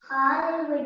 காலை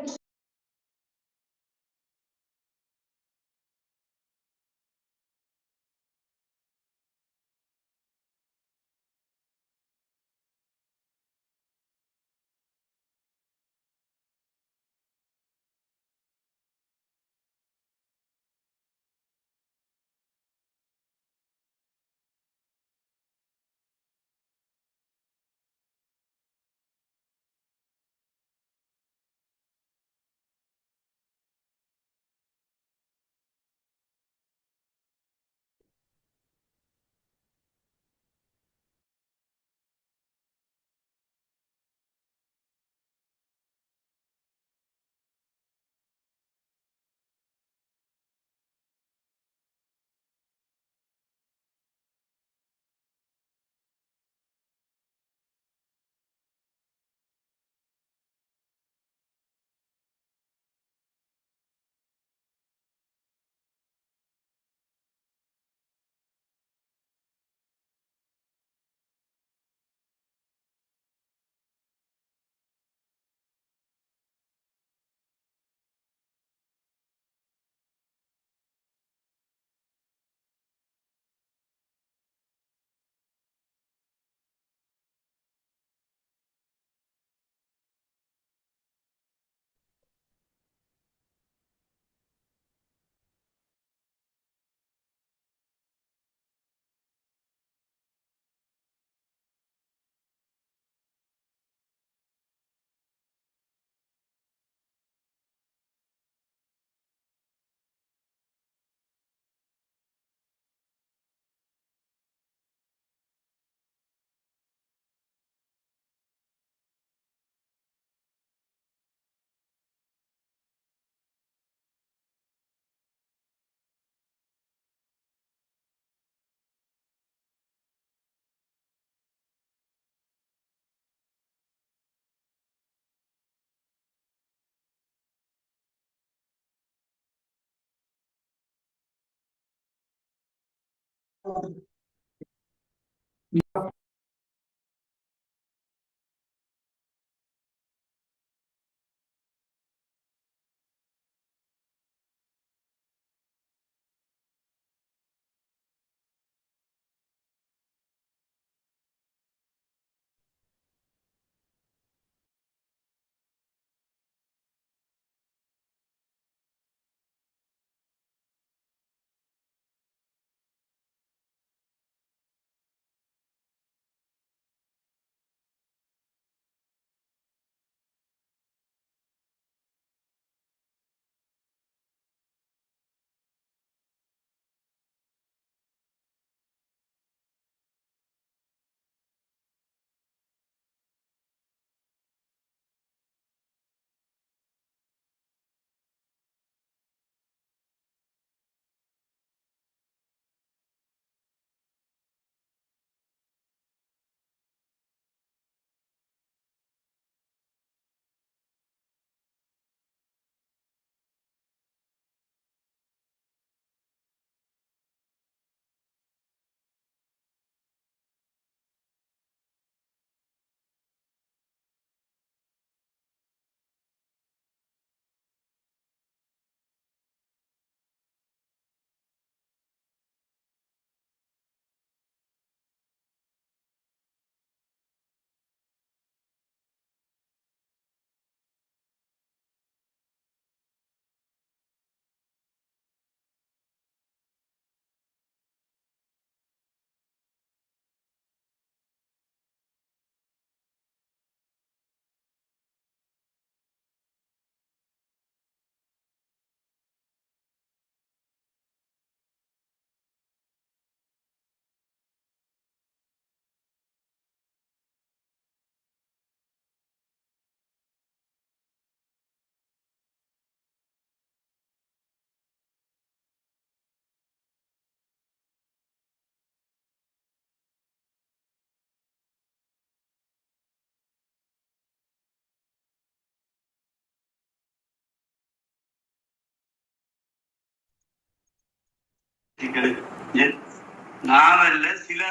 நாவல்ல சில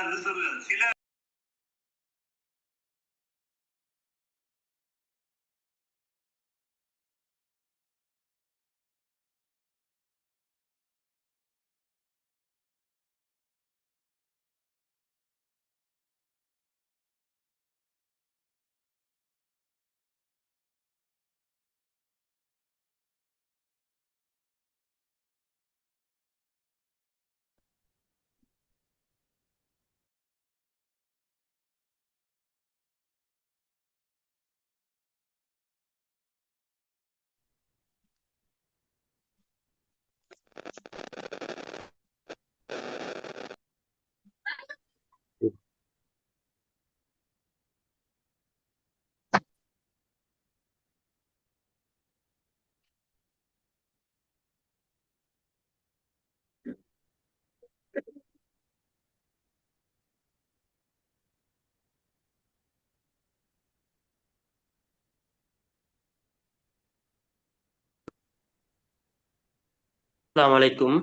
சில அஸ்ஸலாமு அலைக்கும்.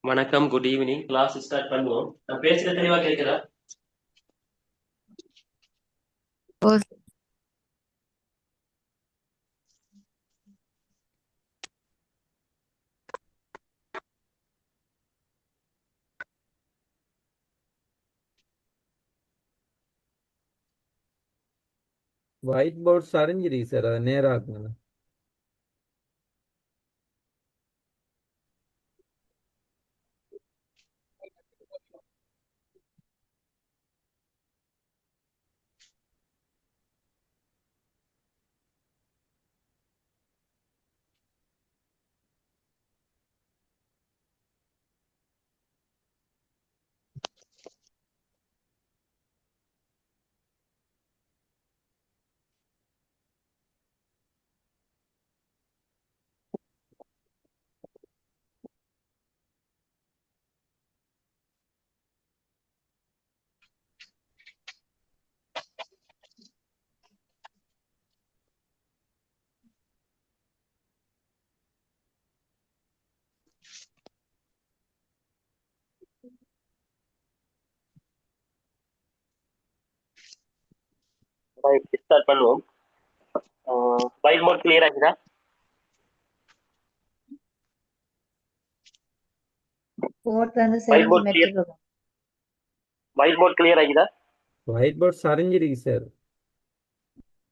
வணக்கம், குட் ஈவினிங். கிளாஸ் ஸ்டார்ட் பண்ணுவோம். நான் பேசுறது தெளிவா கேட்குதா? ஒயிட் போர்ட் சரிஞ்சிருக்கு சார், அதை நேராக்குங்க. ஸ்டார்ட் பண்ணுவோம். ஒயிட் போர்ட் கிளியர் ஆகுதா? போர்ட் வந்து ஒயிட் போர்ட் செரிஞ்சு கிளியர், இருக்கும். ஒயிட் போர்ட் கிளியர் ஆகுதா? ஒயிட் போர்ட் சரிஞ்சிருக்கு சார்.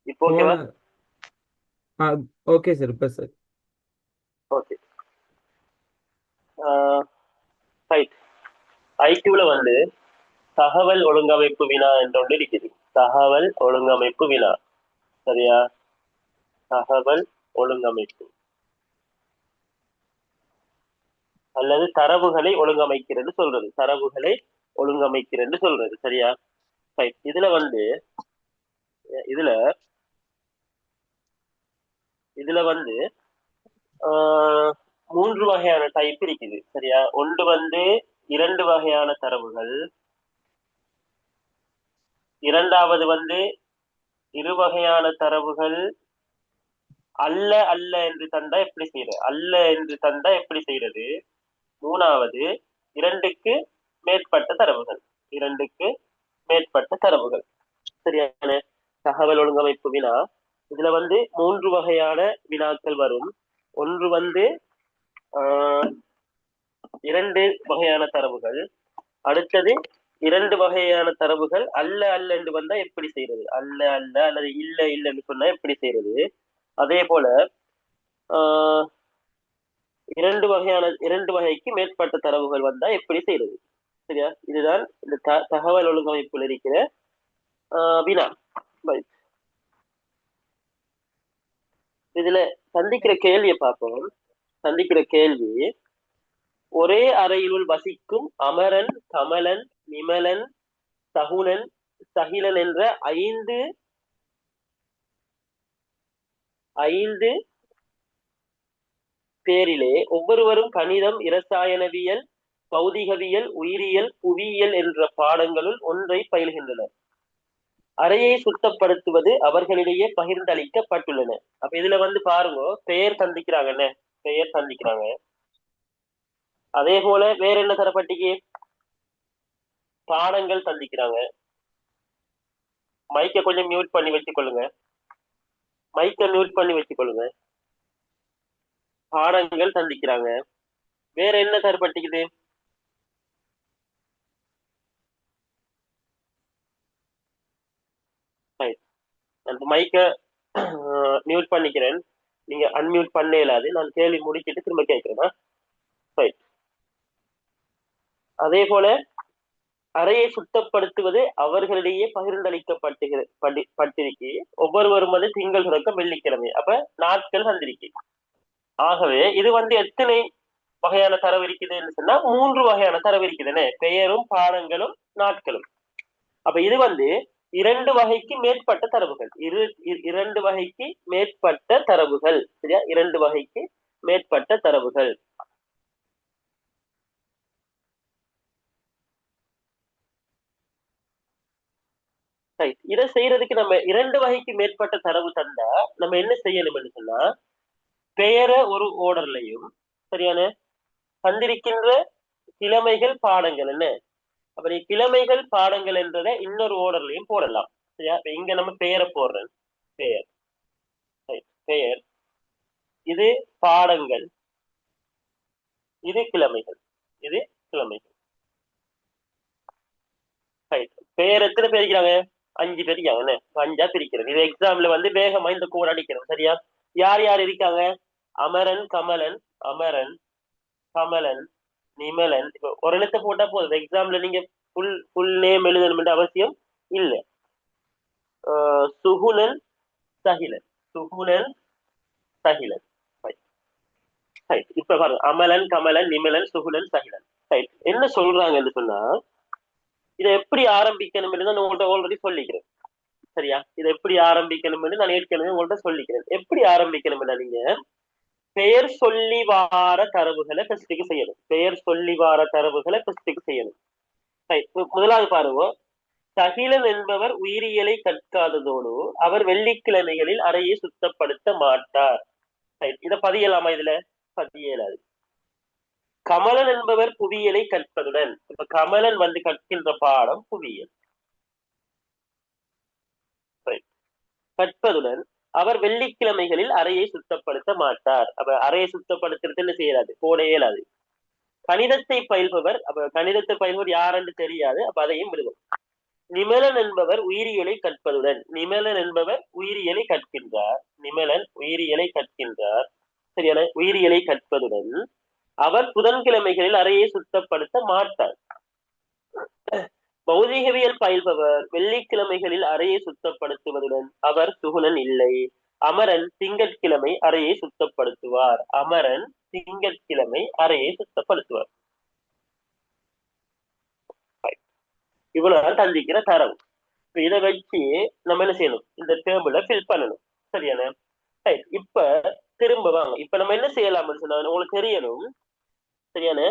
இப்போ ஓகேவா? Okay sir. இப்போ சார் ஓகே. ரைட். ஐக்யூல வந்து தகவல் ஒழுங்கமைப்பு வினா என்று ஒன்று இருக்குது. தகவல் ஒழுங்கமைப்பு வினா, சரியா? தகவல் ஒழுங்கமைப்பு அல்லது தரவுகளை ஒழுங்கமைக்கிறது சொல்றது, தரவுகளை ஒழுங்கமைக்கிறது சொல்றது, சரியா? ரைட். இதுல வந்து இதுல இதுல வந்து ஆஹ், 3 வகையான டைப் இருக்குது, சரியா? ஒன்று வந்து 2 வகையான தரவுகள், இரண்டாவது வந்து 2 வகையான தரவுகள், அல்ல அல்ல என்று தந்தா எப்படி செய்யறது, அல்ல என்று தந்தா எப்படி செய்யறது, மூணாவது 2க்கு மேற்பட்ட தரவுகள், 2க்கு மேற்பட்ட தரவுகள், சரியான தகவல் ஒழுங்கமைப்பு வினா. இதுல வந்து 3 வகையான வினாக்கள் வரும். ஒன்று வந்து 2 வகையான தரவுகள், அடுத்தது 2 வகையான தரவுகள் அல்ல அல்ல என்று வந்தா எப்படி செய்யறது, அல்ல அல்ல அல்லது இல்ல இல்லைன்னு சொன்னா எப்படி செய்யறது. அதே போல 2 வகைக்கு மேற்பட்ட தரவுகள் வந்தா எப்படி செய்யறது, சரியா? இதுதான் இந்த தகவல் ஒழுங்கமைப்பில் இருக்கிற வினா. இதுல சந்திக்கிற கேள்வியை பார்ப்போம். சந்திக்கிற கேள்வி: ஒரே அறையிலுள் வசிக்கும் அமரன், கமலன், நிமலன், சகுனன், சகிலன் என்ற 5 பேரிலே ஒவ்வொருவரும் கணிதம், இரசாயனவியல், பௌதிகவியல், உயிரியல், புவியியல் என்ற பாடங்களுள் ஒன்றை பயில்கின்றனர். அறையை சுத்தப்படுத்துவது அவர்களிடையே பகிர்ந்தளிக்கப்பட்டுள்ளன. அப்ப இதுல வந்து பாருங்க, பெயர் சந்திக்கிறாங்கல்ல, பெயர் சந்திக்கிறாங்க. அதே போல வேற என்ன தரப்பட்டிக்கு? பாடங்கள் சந்திக்கிறாங்க. மைக்கை கொஞ்சம் மியூட் பண்ணி வச்சுக்கொள்ளுங்க, மைக்கை மியூட் பண்ணி வச்சுக்கொள்ளுங்க. பாடங்கள் சந்திக்கிறாங்க. வேற என்ன தரப்பட்டிக்குது? அந்த மைக்கை மியூட் பண்ணிக்கிறேன், நீங்க அன்மியூட் பண்ண இயலாது. நான் கேள்வி முடிச்சிட்டு திரும்ப கேட்கிறேன். அதே போல அறையை சுத்தப்படுத்துவது அவர்களிடையே பகிர்ந்தளிக்கப்பட்டிருக்கு. ஒவ்வொருவரும் வந்து திங்கள் தொடக்கம் வெள்ளிக்கிழமை, அப்ப நாட்கள் வந்திருக்கு. ஆகவே இது வந்து எத்தனை வகையான தரவு இருக்குதுன்னு சொன்னா 3 வகையான தரவு இருக்குதுன்னு, பெயரும் பாடங்களும் நாட்களும். அப்ப இது வந்து 2 வகைக்கு மேற்பட்ட தரவுகள், 2 வகைக்கு மேற்பட்ட தரவுகள், சரியா? 2 வகைக்கு மேற்பட்ட தரவுகள். இதை செய்யறதுக்கு நம்ம 2 வகைக்கு மேற்பட்ட தரவு தந்தா நம்ம என்ன செய்யணும்னு சொன்னா, பெயரை ஒரு ஓர்டர்லையும், சரியான தந்திருக்கின்ற கிழமைகள் பாடங்கள் என்ன, அப்ப நீ கிழமைகள் பாடங்கள் என்றதை இன்னொரு ஓர்டர்லையும் போடலாம், சரியா? இங்க நம்ம பெயரை போடுறேன், பெயர், பெயர், இது பாடங்கள், இது கிழமைகள், இது கிழமைகள். பெயர் எத்தனை பேர் இருக்கிறாங்க? 5 பேர் இருக்காங்க. 5ஆ பிரிக்கிறது. இது எக்ஸாம்ல வந்து வேகமா இந்த கோட் அடிக்கிறோம், சரியா? யார் யார் இருக்காங்க? அமரன், கமலன், அமரன், கமலன், நிமலன். இப்ப ஒரு எழுத்தை போட்டா போதும். எக்ஸாம்ல நீங்க ஃபுல் நேம் எழுதணும் அவசியம் இல்லை. சுகுணன், சகிலன், சுகுணன், சகிலன். இப்ப பாருங்க, அமலன், கமலன், நிமலன், சுகுணன், சகிலன். என்ன சொல்றாங்கன்னு சொன்னா, இதை எப்படி ஆரம்பிக்கணும் நான் உங்கள்கிட்ட ஆல்ரெடி சொல்லிக்கிறேன், சரியா? இதை எப்படி ஆரம்பிக்கணும்னு நான் ஏற்கனவே உங்கள்கிட்ட சொல்லிக்கிறேன். எப்படி ஆரம்பிக்கணும்னா, நீங்க பெயர் சொல்லி வார தரவுகளை ஃபர்ஸ்டுக்கு செய்யணும். பெயர் சொல்லி வார தரவுகளை ஃபர்ஸ்டுக்கு செய்யணும். முதலாவது பாருங்க, சகிலன் என்பவர் உயிரியலை கற்காததோடு அவர் வெள்ளிக்கிழமைகளில் அறையை சுத்தப்படுத்த மாட்டார். இதை பதியலாமா? இதுல பதியலாது. கமலன் என்பவர் புவியியலை கற்பதுடன், இப்ப கமலன் வந்து கற்கின்ற பாடம் புவியியல். கற்பதுடன் அவர் வெள்ளிக்கிழமைகளில் அறையை சுத்தப்படுத்த மாட்டார். அப்ப அறையை சுத்தப்படுத்துறது என்ன செய்யலாது, போட இயலாது. கணிதத்தை பயில்பவர், அப்ப கணிதத்தை பயில்பவர் யாரென்று தெரியாது, அப்ப அதையும் விடுவோம். நிமலன் என்பவர் உயிரியலை கற்பதுடன், நிமலன் என்பவர் உயிரியலை கற்கின்றார், நிமலன் உயிரியலை கற்கின்றார், சரியான, உயிரியலை கற்பதுடன் அவர் புதன்கிழமைகளில் அறையை சுத்தப்படுத்த மாட்டார். பௌதிகவியல் பயில்பவர் வெள்ளிக்கிழமைகளில் அறையை சுத்தப்படுத்துவதுடன் அவர் சுகுணன் இல்லை. அமரன் திங்கட்கிழமை அறையை சுத்தப்படுத்துவார், அமரன் திங்கட்கிழமை அறையை சுத்தப்படுத்துவார். இவ்வளவு தந்திக்கிற தரவு. இதை வச்சு நம்ம என்ன செய்யணும், இந்த டேபிள ஃபில் பண்ணணும், சரியான. இப்ப திரும்ப வாங்க, இப்ப நம்ம என்ன செய்யலாம்னு சொன்னா உங்களுக்கு தெரியணும், சரியான.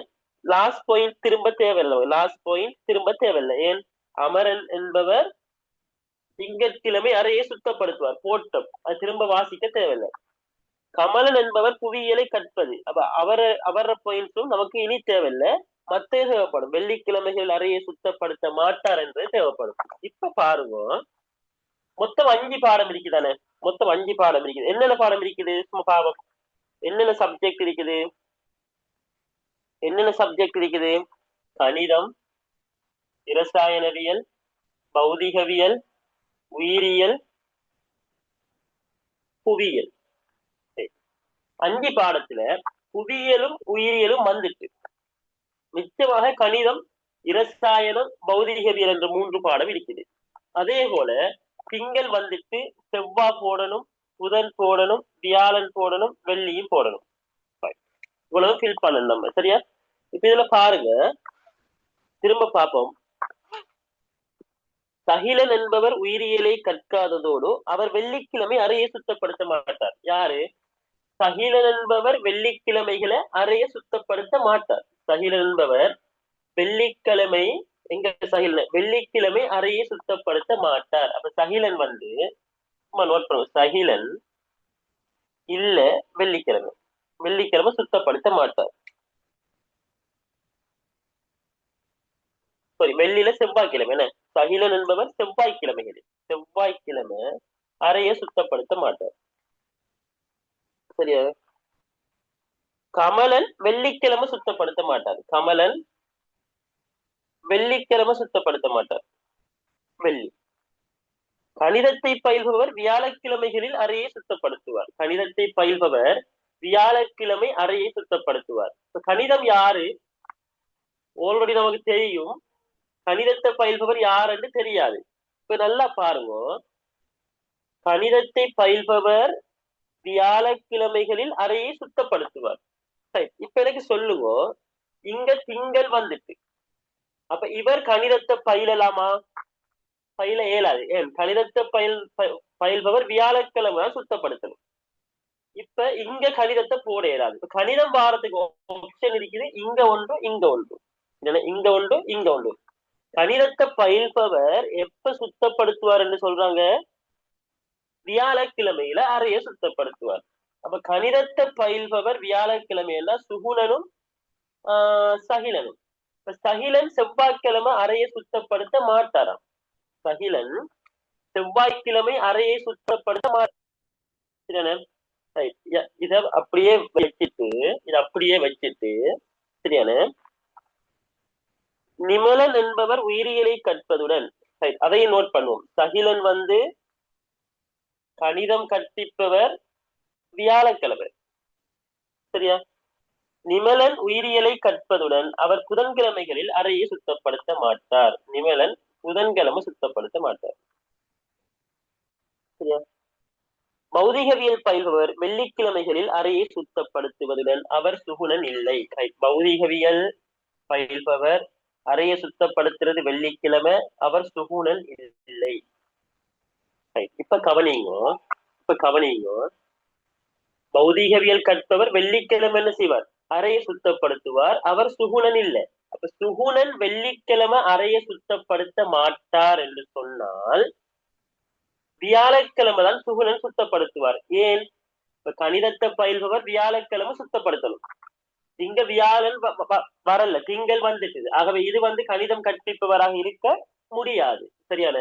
லாஸ்ட் பாயிண்ட் திரும்ப தேவையில்லை, லாஸ்ட் பாயிண்ட் திரும்ப தேவையில்லை. ஏன், அமரன் என்பவர் திங்கட்கிழமை அறையை சுத்தப்படுத்துவார், போட்டோம், அது திரும்ப வாசிக்க தேவையில்லை. கமலன் என்பவர் புவியியலை கற்பது, அப்ப அவர பாயிண்ட்ஸும் நமக்கு இனி தேவையில்லை, மத்த தேவைப்படும். வெள்ளிக்கிழமைகள் அறையை சுத்தப்படுத்த மாட்டார் என்று தேவைப்படும். இப்ப பாருங்க, மொத்தம் 5 பாடம் இருக்குதானே, மொத்தம் 5 பாடம் இருக்குது. என்னென்ன பாடம் இருக்குது சும்மா பாவம், என்னென்ன சப்ஜெக்ட் இருக்குது, என்னென்ன சப்ஜெக்ட் இருக்குது? கணிதம், இரசாயனவியல், பௌதிகவியல், உயிரியல், புவியியல். 5 பாடத்துல புவியியலும் உயிரியலும் வந்துட்டு மிச்சமாக கணிதம், இரசாயனம், பௌதிகவியல் என்ற 3 பாடம் இருக்குது. அதே போல திங்கள் வந்துட்டு செவ்வாய் போடணும், புதன் போடணும், வியாழன் போடணும், வெள்ளியும் போடணும். இவ்வளவு ஃபில் பண்ணணும் நம்ம, சரியா. இப்ப இதுல பாருங்க, திரும்ப பார்ப்போம். சகிலன் என்பவர் உயிரியலை கற்காததோடு அவர் வெள்ளிக்கிழமை அறையை சுத்தப்படுத்த மாட்டார். யாரு? சகிலன் என்பவர் வெள்ளிக்கிழமைகளை அறையை சுத்தப்படுத்த மாட்டார். சகிலன் என்பவர் வெள்ளிக்கிழமை, எங்க சகிலன், வெள்ளிக்கிழமை அறையை சுத்தப்படுத்த மாட்டார். அப்ப சகிலன் வந்து நோட் பண்ணுவோம், சகிலன் இல்ல வெள்ளிக்கிழமை, வெள்ளிக்கிழமை சுத்தப்படுத்த மாட்டார். சாரி, வெள்ளியில செவ்வாய்க்கிழமை, என்ன, சகிலன் என்பவர் செவ்வாய்க்கிழமை அறையை சுத்தப்படுத்த மாட்டார், சரியா. கமலன் வெள்ளிக்கிழமை சுத்தப்படுத்த மாட்டார், கமலன் வெள்ளிக்கிழமை சுத்தப்படுத்த மாட்டார், வெள்ளி. கணிதத்தை பயில்பவர் வியாழக்கிழமைகளில் அறையை சுத்தப்படுத்துவார், கணிதத்தை பயில்பவர் வியாழக்கிழமை அறையை சுத்தப்படுத்துவார். கணிதம் யாரு ஆல்ரெடி நமக்கு தெரியும், கணிதத்தை பயில்பவர் யார் என்று தெரியாது. இப்ப நல்லா பாருங்க, கணிதத்தை பயில்பவர் வியாழக்கிழமைகளில் அறையை சுத்தப்படுத்துவார். இப்ப எனக்கு சொல்லுங்க, இங்க திங்கள் வந்துட்டு, அப்ப இவர் கணிதத்தை பயிலலாமா? பயில இயலாது. ஏன், கணிதத்தை பயில்பவர் வியாழக்கிழமை சுத்தப்படுத்தணும். இப்ப இங்க கணிதத்தை போட இயலாது. இப்ப கணிதம் வாரத்துக்கு ஆப்ஷன் இருக்குது, இங்க ஒன்று, இங்க ஒன்று, இங்க ஒன்று, இங்க ஒன்று. கணிதத்தை பயில்பவர் எப்ப சுத்தப்படுத்துவார் என்று சொல்றாங்க? வியாழக்கிழமையில அறையை சுத்தப்படுத்துவார். அப்ப கணிதத்தை பயில்பவர் வியாழக்கிழமையில சுகுணனும் சகிலனும். இப்ப சகிலன் செவ்வாய்க்கிழமை அறையை சுத்தப்படுத்த மாட்டாராம், சகிலன் செவ்வாய்க்கிழமை அறையை சுத்தப்படுத்த மாட்டார். இத அப்படியே வச்சிட்டு சரியான. நிமலன் என்பவர் உயிரியலை கற்பதுடன், அதையும் நோட் பண்ணுவோம். சகிலன் வந்து கணிதம் கற்பிப்பவர் வியாழக்கிழமை, சரியா. நிமலன் உயிரியலை கற்பதுடன் அவர் புதன்கிழமைகளில் அறையை சுத்தப்படுத்த மாட்டார், நிமலன் புதன்கிழமை சுத்தப்படுத்த மாட்டார், சரியா. பௌதிகவியல் பயில்பவர் வெள்ளிக்கிழமைகளில் அறையை சுத்தப்படுத்துவதுடன் அவர் சுகுணன் இல்லை. பௌதிகவியல் பயில்பவர் அறையை சுத்தப்படுத்துறது வெள்ளிக்கிழமை, அவர் சுகுணன் இல்லை. இப்ப கவனிங்க, பௌதிகவியல் கற்பவர் வெள்ளிக்கிழமை என்ன செய்வார்? அறையை சுத்தப்படுத்துவார், அவர் சுகுணன் இல்லை. அப்ப சுகுணன் வெள்ளிக்கிழமை அறையை சுத்தப்படுத்த மாட்டார் என்று சொன்னால் வியாழக்கிழமை தான் சுகுணன் சுத்தப்படுத்துவார். ஏன்? இப்ப கணிதத்தை பயில்பவர் வியாழக்கிழமை சுத்தப்படுத்தணும், இங்க வியாழன் வரல, திங்கள் வந்துட்டு. ஆகவே இது வந்து கணிதம் கற்பிப்பவராக இருக்க முடியாது, சரியான.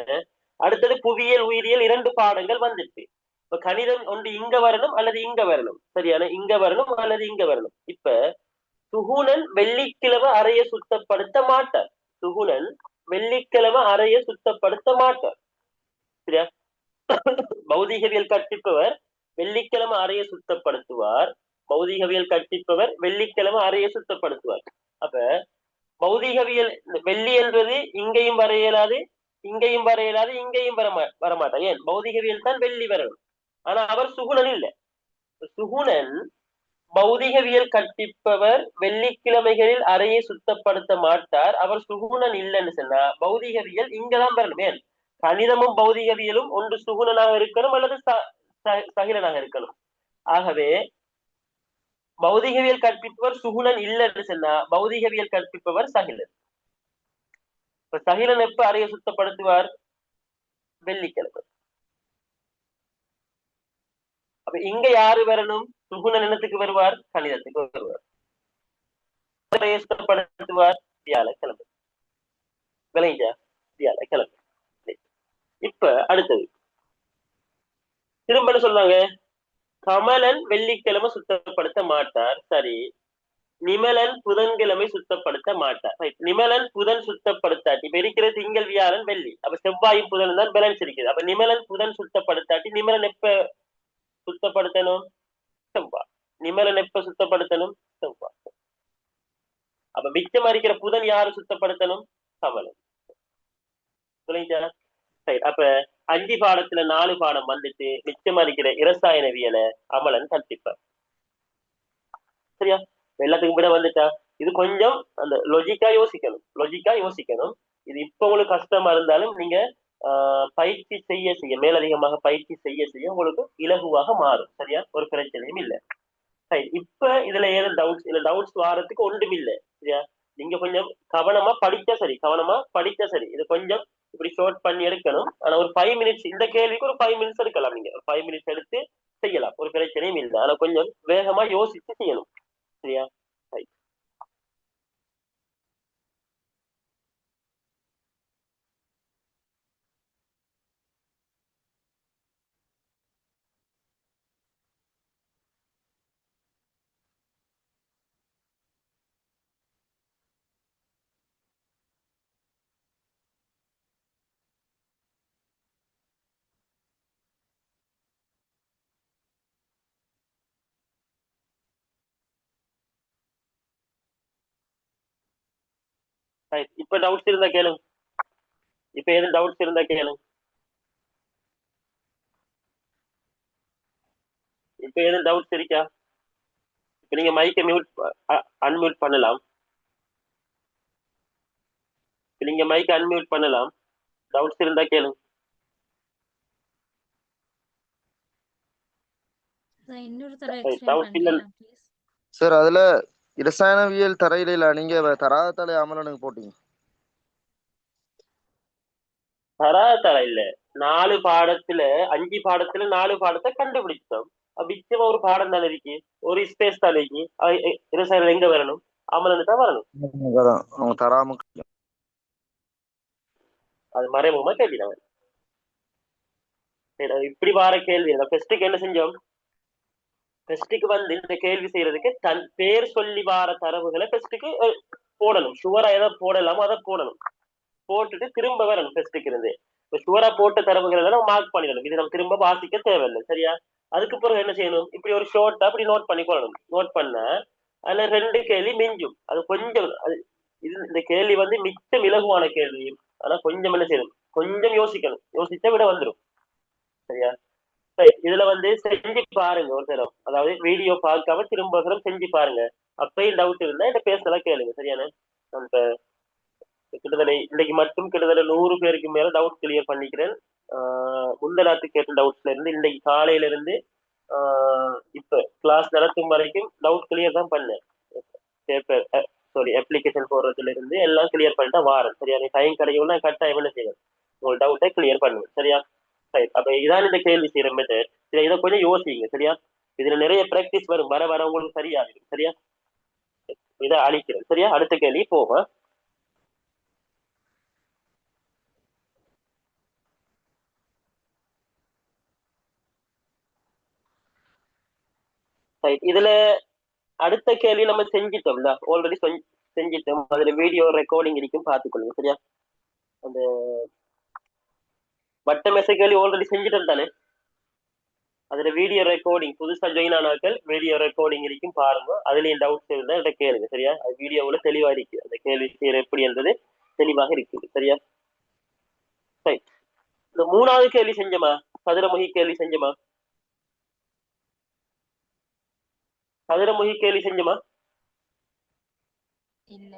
அடுத்தது புவியியல் உயிரியல் 2 பாடங்கள் வந்துட்டு. இப்ப கணிதம் ஒன்று இங்க வரணும் அல்லது இங்க வரணும், சரியான இங்க வரணும் அல்லது இங்க வரணும். இப்ப சுகுணன் வெள்ளிக்கிழமை அறைய சுத்தப்படுத்த மாட்டார். சுகுணன் வெள்ளிக்கிழமை அறைய சுத்தப்படுத்த மாட்டார், சரியா? பௌதிகவியல் கற்பிப்பவர் வெள்ளிக்கிழமை அறைய சுத்தப்படுத்துவார். பௌதிகவியல் கற்பிப்பவர் வெள்ளிக்கிழமை அறைய சுத்தப்படுத்துவார். அப்ப பௌதிகவியல் வெள்ளி என்பது இங்கேயும் வர இயலாது, இங்கேயும் வர இயலாது, இங்கேயும் வரமாட்டார். ஏன்? பௌதிகவியல் தான் வெள்ளி வரணும். ஆனா அவர் சுகுணன் இல்லை. சுகுணன் பௌதிகவியல் கற்பிப்பவர் வெள்ளிக்கிழமைகளில் அறையை சுத்தப்படுத்த மாட்டார். அவர் சுகுணன் இல்லைன்னு சொன்னா பௌதிகவியல் இங்கதான் வரணும். ஏன்? கணிதமும் பௌதிகவியலும் ஒன்று சுகுணனாக இருக்கணும் அல்லது சகிலனாக இருக்கணும். ஆகவே பௌதிகவியல் கற்பிப்பவர் சுகுணன் இல்லைன்னு சொன்னா பௌதிகவியல் கற்பிப்பவர் சகிலன். இப்ப சகிலன் எப்ப அறையை சுத்தப்படுத்துவார்? வெள்ளிக்கிழமை. அப்ப இங்க யாரு வரணும்? சுகுணன் என்னத்துக்கு வருவார்? கணிதத்துக்கு வருவார். அறையை சுத்தப்படுத்துவார் வியாழக்கிழமை. விளைஞ்சா வியாழக்கிழமை. இப்ப அடுத்தது திரும்ப சொன்னாங்க, கமலன் வெள்ளிக்கிழமை சுத்தப்படுத்த மாட்டார். சரி, நிமலன் புதன்கிழமை சுத்தப்படுத்த மாட்டார். நிமலன் புதன் சுத்தப்படுத்தாட்டி, இப்ப இருக்கிற திங்கள் வியாழன் வெள்ளி, அப்ப செவ்வாயும் புதன் தான் பேலன்ஸ் இருக்குது. அப்ப நிமலன் புதன் சுத்தப்படுத்தாட்டி நிமலன் எப்ப சுத்தப்படுத்தணும்? செவ்வாய். நிமலன் எப்ப சுத்தப்படுத்தணும்? செவ்வாய். அப்ப மிச்சமா இருக்கிற புதன் யாரு சுத்தப்படுத்தணும்? கமலன். சரி, அப்ப 5 பாடத்துல 4 பாடம் வந்துட்டு மிச்சமா இருக்கிற இரசாயனவியலை அமலன் கற்பிப்பார். சரியா? எல்லாத்துக்கும் விட வந்துட்டா இது கொஞ்சம் அந்த லொஜிக்கா யோசிக்கணும். இது இப்ப உங்களுக்கு கஷ்டமா இருந்தாலும் நீங்க பயிற்சி செய்ய செய்ய, மேலதிகமாக பயிற்சி செய்ய செய்ய உங்களுக்கு இலகுவாக மாறும். சரியா? ஒரு பிரச்சனையும் இல்லை. சரி, இப்ப இதுல ஏதும் டவுட்ஸ் வாரத்துக்கு ஒன்றும் இல்லை. சரியா? நீங்க கொஞ்சம் கவனமா படிச்சா சரி. இது கொஞ்சம் இப்படி ஷார்ட் பண்ணி எடுக்கணும். ஆனா ஒரு 5 மினிட்ஸ், இந்த கேள்விக்கு ஒரு 5 மினிட்ஸ் எடுக்கலாம். நீங்க 5 மினிட்ஸ் எடுத்து செய்யலாம், ஒரு பிரச்சனையும் இல்லை. ஆனா கொஞ்சம் வேகமா யோசிச்சு செய்யணும். சரியா? இப்ப டவுட்ஸ் இருந்தா கேளுங்க. இப்ப எதுவும் டவுட்ஸ் இருந்தா கேளுங்க. இப்ப எதுவும் டவுட்ஸ் இருக்கா? இப்ப நீங்க மைக்கை அன்மியூட் பண்ணலாம். நீங்க மைக்கை அன்மியூட் பண்ணலாம். டவுட்ஸ் இருந்தா கேளுங்க. டவுட்ஸ் இல்ல சார், அதுல இரசாயனவியல் தரையில நீங்க தராதலை அமலனுக்கு போட்டீங்க. தராதலை இல்ல, 4 பாடத்துல 5 பாடத்துல 4 பாடத்தை கண்டுபிடிச்சோம். மிச்சமா ஒரு பாடம் தானே இருக்கு, ஒரு ஸ்பேஸ் தானே இருக்கு. இரசாயனம் எங்க வரணும்? அமலனு தான் வரணும். அவங்க தராம அது மறைமுகமா கேள்விதான். இப்படி வார கேள்வி ஃபெஸ்ட்டுக்கு என்ன செஞ்சோம்? ஃபெஸ்ட்டுக்கு வந்து இந்த கேள்வி செய்யறதுக்கு தன் பேர் சொல்லி வார தரவுகளை ஃபெஸ்ட்டுக்கு போடணும். ஷுவரா எதை போடலாமோ அதை போடணும். போட்டுட்டு திரும்ப வரணும் ஃபெஸ்ட்டுக்கு இருந்து. இப்போ ஷுவரா போட்ட தரவுகளை எல்லாம் மார்க் பண்ணிடணும். இது நம்ம திரும்ப வாசிக்க தேவையில்லை. சரியா? அதுக்கு பிறகு என்ன செய்யணும்? இப்படி ஒரு ஷார்ட்டா அப்படி நோட் பண்ணி கொள்ளணும். நோட் பண்ண அதுல 2 கேள்வி மிஞ்சும். அது கொஞ்சம் இது இந்த கேள்வி வந்து மிச்சம் இலகுவான கேள்வி. ஆனா கொஞ்சம் என்ன செய்யணும்? கொஞ்சம் யோசிக்கணும். யோசிச்சா விட வந்துடும். சரியா? இதுல வந்து செஞ்சு பாருங்க ஒரு தரம். அதாவது வீடியோ பார்க்காம திரும்ப தரம் செஞ்சு பாருங்க. அப்பயும் டவுட் இருந்தா என்ன பேசலாம் கேளுங்க. சரியான? நம்ம கிட்டத்தட்ட இன்னைக்கு மட்டும் கிட்டத்தட்ட 100 பேருக்கு மேல டவுட் கிளியர் பண்ணிக்கிறேன். முந்தநாத்து கேட்ட டவுட்ஸ்ல இருந்து இன்னைக்கு காலையில இருந்து இப்ப கிளாஸ் நடத்தும் வரைக்கும் டவுட் கிளியர் தான் பண்ணேன். பேப்பர் அப்ளிகேஷன் போடுறதுல இருந்து எல்லாம் கிளியர் பண்ணிட்டா வாரேன். சரியா? நீ டைம் கிடைக்கும் நான் கட்டாயம் என்ன செய்வேன், உங்க டவுட்டை கிளியர் பண்ணுவேன். சரியா? அப்ப இதான் இந்த கேள்வி செய்யற மெத்தட். இதை கொஞ்சம் யோசிங்க. சரியா? இதுல நிறைய பிராக்டிஸ் வரும், வர வர உங்களுக்கு சரியாகும். சரியா? இதை அழிக்கிறேன். சரியா? அடுத்த கேள்வி போவோம். ரைட். இதுல அடுத்த கேள்வி நம்ம செஞ்சிட்டோம்ல, ஆல்ரெடி செஞ்சிட்டோம். அதுல வீடியோ ரெக்கார்டிங் இருக்கும், பார்த்துக்கொள்ளுங்க சரியா. அந்த வட்ட மெசை கேள்வி ஆல்ரெடி செஞ்சிட்டோம் தானே. அதுல வீடியோ ரெக்கார்டிங் புதுசா ஜாயின் ஆனாக்கள் வீடியோ ரெக்கார்டிங் இருக்கும், பாருங்க. அதுலயும் டவுட்ஸ் இருந்தா என்கிட்ட கேளுங்க சரியா. அது வீடியோவுல தெளிவா இருக்கு, அந்த கேள்வி செய்யற எப்படி என்றது தெளிவாக இருக்குது சரியா. ரைட். இந்த 3வது கேள்வி செஞ்சோமா? சதுரமுகி கேள்வி செஞ்சோமா? சதுரமுகி கேள்வி செஞ்சோமா? இல்ல.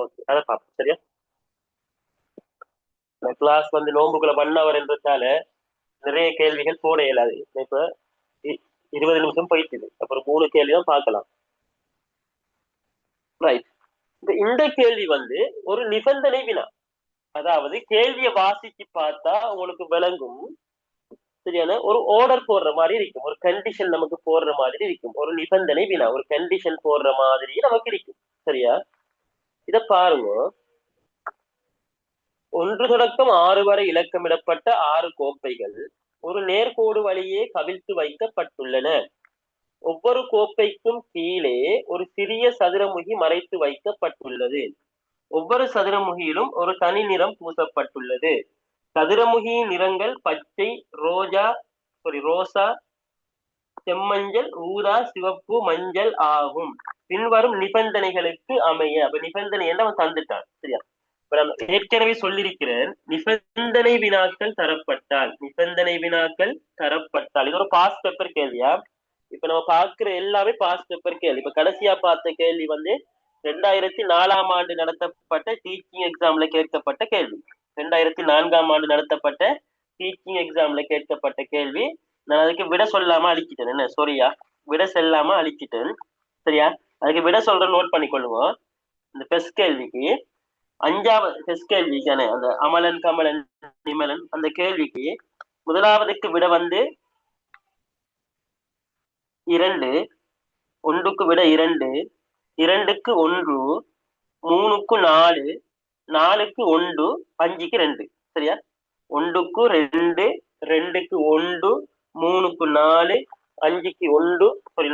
ஓகே, அதை பார்ப்போம் சரியா. கிளாஸ் வந்து நோம்புக்குள்ள 1 hour என்றதால நிறைய கேள்விகள் போட இயலாது. இப்ப 20 நிமிஷம் போயிட்டு, அப்புறம் 3 கேள்வி தான் பார்க்கலாம். ரைட். இந்த கேள்வி வந்து ஒரு நிபந்தனை வினா, அதாவது கேள்வியை வாசிச்சு பார்த்தா உங்களுக்கு விளங்கும் சரியான. ஒரு ஆர்டர் போடுற மாதிரி இருக்கும், ஒரு கண்டிஷன் நமக்கு போடுற மாதிரி இருக்கும். ஒரு நிபந்தனை வினா, ஒரு கண்டிஷன் போடுற மாதிரி நமக்கு இருக்கும் சரியா. இத பாருங்க. 1 தொடக்கம் 6 வரை இலக்கமிடப்பட்ட 6 கோப்பைகள் ஒரு நேர்கோடு வழியே கவிழ்த்து வைக்கப்பட்டுள்ளன. ஒவ்வொரு கோப்பைக்கும் கீழே ஒரு சிறிய சதுரமுகி மறைத்து வைக்கப்பட்டுள்ளது. ஒவ்வொரு சதுரமுகியிலும் ஒரு தனி நிறம் பூசப்பட்டுள்ளது. சதுரமுகியின் நிறங்கள் பச்சை, ரோசா, செம்மஞ்சள், ஊதா, சிவப்பு, மஞ்சள் ஆகும். பின்வரும் நிபந்தனைகளுக்கு அமைய. அப்ப நிபந்தனை என்ன அவன் தந்துட்டான் சரியா. இப்ப நம்ம ஏற்கனவே சொல்லியிருக்கிறேன், நிபந்தனை வினாக்கள் தரப்பட்டால் இது ஒரு பாஸ் பேப்பர் கேள்வியா. இப்ப நம்ம பார்க்கிற எல்லாமே பாஸ் பேப்பர் கேள்வி. இப்ப கடைசியா பார்த்த கேள்வி வந்து 2004ஆம் ஆண்டு நடத்தப்பட்ட டீச்சிங் எக்ஸாம்ல கேட்கப்பட்ட கேள்வி. 2004ஆம் ஆண்டு நடத்தப்பட்ட டீச்சிங் எக்ஸாம்ல கேட்கப்பட்ட கேள்வி. நான் அதுக்கு விட சொல்லாம அழிச்சிட்டேன். என்ன சொரியா, விட சொல்லாம அழிச்சிட்டேன் சரியா. அதுக்கு விட சொல்ற நோட் பண்ணிக்கொள்ளுவோம். இந்த ஃபர்ஸ்ட் கேள்விக்கு 5வது ஃபர்ஸ்ட் கேள்விக்கான அந்த அமலன் கமலன் நிமலன் அந்த கேள்விக்கு 1வதுக்கு விட வந்து 2, 1க்கு விட 2, 2க்கு 1, 3க்கு 4, 4க்கு 1, 5க்கு 2 சரியா. 1க்கு 2, 2க்கு 1, 3க்கு 4, 5க்கு 1,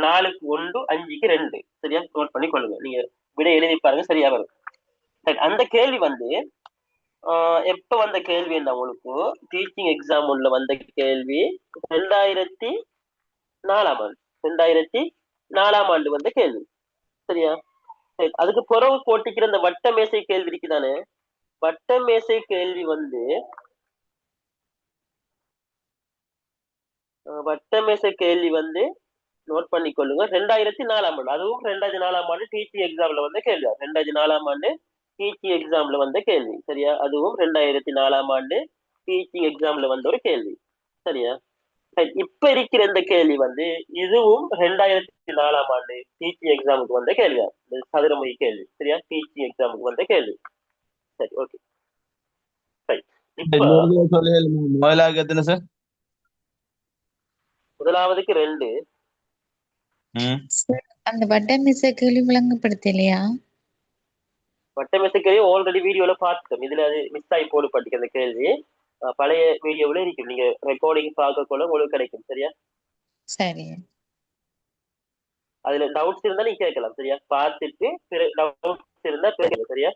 4க்கு 1, 5க்கு 2 சரியா. நோட் பண்ணி கொள்ளுங்க, நீங்க விட எழுதி பாருங்க சரியா வரும். அந்த கேள்வி வந்து எப்ப வந்த கேள்வி என்ன உங்களுக்கு டீச்சிங் எக்ஸாம் உள்ள வந்த கேள்வி 2004ஆம் ஆண்டு. 2004ஆம் ஆண்டு வந்த கேள்வி சரியா. அதுக்கு பிறகு போட்டிக்கிற இந்த வட்ட மேசை கேள்வி இருக்குதானே. வட்ட மேசை கேள்வி வந்து நோட் பண்ணிக்கொள்ளுங்க. 2004ஆம் ஆண்டு, அதுவும் 2004ஆம் ஆண்டு டீச்சிங் எக்ஸாம்ல வந்த கேள்வி. 2004ஆம் ஆண்டு டீச்சிங் எக்ஸாம்ல வந்த கேள்வி சரியா. அதுவும் 2004ஆம் ஆண்டு டீச்சிங் எக்ஸாம்ல வந்த ஒரு கேள்வி சரியா. இப்ப இருக்கிற இந்த கேள்வி வந்து இதுவும் 2004ஆம் ஆண்டு டீச்சிங் எக்ஸாமுக்கு வந்த கேள்வி, சதுரமுகி கேள்வி சரியா. டீச்சிங் எக்ஸாமுக்கு வந்த கேள்வி சரி. ஓகே சரி. இப்ப முதலாவதுக்கு 2. அந்த வட்ட மிஸ்ஸ கேள்வி விளங்கப்படுத்தலையா? வட்ட மிஸ்ஸ கேள்வி ஆல்ரெடி வீடியோல பார்த்துட்டோம். இதுல அது மிஸ் ஆகி போடப்பட்டிருக்க அந்த கேள்வி பழைய வீடியோவில் இருக்கும். நீங்க ரெக்கார்டிங் பார்க்கக்குள்ள உங்களுக்கு கிடைக்கும் சரியா. சரி. அதுல டவுட்ஸ் இருந்தா நீங்க கேட்கலாம் சரியா. பார்த்துட்டு டவுட்ஸ் இருந்தா கேட்கலாம் சரியா.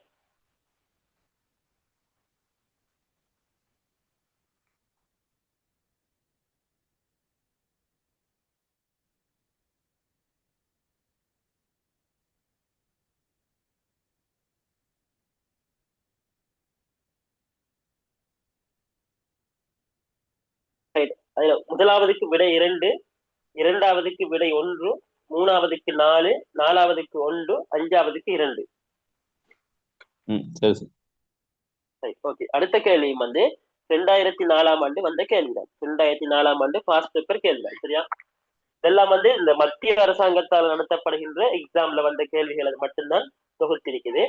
அதுல முதலாவதுக்கு விடை 2, 2வதுக்கு விடை 1, 3வதுக்கு 4, 4வதுக்கு 1, 5வதுக்கு 2. ஓகே. அடுத்த கேள்வி வந்து 2004ஆம் ஆண்டு வந்த கேள்விதான். 2004ஆம் ஆண்டு பாஸ்ட் பேப்பர் கேள்விதான் சரியா. இதெல்லாம் வந்து இந்த மத்திய அரசாங்கத்தால் நடத்தப்படுகின்ற எக்ஸாம்ல வந்த கேள்விகள் அது மட்டும்தான் தொகுத்திருக்குது.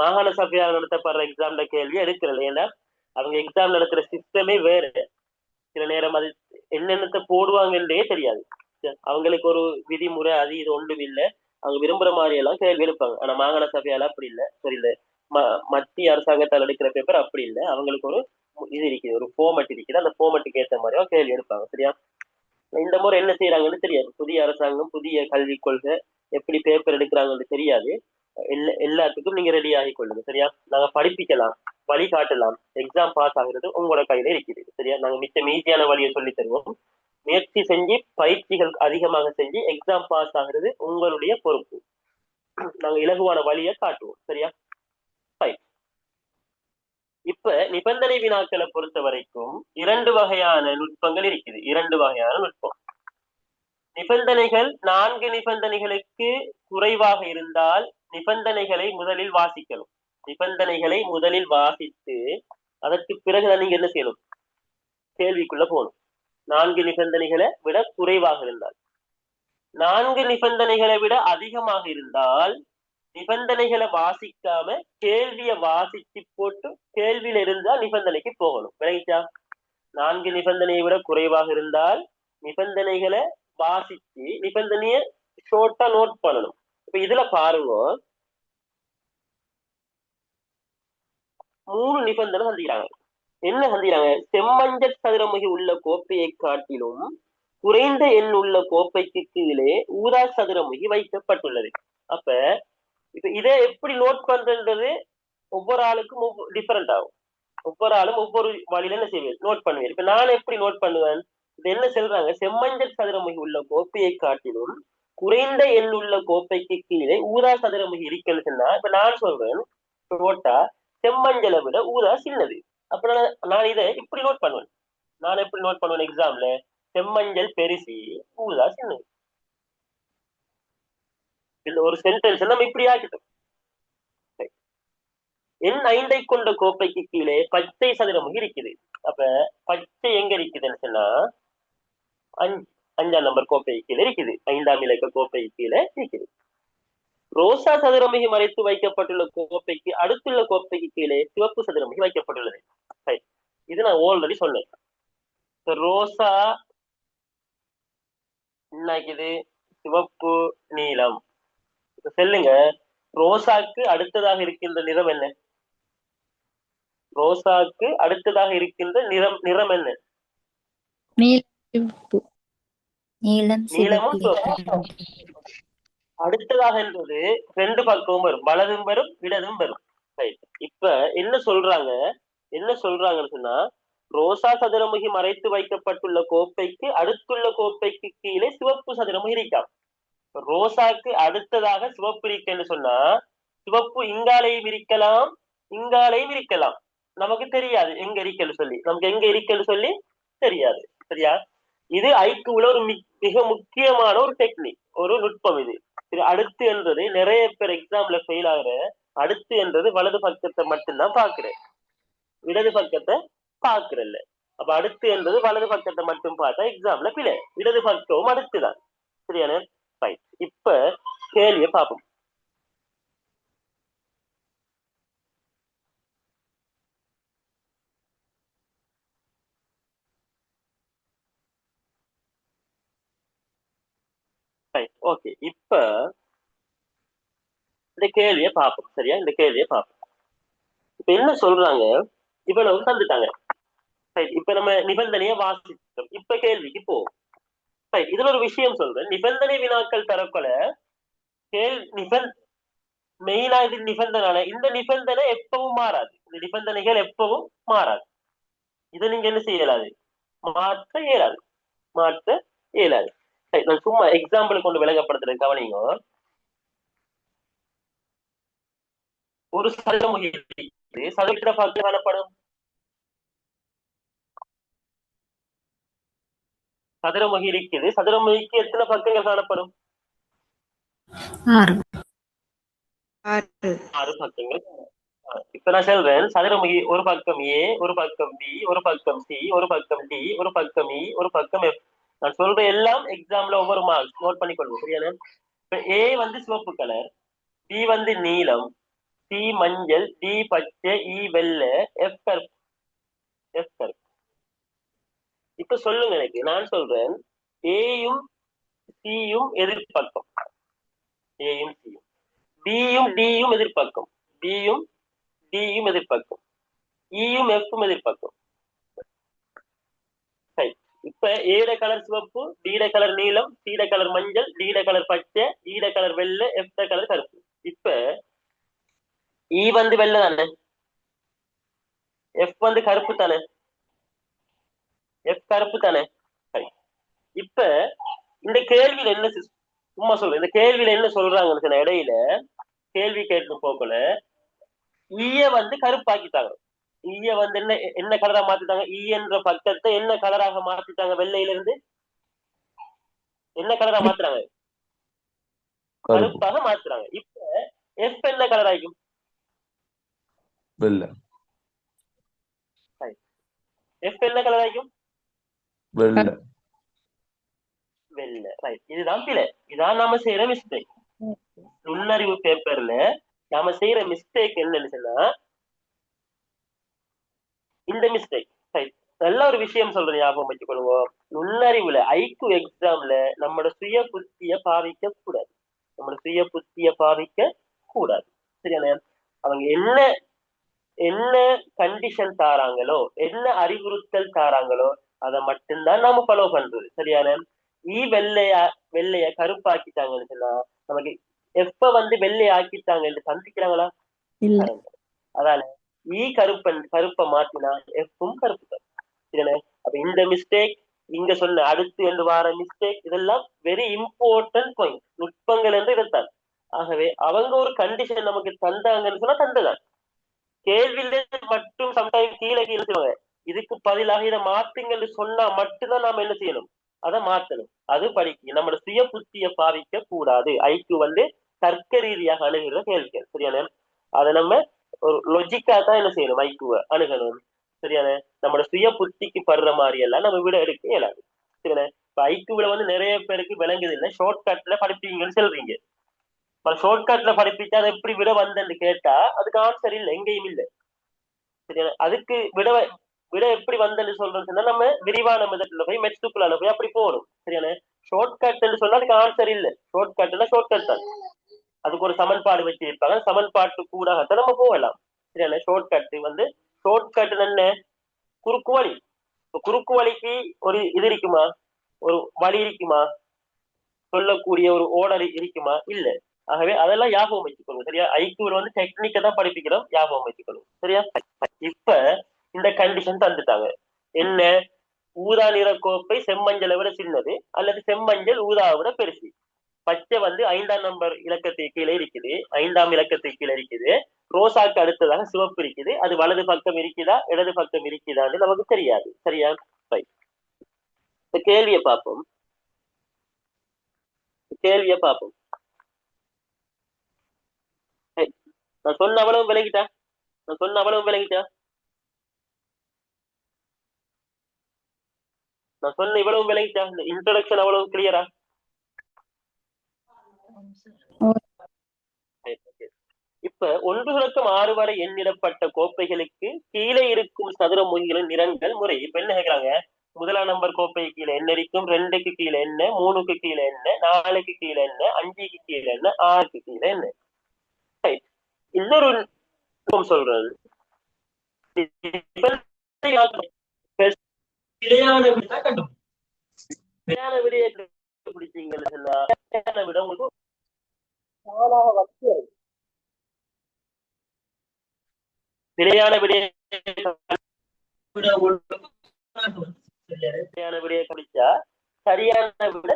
மாகாண சபையால் நடத்தப்படுற எக்ஸாம்ல கேள்வி எடுக்கிறது. ஏன்னா அவங்க எக்ஸாம் நடத்துற சிஸ்டமே வேற. சில நேரம் அது என்னென்னத்தை போடுவாங்கன்றே தெரியாது. அவங்களுக்கு ஒரு விதிமுறை அது இது ஒன்றும் இல்லை. அவங்க விரும்புற மாதிரி எல்லாம் கேள்வி எடுப்பாங்க. ஆனா மாகாண சபையால அப்படி இல்லை. சரி, இந்த மத்திய அரசாங்கத்தால் எடுக்கிற பேப்பர் அப்படி இல்லை. அவங்களுக்கு ஒரு இது இருக்குது, ஒரு ஃபார்மட் இருக்குது. அந்த ஃபார்மட்டுக்கு ஏற்ற மாதிரி கேள்வி எடுப்பாங்க சரியா. இந்த முறை என்ன செய்யறாங்கன்னு தெரியாது. புதிய அரசாங்கம், புதிய கல்விக் கொள்கை, எப்படி பேப்பர் எடுக்கிறாங்கன்னு தெரியாது. எல்லாத்துக்கும் நீங்க ரெடி ஆகி கொள்ளுங்க. சரியா? நாங்க படிப்பிக்கலாம், வழி காட்டலாம். எக்ஸாம் பாஸ் ஆகுறது உங்களோட கையில இருக்குது. சரியா? நாங்க மிச்சம் ஈஸியான வழியை சொல்லி தருவோம். முயற்சி செஞ்சு பயிற்சிகள் அதிகமாக செஞ்சு எக்ஸாம் பாஸ் ஆகுறது உங்களுடைய பொறுப்பு. நாங்க இலகுவான வழியை காட்டுவோம். சரியா? இப்ப நிபந்தனை வினாக்களை பொறுத்த வரைக்கும் 2 வகையான நுட்பங்கள் இருக்குது. 2 வகையான நுட்பம். நிபந்தனைகள் 4 நிபந்தனைகளுக்கு குறைவாக இருந்தால் நிபந்தனைகளை முதலில் வாசிக்கணும். நிபந்தனைகளை முதலில் வாசித்து அதற்கு பிறகு நீங்க என்ன செய்யணும்? கேள்விக்குள்ள போகணும். 4 நிபந்தனைகளை விட குறைவாக இருந்தால். 4 நிபந்தனைகளை விட அதிகமாக இருந்தால் நிபந்தனைகளை வாசிக்காம கேள்வியை வாசிச்சு போட்டு கேள்வியில இருந்தா நிபந்தனைக்கு போகணும். விளங்கிச்சா? 4 நிபந்தனையை விட குறைவாக இருந்தால் நிபந்தனைகளை வாசிச்சு நிபந்தனைய ஷோர்ட்டா நோட் பண்ணணும். இப்ப இதுல பாருங்க, 3 நிபந்தனை சந்திக்கிறாங்க. என்ன சந்திக்கிறாங்க? செம்மஞ்சள் சதுரமுகி உள்ள கோப்பையை காட்டிலும் குறைந்த எண் உள்ள கோப்பைக்கு கீழே ஊதா சதுரமுகி வைக்கப்பட்டுள்ளது. அப்ப இப்ப இதை எப்படி நோட் பண்றது ஒவ்வொரு ஆளுக்கும் டிஃபரெண்ட் ஆகும். ஒவ்வொரு ஆளும் ஒவ்வொரு வழியில என்ன செய்வேன்? நோட் பண்ணுவேன். இப்ப நான் எப்படி நோட் பண்ணுவேன்? இது என்ன சொல்றாங்க? செம்மஞ்சள் சதுரமுகி உள்ள கோப்பையை காட்டிலும் குறைந்த எண் உள்ள கோப்பைக்கு கீழே ஊதா சதுரமுகி இருக்குன்னு சொன்னா, இப்ப நான் சொல்றேன் நோட்டா செம்மஞ்சளை விட ஊதா சின்னது. அப்ப நான் இதை இப்படி நோட் பண்ணுவேன். நான் எப்படி நோட் பண்ணுவேன்? எக்ஸாம்ல செம்மஞ்சள் பெருசி, ஊதா சின்னது. இந்த ஒரு சென்டென்ஸ் நம்ம இப்படி ஆக்கிட்டோம். எண் 5 கொண்ட கோப்பைக்கு கீழே பச்சை சதுரமுகி இருக்குது. அப்ப பச்சை எங்க இருக்குதுன்னு சொன்னா 5ஆம் நம்பர் கோப்பை கீழே இருக்குது. 5ஆம் இலக்க கோப்பை கீழே இருக்குது. ரோசா சதுரமுகி மறைத்து வைக்கப்பட்டுள்ள கோப்பைக்கு அடுத்துள்ள கோப்பைக்கு கீழே சிவப்பு சதுரமுகி வைக்கப்பட்டுள்ளது. இது நான் ஆல்ரெடி சொன்னேன். ரோசா என்ன? சிவப்பு, நீலம். சொல்லுங்க, ரோசாக்கு அடுத்ததாக இருக்கின்ற நிறம் என்ன? ரோசாக்கு அடுத்ததாக இருக்கின்ற நிறம் என்ன? நீலமும் அடுத்ததாக என்பது 2 பக்கமும் வரும். வலதும் வரும், இடதும் வரும். இப்ப என்ன சொல்றாங்கன்னு சொன்னா, ரோசா சதுரமுகி மறைத்து வைக்கப்பட்டுள்ள கோப்பைக்கு அடுத்துள்ள கோப்பைக்கு கீழே சிவப்பு சதுரமுகி இருக்காம். ரோசாக்கு அடுத்ததாக சிவப்பு இருக்குன்னு சொன்னா சிவப்பு இங்காலையும் இருக்கலாம், இங்காலையும் இருக்கலாம். நமக்கு தெரியாது எங்க இருக்குன்னு சொல்லி. நமக்கு எங்க இருக்குன்னு சொல்லி தெரியாது. சரியா? இது ஐக்குள்ள ஒரு மிக முக்கியமான ஒரு டெக்னிக், ஒரு நுட்பம். இது அடுத்து என்றது நிறைய பேர் எக்ஸாம்ல ஃபெயில் ஆகுற. அடுத்து என்றது வலது பக்கத்தை மட்டும்தான் பாக்குறேன், இடது பக்கத்தை பாக்குறல்ல. அப்ப அடுத்து என்றது வலது பக்கத்தை மட்டும் பார்த்தா எக்ஸாம்ல பிழை. இடது பக்கமும் அடுத்துதான். சரியான? இப்ப கேள்வியை பார்ப்போம். ஓகே, இப்ப இந்த கேள்வியை பார்ப்போம். சரியா? இந்த கேள்வியை பார்ப்போம். இப்ப என்ன சொல்றாங்க? இவ்வளவு தந்துட்டாங்க. இப்ப நம்ம நிபந்தனையை வாசிச்சோம். இப்ப கேள்விக்கு போவோம். இதுல ஒரு விஷயம் சொல்றேன். நிபந்தனை வினாக்கள் தரக்கொல மெயினா இது நிபந்தனை. இந்த நிபந்தனை எப்பவும் மாறாது. இந்த நிபந்தனைகள் எப்பவும் மாறாது. இதை நீங்க என்ன செய்யலாது? மாற்ற இயலாது. நான் சும்மா எக்ஸாம்பிள் கொண்டு விளங்கப்படுத்துறேன், கவனிங்க. ஒரு சதுரமுகி சதுர பக்கம் காணப்படும். சதுரமுகி இருக்குது. சதுரமுகிக்கு எத்தனை பக்கங்கள் காணப்படும்? 6 பக்கங்கள். இப்ப நான் சொல்றேன், சதுரமுகி ஒரு பக்கம் ஏ, ஒரு பக்கம் பி, ஒரு பக்கம் சி, ஒரு பக்கம் டி, ஒரு பக்கம் இ, ஒரு பக்கம் எஃப். நான் சொல்ற எல்லாம் எக்ஸாம்ல ஒவ்வொரு மார்க்ஸ் நோட் பண்ணிக்கொள்வோம். சரியான? இப்ப ஏ வந்து சிவப்பு கலர், பி வந்து நீலம், சி மஞ்சள், டி பச்சை, இ வெள்ளை, எஃப் கருப்பு. இப்ப சொல்லுங்க எனக்கு. நான் சொல்றேன், ஏயும் சியும் எதிர்பக்கம், ஏயும் சியும். பியும் டியும் எதிர்பக்கம், பியும் டியும் எதிர்பக்கம், இயும் எஃப்பும் எதிர்பக்கம். இப்ப ஏட கலர் சிவப்பு, பீட கலர் நீலம், சீட கலர் மஞ்சள், டீட கலர் பச்சை, ஈட கலர் வெள்ளை, எஃப்ட கலர் கருப்பு. இப்ப ஈ வந்து வெள்ளை தானே, எஃப் வந்து கருப்பு தானே, எஃப் கருப்பு தானே. இப்ப இந்த கேள்வியில என்ன சும்மா சொல்றேன், இந்த கேள்வியில என்ன சொல்றாங்கன்னு சொன்ன இடையில கேள்வி கேட்டு போக்கல ஈய வந்து கருப்பாக்கிட்டாங்க. ஈய வந்து என்ன என்ன கலரா மாத்திட்டாங்க, ஈ என்ற பக்கத்தை என்ன கலராக மாத்திட்டாங்க, வெள்ளையில இருந்து என்ன கலரா மாத்துறாங்க, கருப்பாக மாத்துறாங்க. இப்ப எஃப் என்ன கலர் ஆகும், வெள்ளை. எஃப் என்ன கலர் ஆகும், வெள்ளை. வெள்ளை. ரைட், இதுதான் பிழை. இதான் நாம செய்யற மிஸ்டேக். நுண்ணறிவு பேப்பர்ல நாம செய்யற மிஸ்டேக் என்னன்னு சொன்னா இந்த மிஸ்டேக். ரைட், நல்ல ஒரு விஷயம் சொல்றேன், ஞாபகம் வச்சுக்கொள்வோம். நுண்ணறிவுல ஐக்யூ எக்ஸாம்ல நம்மளோட சுய புத்திய பாவிக்க கூடாது, நம்மளோட சுய புத்திய பாவிக்க கூடாது. சரியான அவங்க என்ன என்ன கண்டிஷன் தாராங்களோ, என்ன அறிவுறுத்தல் தாராங்களோ அதை மட்டும்தான் நாம ஃபாலோ பண்றது. சரியான வெள்ளைய கருப்பாக்கிட்டாங்கன்னு சொன்னா நமக்கு எப்ப வந்து வெள்ளை ஆக்கிட்டாங்க சந்திக்கிறாங்களா, அதான கருப்பை மாத்தினா எஃப்பும் கருப்பு தான். சரியான அப்ப இந்த மிஸ்டேக் இங்க சொன்ன அடுத்து என்று வார மிஸ்டேக் இதெல்லாம் வெரி இம்பார்ட்டன்ட் பாயிண்ட், நுட்பங்கள் என்று இதைத்தான். ஆகவே அவங்க ஒரு கண்டிஷன் நமக்கு தந்தாங்கன்னு சொன்னா தந்துதான். கேள்வியில மட்டும் சம்டைம் கீழே சொல்லுவாங்க, இதுக்கு பதிலாக இதை மாத்துங்கன்னு சொன்னா மட்டும்தான் நாம என்ன செய்யணும், அதை மாத்தணும். அது படிக்க நம்மளோட சுய புத்திய பாவிக்க கூடாது. ஐக்கு வந்து தர்க்க ரீதியாக அணுகிற கேள்விகள். சரியான அதை நம்ம ஒரு லொஜிக்கா தான் என்ன செய்யணும், ஐக்குவ அணுகணும். சரியான நம்மளோட சுய புத்திக்கு படுற மாதிரி எல்லாம் நம்ம விட எடுக்க இயலாது. சரியான இப்ப ஐக்குவில வந்து நிறைய பேருக்கு விளங்குது இல்லை, ஷார்ட் கட்ல படிப்பீங்கன்னு சொல்றீங்க. ஷார்ட் கட்ல படிப்பிச்சா அதை எப்படி விட வந்தேன்னு கேட்டா அதுக்கு ஆன்சர் இல்லை, எங்கேயும் இல்லை. சரியா அதுக்கு விட எப்படி வந்தேன்னு சொல்றதுன்னா நம்ம விரிவான மெத்தட்ல போய் மெட்ஸ்டுக்குள்ள போய் அப்படி போகணும். சரியான ஷார்ட் கட்ன்னு சொன்னா அதுக்கு ஆன்சர் இல்லை. ஷார்ட் கட்னா ஷார்ட் கட் தான், அதுக்கு ஒரு சமன்பாடு வச்சு இருப்பாங்க, சமன்பாட்டு கூடாகத்தான் நம்ம போகலாம். சரியான ஷார்ட் கட் வந்து ஷார்ட் கட் என்ன, குறுக்கு வழி. குறுக்கு வழிக்கு ஒரு இது இருக்குமா, ஒரு வழி இருக்குமா, சொல்லக்கூடிய ஒரு ஓடர் இருக்குமா, இல்ல. ஆகவே அதெல்லாம் ஞாபகம் வச்சுக்கணும். சரியா ஐக்யூல வந்து டெக்னிக்கை தான் படிப்பிக்கிறோம், ஞாபகம் வச்சுக்கணும். சரியா இப்ப இந்த கண்டிஷன் தந்துட்டாங்க என்ன, ஊதா நிற கோப்பை செம்மஞ்சளை விட சின்னது அல்லது செம்மஞ்சள் ஊதாவை விட பெருசு. பச்சை வந்து 5ஆம் நம்பர் இலக்கத்துக்கு கீழே இருக்குது, 5ஆம் இலக்கத்துக்கு கீழே இருக்குது. ரோசாக்கு அடுத்ததாக சிவப்பு இருக்குது, அது வலது பக்கம் இருக்குதா இடது பக்கம் இருக்குதான்னு நமக்கு தெரியாது. சரியா இந்த கேள்வியை பார்ப்போம். நான் சொன்ன அவ்வளவு விளங்கிட்டா, நான் சொன்ன இவ்வளவு விளங்கிட்டா, இந்த இன்ட்ரோடக்ஷன் அவ்வளவு கிளியரா? இப்ப 1 தொடக்கம் 6 வரை எண்ணிடப்பட்ட கோப்பைகளுக்கு கீழே இருக்கும் சதுர மொழிகளின் நிறங்கள் முறை. இப்ப என்ன கேட்கிறாங்க, 1ஆம் நம்பர் கோப்பை கீழே என்ன இருக்கும், 2க்கு கீழே என்ன, 3க்கு கீழே என்ன, 4க்கு கீழே என்ன, 5க்கு கீழே என்ன, 6க்கு கீழே என்ன. இன்னொரு சொல்றது விடையை கண்டுபிடிச்சீங்கன்னு சொன்னா விட உங்களுக்கு நிலையான விடையை கழிச்சா சரியான விட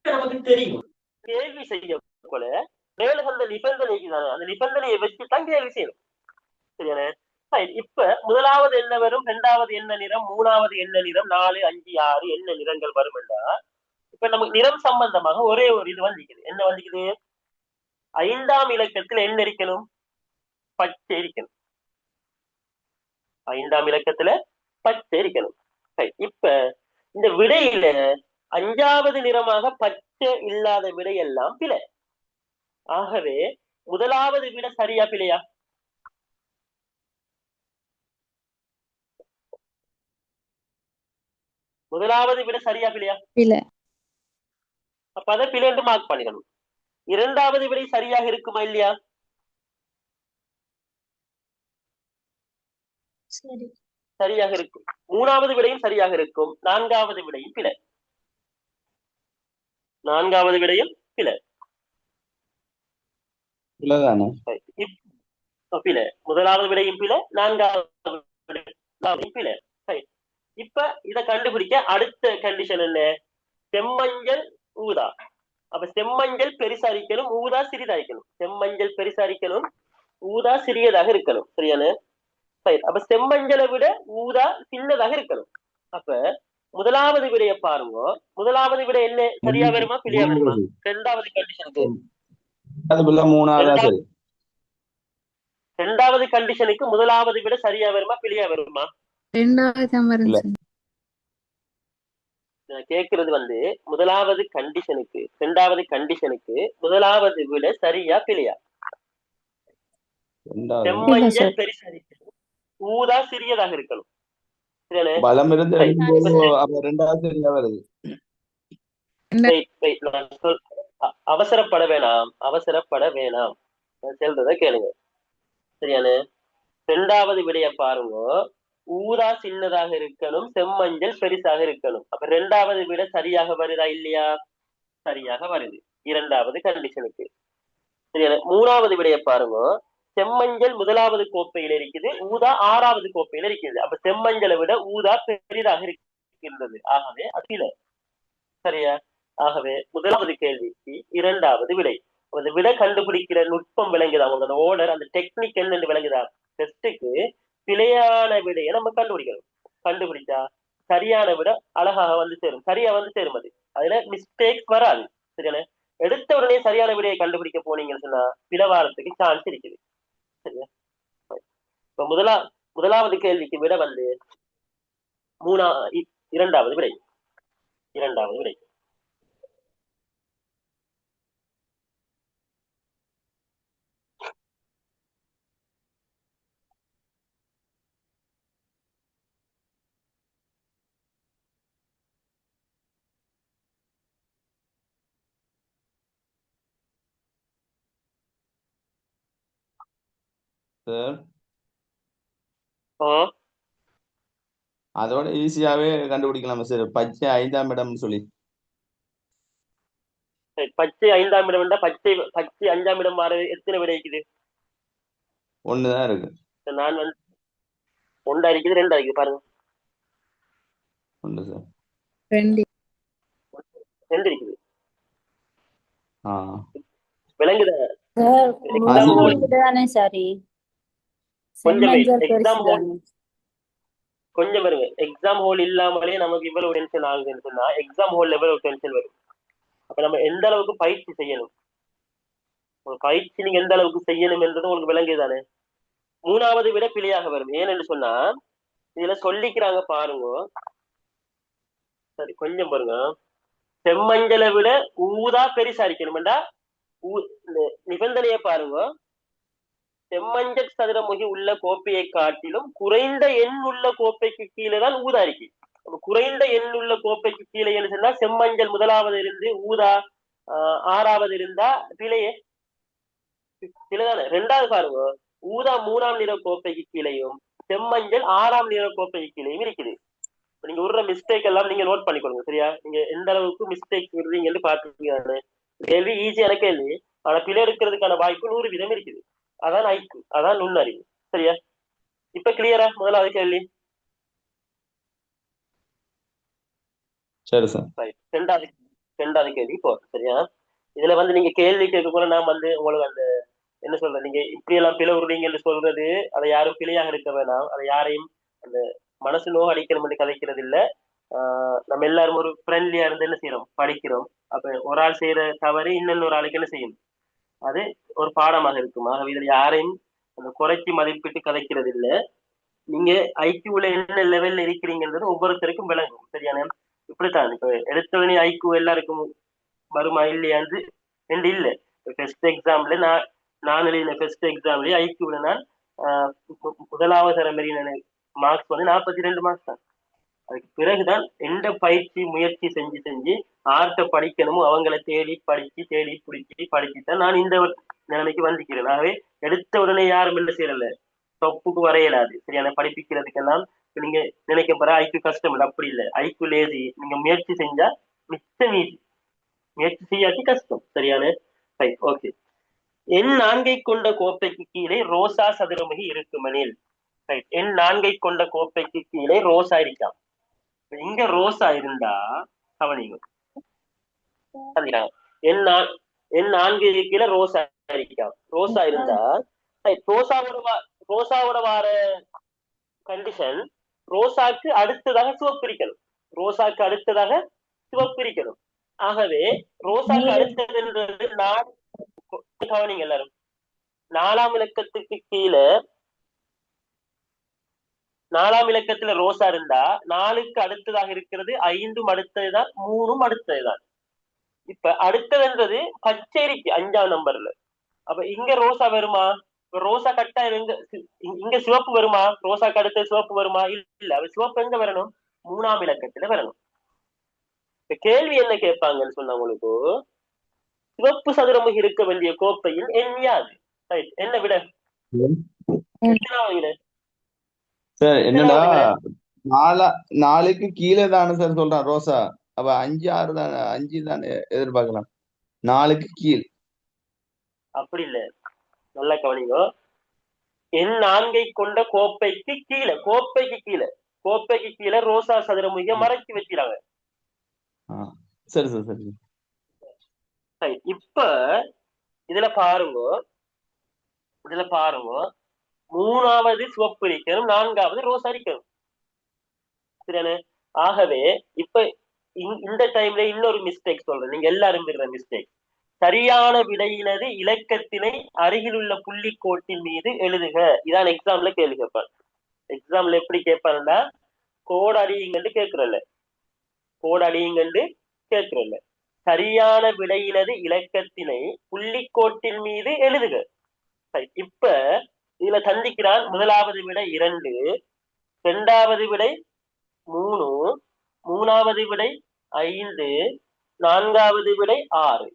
நமக்கு தெரியும். கேள்வி செய்ய போல மேலகண்ட நிபந்தனைக்கு தானே, அந்த நிபந்தனையை வச்சுதான் கேள்வி செய்யணும். சரியான இப்ப முதலாவது என்ன வரும், 2வது என்ன நிறம், 3வது என்ன நிறம், 4, 5, 6 என்ன நிறங்கள் வரும் என்றா, இப்ப நமக்கு நிறம் சம்பந்தமாக ஒரே ஒரு இது வந்துக்குது. என்ன வந்துக்குது, 5ஆம் இலக்கத்துல என்ன இருக்கணும், பச்சை இருக்கணும். 5ஆம் இலக்கத்துல பச்சை இருக்கணும். இப்ப இந்த விடையில 5வது நிறமாக பச்சை இல்லாத விடையெல்லாம் பிழை. ஆகவே முதலாவது விட சரியா பிழையா? முதலாவது விட சரியா பிழையா? அப்ப அதை பிழை என்று மார்க் பண்ணிடணும். 2வது விடை சரியாக இருக்குமா இல்லையா? சரியாக இருக்கும். மூணாவது விடையும் சரியாக இருக்கும். நான்காவது விடையும் பிழை. நான்காவது விடையும் பிழை. இல்லதானே? பிழை. முதலாவது விடையும் பிழை, நான்காவது விடையும் பிழை. இப்ப இத கண்டுபிடிக்க அடுத்த கண்டிஷன் என்ன? செம்மஞ்சள் ஊதா. அப்ப செம்மஞ்சள் பெருசாரிக்கணும், ஊதா சிறிதாரிக்கணும். செம்மஞ்சள் பெருசாரிக்கணும், ஊதா சிறியதாக இருக்கணும். சரியான? அப்ப செம்மஞ்சளை விட ஊதா சின்னதாக இருக்கணும். அப்ப முதலாவது விடைய பாருங்க. முதலாவது விட என்ன? சரியா வருமா பிழையா வருமா? இரண்டாவது கண்டிஷனுக்கு இரண்டாவது கண்டிஷனுக்கு முதலாவது விட சரியா வருமா பிழையா வருமா? கேக்குறது முதலாவது கண்டிஷனுக்கு இரண்டாவது கண்டிஷனுக்கு முதலாவது விட சரியா பிழையா? செம்மஞ்சள் பெருசாரிக்கணும், ஊதா சிறியதாக இருக்கணும். பலம் இருந்து ரெண்டாவது சரியா வருது. அவசரப்பட வேணாம், அவசரப்பட வேணாம், சொல்றத கேளுங்க. சரியான? இரண்டாவது விடைய பாருங்க. ஊதா சின்னதாக இருக்கணும், செம்மஞ்சள் பெருசாக இருக்கணும். அப்ப இரண்டாவது விட சரியாக வருதா இல்லையா? சரியாக வருது இரண்டாவது கண்டிஷனுக்கு. சரியான? மூணாவது விடைய பாருங்க. செம்மஞ்சள் முதலாவது கோப்பையில் இருக்குது, ஊதா ஆறாவது கோப்பையில் இருக்குது. அப்ப செம்மஞ்சளை விட ஊதா பெரிதாக இருக்கின்றது. ஆகவே அது சரியா? ஆகவே முதலாவது கேள்விக்கு இரண்டாவது விடை. அந்த விடை கண்டுபிடிக்கிற நுட்பம் விளங்குதா? உங்களோட ஓர்டர், அந்த டெக்னிக் என்னன்னு விளங்குதா? டெஸ்ட்டுக்கு பிழையான விடையை நம்ம கண்டுபிடிக்கணும். கண்டுபிடிச்சா சரியான விட அழகாக சேரும், சரியா சேரும். அதுல மிஸ்டேக் வராது. சரியான? எடுத்த உடனே சரியான விடையை கண்டுபிடிக்க போனீங்கன்னு சொன்னா பிளவாரத்துக்கு சான்ஸ் இருக்குது. சரியா? இப்ப முதலாவது கேள்விக்கு விட இரண்டாவது விடை. இரண்டாவது விடை. அதோட ஈஸியாவே கண்டுபிடிக்கலாம் சார். பச்சை 5ஆம் இடம் சொல்லி. பச்சை 5ஆம் இடம், பச்சை 5ஆம் இடம் மாற எத்தனை விடை இருக்குது? ஒண்ணுதான் இருக்கு. நான் ஒன்றா இருக்குது, ரெண்டா இருக்குது பாருங்க. ஒன்று சார், ரெண்டு இருக்குது. விளங்குதா? கொஞ்சம் வருங்க. எக்ஸாம் ஹோல் இல்லாமலே நமக்கு இவ்வளவு டென்ஷன் ஆகுதுன்னு சொன்னா எக்ஸாம் ஹோல்ல எவ்வளவு டென்ஷன் வரும்? அப்ப நம்ம எந்த அளவுக்கு பயிற்சி செய்யணும், பயிற்சி நீங்க எந்த அளவுக்கு செய்யணும் என்றது உங்களுக்கு விளங்குதானே? மூணாவது விட பிழையாக வரும். ஏன்னு சொன்னா இதுல சொல்லிக்கிறாங்க பாருங்க. சரி, கொஞ்சம் பாருங்க. செம்மஞ்சளை விட ஊதா பெருசாரிக்கணும்டா நிபந்தனையை பாருங்க. செம்மஞ்சள் சதுரமுகி உள்ள கோப்பையை காட்டிலும் குறைந்த எண் உள்ள கோப்பைக்கு கீழே தான் ஊதா இருக்கு. குறைந்த எண் உள்ள கோப்பைக்கு கீழே சொன்னா செம்மஞ்சள் முதலாவது இருந்து ஊதா ஆறாவது இருந்தா பிழையே பிழைதானே. ரெண்டாவது பாருங்க, ஊதா 3ஆம் நிற கோப்பைக்கு கீழேயும் செம்மஞ்சள் 6ஆம் நிற கோப்பைக்கு கீழேயும் இருக்குது. நீங்க விடுற மிஸ்டேக் எல்லாம் நீங்க நோட் பண்ணிக்கொள்ளுங்க. சரியா? நீங்க எந்த அளவுக்கு மிஸ்டேக் விடுறீங்கன்னு பாத்துக்கீங்க. கேள்வி ஈஸியான கேள்வி, ஆனா பிழை எடுக்கிறதுக்கான வாய்ப்பு 100% இருக்குது. அதான் ஐக்கு, அதான் நுண்ணறிவு. சரியா? இப்ப கிளியரா? முதலாவது கேள்வி. சரி சார். ரெண்டாவது கேள்வி போ. சரியா? இதுல நீங்க கேள்வி கேட்க போல நான் உங்களுக்கு அந்த என்ன சொல்றேன், நீங்க இப்படி எல்லாம் பிழை விடுறீங்கன்னு சொல்றது அதை யாரும் பிழையாக இருக்க வேணாம். அதை யாரையும் அந்த மனசு நோக அடிக்கணும் கதைக்கிறது இல்ல. நம்ம எல்லாரும் ஒரு ஃப்ரெண்ட்லியா இருந்து என்ன செய்யறோம், படிக்கிறோம். அப்ப ஒரு ஆள் செய்யற தவறு இன்னொரு ஆளுக்கு என்ன செய்யும், அது ஒரு பாடமாக இருக்கும். ஆகவே இதில் யாரையும் அந்த குறைச்சி மதிப்பிட்டு கதைக்கிறது இல்ல. நீங்க ஐக்கியூல என்ன லெவல்ல இருக்கிறீங்கன்றது ஒவ்வொருத்தருக்கும் விளங்கும். சரியான? இப்படித்தான் இப்ப எடுத்தவனே ஐக்கியூ எல்லாருக்கும் வருமா இல்லையான்னு ரெண்டு இல்ல. ஃபர்ஸ்ட் எக்ஸாம்ல நான் எழுதின ஃபர்ஸ்ட் எக்ஸாம்லயே ஐக்கியூல நான் முதலாவது தர மாதிரி மார்க்ஸ் 42 மார்க்ஸ் தான். அதுக்கு பிறகுதான் எந்த பயிற்சி முயற்சி செஞ்சு ஆர்ட்ட படிக்கணுமோ அவங்களை தேடி பிடிச்சி படிச்சுதான் நான் இந்த நிலைமைக்கு வந்திக்கிறேன். ஆகவே எடுத்த உடனே யாரும் என்ன செய்யல, தொப்புக்கு வரையலாது. சரியான? படிப்பிக்கிறதுக்கெல்லாம் நீங்க நினைக்க போற ஐக்கு கஷ்டம் இல்லை, அப்படி இல்லை. ஐக்கு லேசி, நீங்க முயற்சி செஞ்சா மிச்சம் ஈஸி, முயற்சி செய்யாட்டி கஷ்டம். சரியான ரைட், ஓகே. எண் 4 கொண்ட கோப்பைக்கு கீழே ரோசா சதுரமுகி இருக்குமெனில், ரைட், எண் 4 கொண்ட கோப்பைக்கு கீழே ரோசா இருக்காம். இங்க ரோசா இருந்தா கவனிங்க, எண் 4 கீழே ரோசா இருக்காம். ரோசா இருந்தா ரோசாவோட வார கண்டிஷன், ரோசாக்கு அடுத்ததாக சிவப்பு இருக்கணும். ரோசாக்கு அடுத்ததாக சிவப்பு இருக்கணும். ஆகவே ரோசாக்கு அடுத்ததுன்றது கவனிங்க எல்லாரும், 4ஆம் இலக்கத்துக்கு கீழே 4ஆம் இலக்கத்துல ரோசா இருந்தா 4க்கு அடுத்ததாக இருக்கிறது 5ம் அடுத்ததுதான், 3ம் அடுத்ததுதான். இப்ப அடுத்ததுன்றது பச்சைரிக்கு 5ஆம் நம்பர்ல. அப்ப இங்க ரோசா வருமா? ரோசா கட்டா இங்க சிவப்பு வருமா? ரோசாக்கு அடுத்த சிவப்பு வருமா? இல்ல. அவ சிவப்பு எங்க வரணும்? 3ஆம் இலக்கத்துல வரணும். இப்ப கேள்வி என்ன கேட்பாங்கன்னு சொன்னா, உங்களுக்கு சிவப்பு சதுரமுகி இருக்க வேண்டிய கோப்பையில் எண்ணியாது. என்ன விட? சார் என்னடா 4க்கு கீழே தானே சார் சொல்றான் ரோசா. அப்ப 5, 6 தானே, 5 தானே எதிர்பார்க்கலாம். 4க்கு கீழ் அப்படி இல்ல, நல்லா கவனிங்க. எண் 4 கொண்ட கோப்பைக்கு கீழே, கோப்பைக்கு கீழே ரோசா சதுரமுகிய மறைச்சு வச்சிருக்காங்க. சரி சார், சரி. இப்ப இதுல பாருங்க, 3ஆவது சிவப்பு இருக்கணும், 4ஆவது ரோசா இருக்கணும். சரியானே? ஆகவே இப்ப இந்த டைம்ல இன்னொரு மிஸ்டேக் சொல்றேன், நீங்க எல்லாரும் விடுற மிஸ்டேக். சரியான விடையினது இலக்கத்தினை அருகில் உள்ள புள்ளிக்கோட்டின் மீது எழுதுக. இதான் எக்ஸாம்ல கேள்வி கேட்பான். எக்ஸாம்ல எப்படி கேட்பான்னா, கோடு அடியுங்கன்னு கேட்கிறல்ல, சரியான விடையினது இலக்கத்தினை புள்ளிக்கோட்டின் மீது எழுதுக. இப்ப இதுல சந்திக்கிறான். முதலாவது விடை 2, 2வது விடை 3, 3வது விடை 5, 4வது விடை 6.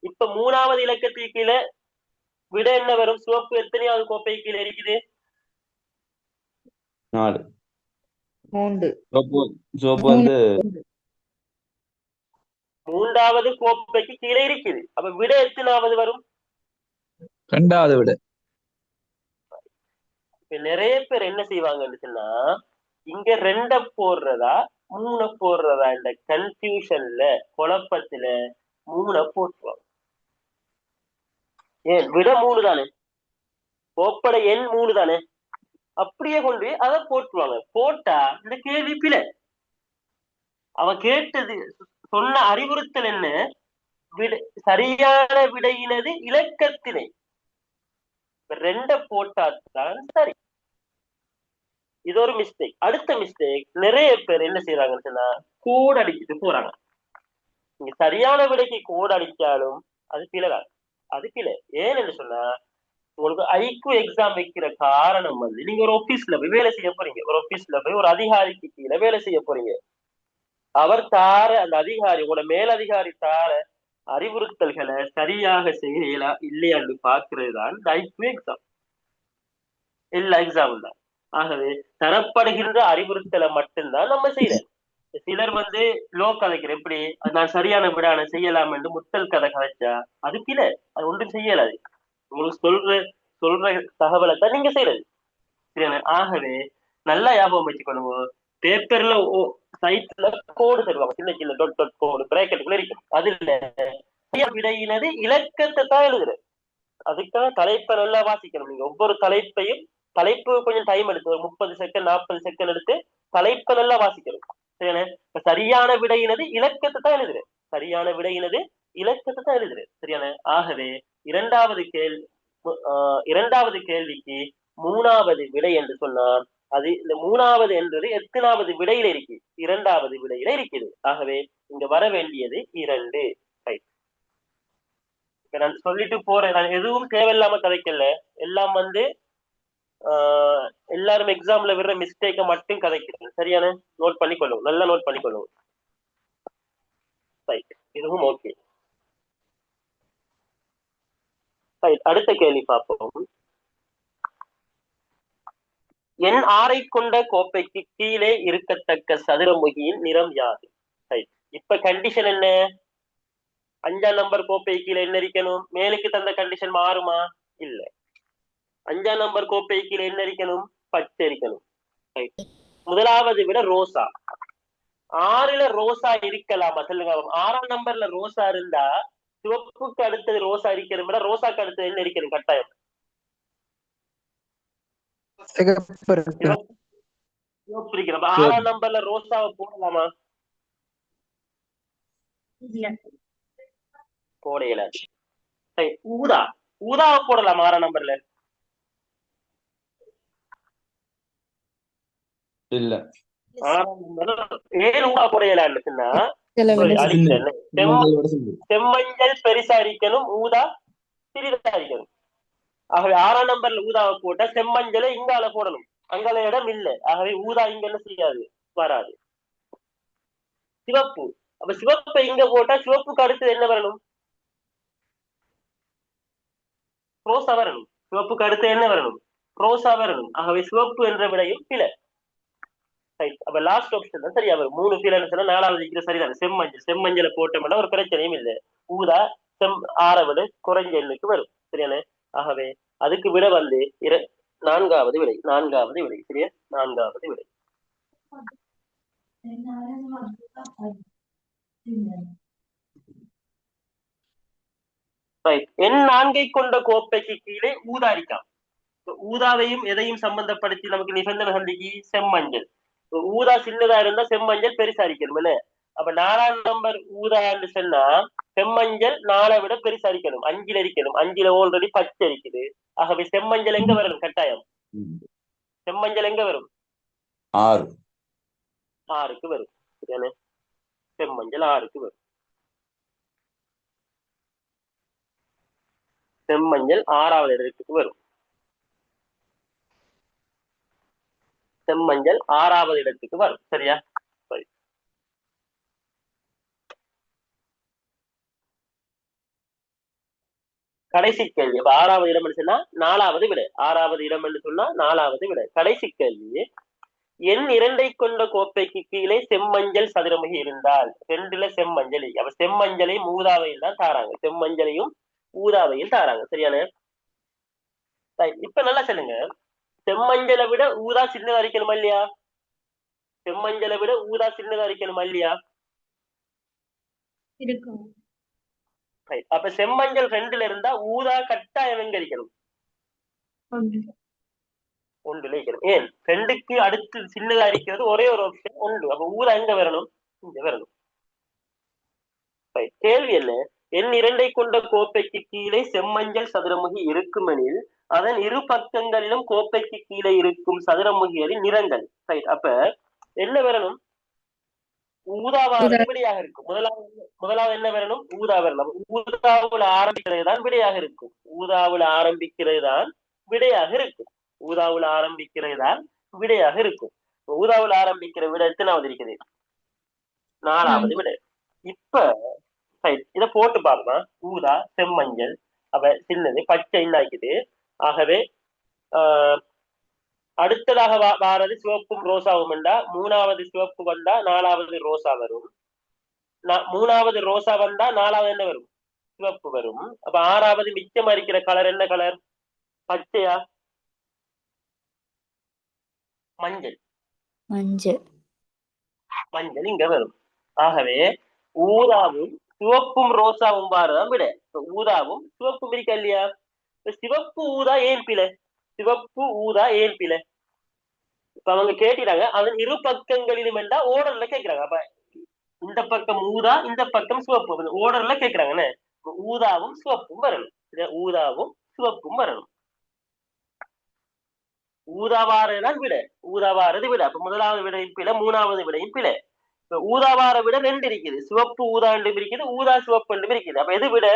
இப்ப 3வது இலக்கத்துக்கு கீழே விட என்ன வரும்? சிவப்பு எத்தனையாவது கோப்பை கீழே இருக்குது? 4. 3. சிவப்பு வந்து 3வது கோப்பைக்கு கீழே இருக்குது. அப்ப விட எத்தனாவது வரும்? 2வது விட. இப்ப நிறைய பேர் என்ன செய்வாங்கன்னு சொன்னா, இங்க 2 போடுறதா 3 போடுறதா, இந்த கன்ஃபியூஷன்ல, குழப்பத்துல 3 போட்டுருவாங்க. ஏன் விட 3 தானே, கோப்படை எண் 3 தானே, அப்படியே கொண்டு அதை போட்டுருவாங்க. போட்டா இந்த கேள்வி பிழை. அவன் கேட்டது, சொன்ன அறிவுறுத்தல் என்ன? சரியான விடையினது இலக்கத்தினை 2 போட்டாதான் சரி. இது ஒரு மிஸ்டேக். அடுத்த மிஸ்டேக், நிறைய பேர் என்ன செய்யறாங்கன்னு சொன்னா, கோடு அடிச்சுட்டு போறாங்க. நீங்க சரியான விடைக்கு கோடு அடிச்சாலும் அது பிழைதான், அது பிழை. ஏன்னு சொன்னா, உங்களுக்கு ஐக்யூ எக்ஸாம் வைக்கிற காரணம் வந்து, நீங்க ஒரு ஆபீஸ்ல போய் வேலை செய்ய போறீங்க. ஒரு ஆபீஸ்ல போய் ஒரு அதிகாரிக்கு கீழே வேலை செய்ய போறீங்க. அவர் தார, அந்த அதிகாரி, உங்களோட மேலதிகாரி தார அறிவுறுத்தல்களை சரியாக செய்யலா இல்லையான்னு பாக்குறது தான் இந்த ஐக்யூ எக்ஸாம். எல்லா எக்ஸாமும் தான். ஆகவே தரப்படுகின்ற அறிவுறுத்தலை மட்டும்தான் நம்ம செய்யறோம். சிலர் வந்து லோ கதைக்கிற, எப்படி நான் சரியான விடான செய்யலாம் என்று முத்தல் கதை கதைச்சா அது பிழை, அது ஒன்றும் செய்யலாது. உங்களுக்கு சொல்ற தகவலை தான் நீங்க செய்யறது. ஆகவே நல்லா ஞாபகம் வச்சுக்கொள்ளுங்க. பேப்பர்ல சைட்ல கோடு தருவாங்க, சின்ன சின்ன டாட் டாட் கோடு பிராக்கெட்டுக்குள்ள இருக்கும். அதுல விடையினது இலக்கத்தை தான் எழுதுறது. அதுக்காக தலைப்பை நல்லா வாசிக்கணும். நீங்க ஒவ்வொரு தலைப்பையும், தலைப்பு கொஞ்சம் டைம் எடுத்து, ஒரு 30 செகண்ட் 40 செகண்ட் எடுத்து தலைப்பை நல்லா வாசிக்கணும். சரியான விடையினது இலக்கத்தை தான் எழுதுறேன், சரியான விடையினது இலக்கத்தை தான் எழுதுறேன். சரியான? ஆகவே இரண்டாவது கேள்விக்கு 3வது விடை என்று சொன்னால், அது இந்த 3வது என்றது எத்தனாவது விடையில இருக்கு? 2வது விடையில இருக்குது. ஆகவே இங்க வர வேண்டியது 2. நான் சொல்லிட்டு போறேன், நான் எதுவும் தேவையில்லாம கதைக்கல. எல்லாம் வந்து எல்லாரும் எக்ஸாம்ல விடுற மிஸ்டேக்கை மட்டும் கதைக்கிறேன். சரியான? நோட் பண்ணிக்கொள்ளும், நல்லா நோட் பண்ணிக்கொள்ளும். இதுவும் ஓகே. அடுத்த கேள்வி பார்ப்போம். எண் 6 கொண்ட கோப்பைக்கு கீழே இருக்கத்தக்க சதுரமுகியின் நிறம் யாது? இப்ப கண்டிஷன் என்ன? 5ஆம் நம்பர் கோப்பை கீழே என்ன இருக்கணும்? மேலுக்கு தந்த கண்டிஷன் மாறுமா? இல்ல. 5ஆம் நம்பர் கோப்பை கீழே என்ன இருக்கணும்? பச்சை இருக்கணும். முதலாவது விட ரோசா. 6ல ரோசா இருக்கலாமா சொல்லுங்க. 6ஆம் நம்பர்ல ரோசா இருந்தா சிவப்புக்கு அடுத்தது ரோசா இருக்கணும் விட ரோசாக்கு அடுத்தது என்ன இருக்கணும் கட்டாயம்? சிவப்பு இருக்கணும். 6ஆம் நம்பர்ல ரோசாவை போடலாமா? போடையில. ஊதா ஊதாவை போடலாம் 6ஆம் நம்பர்ல? இல்ல. 6ஆம் நம்பர்ல ஏன் ஊதா போடையிலான்னு சொன்னா செம்மஞ்சள் பெருசா இருக்கணும், ஊதா சிறிதா இருக்கணும். ஆகவே 6ஆம் நம்பர்ல ஊதாவை போட்டா செம்மஞ்சளை இங்கால போடணும், அங்கால இடம் இல்ல. ஆகவே ஊதா இங்க என்ன செய்யாது, வராது. சிவப்பு, அப்ப சிவப்பை இங்க போட்டா சிவப்புக்கு அடுத்தது என்ன வரணும்? ரோசா வரணும். சிவப்புக்கு அடுத்து என்ன வரணும்? ரோசா வரணும். ஆகவே சிவப்பு என்ற விடையும் பிழை. அப்ப லாஸ்ட் ஆப்ஷன் தான் சரியா வரும். 3 பிழைன்னு சொன்னா 4வது இருக்கிற சரிதான். செம்மஞ்சளை போட்டோம்னா ஒரு பிரச்சனையும் இல்லை. ஊதா 6 விட குறைஞ்ச எண்ணுக்கு வரும். சரியான? ஆகவே அதுக்கு விட வந்து 4வது விடை. 4வது விடை சரியா? 4வது விடை. எண் 4 கொண்ட கோப்பைக்கு கீழே ஊதா இருக்காம். ஊதாவையும் எதையும் சம்பந்தப்படுத்தி நமக்கு நிபந்தனை சந்திக்கு செம்மஞ்சள். ஊதா சின்னதா இருந்தா செம்மஞ்சள் பெருசா இருக்கணும் என்ன? அப்ப 4ஆம் நம்பர் ஊதான்னு சொன்னா செம்மஞ்சள் 4 விட பெருசா இருக்கணும், 5ல இருக்கணும். 5ல ஆல்ரெடி பச்சை இருக்குது. ஆகவே செம்மஞ்சள் எங்க வரும் கட்டாயம்? செம்மஞ்சள் எங்க வரும்? 6க்கு வரும். சரியான? செம்மஞ்சள் 6க்கு வரும். செம்மஞ்சள் 6வது இடத்துக்கு வரும். செம்மஞ்சள் 6வது இடத்துக்கு வரும். சரியா? கடைசி கேள்வி. 6வது இடம் சொன்னா 4வது விட. 6வது இடம் என்று சொன்னா 4வது விட. கடைசி கேள்வி. எண் 2 கொண்ட கோப்பைக்கு கீழே செம்மஞ்சள் சதுரமுகி இருந்தால் 2ல செம்மஞ்சள். அப்ப செம்மஞ்சளையும் ஊதாவையும் தான் தாராங்க. செம்மஞ்சளையும் ஊதாவையும் தாராங்க. சரியான? இப்ப நல்லா சொல்லுங்க. செம்மஞ்சளை விட ஊதா சின்னதா இருக்கணுமா இல்லையா? செம்மஞ்சளை விட ஊதா சின்னதா இருக்கணுமா இல்லையா? அப்ப செம்மஞ்சள் 2ல இருந்தா ஊதா கட்டாயம் எங்க இருக்கணும்? 1ல இருக்கணும். ஏன் 2க்கு அடுத்து சின்னதா இருக்கிறது ஒரே ஒரு ஆப்ஷன் 1. அப்ப ஊதா எங்க வரணும்? இங்க வரணும். கேள்வி என்ன? எண் 2 கொண்ட கோப்பைக்கு கீழே செம்மஞ்சள் சதுரமுகி இருக்குமெனில் அதன் இரு பக்கங்களிலும் கோப்பைக்கு கீழே இருக்கும் சதுரமுகிகளின் நிறங்கள். அப்ப என்ன வரணும்? ஊதாவாக விடையாக இருக்கும். முதலாவது என்ன வரணும்? ஊதா வரணும். ஊதாவுல ஆரம்பிக்கிறது தான் விடையாக இருக்கும். ஊதாவுல ஆரம்பிக்கிறது தான் விடையாக இருக்கும். ஊதாவுல ஆரம்பிக்கிறது தான் விடையாக இருக்கும். ஊதாவுல ஆரம்பிக்கிற விட எத்தனாவது இருக்குது? 4வது விடை. இப்ப இத போட்டு பாருமா. ஊதா செம்மஞ்சள் அப்ப சின்னது பச்சை ஆகிக்குது. ஆகவே அடுத்ததாக வாரது சிவப்பும் ரோசாவும் வந்தா 3வது சிவப்பு வந்தா 4வது ரோசா வரும். 3வது ரோசா வந்தா 4வது என்ன வரும்? சிவப்பு வரும். அப்ப 6வது மிச்சமா இருக்கிற கலர் என்ன கலர்? பச்சையா மஞ்சள்? மஞ்சள் இங்க வரும். ஆகவே ஊதாவும் சிவப்பும் ரோசாவும் வாரதான் விட. ஊதாவும் சிவப்பும் இருக்கா இல்லையா? சிவப்பு ஊதா ஏன் பிழை? சிவப்பு ஊதா ஏன் பிழை? இப்ப அவங்க கேட்கிறாங்க அதன் இரு பக்கங்களிலும் என்றா ஓர்டர்ல கேட்கிறாங்க. அப்ப இந்த பக்கம் ஊதா, இந்த பக்கம் சிவப்பு, ஓர்டர்ல கேட்கிறாங்கன்னு. ஊதாவும் சிவப்பும் வரணும். ஊதாவும் சிவப்பும் வரணும். ஊதாவாரதான் விட. ஊதாவாரது விட. அப்ப 1வது விடையும் பிழை, 3வது விடையும் பிழை. ஊதாவார விட 2 இருக்குது. சிவப்பு ஊதா என்று இருக்குது, ஊதா சிவப்பு என்று இருக்குது. அப்ப எது விட?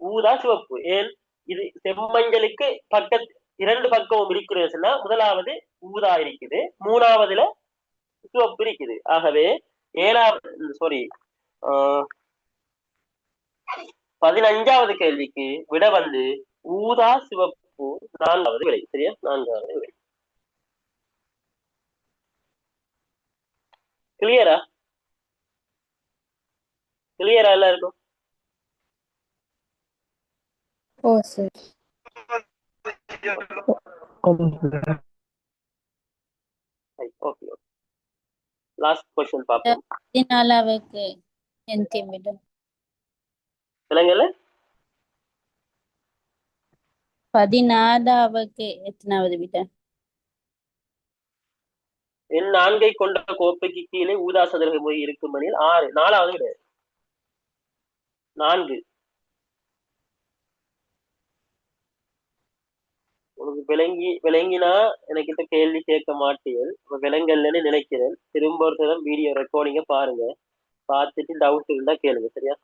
ஊதா சிவப்பு. ஏன்? இது செம்மஞ்சளுக்கு பக்கத்து 2 பக்கமும் இருக்கிறதுன்னா 1வது ஊதா இருக்குது, 3வதுல சிவப்பு இருக்குது. ஆகவே 15வது கேள்விக்கு விட வந்து ஊதா சிவப்பு 4வது விடை. சரியா? 4வது விடை. கிளியரா? கிளியரா எல்லாருக்கும்? ஓ சார். ஓகே, லாஸ்ட் क्वेश्चन பார்ப்போம். 14வது எந்த விட? விலங்கல்ல 14வது எத்தனாவது விட? எண் 4 கொண்ட கோப்பைக்கு கீழே ஊதா சதுர முறை இருக்கும் எனில் 6. 4வது விட 4. உனக்கு விளங்கினா எனக்கிட்ட கேள்வி கேட்க மாட்டீர்கள். விலங்கல்லன்னு நினைக்கிறேன். திரும்ப ஒரு தடவை வீடியோ ரெக்கார்டிங்க பாருங்க. பார்த்துட்டு டவுட் இருந்தா கேளுங்க. சரியா?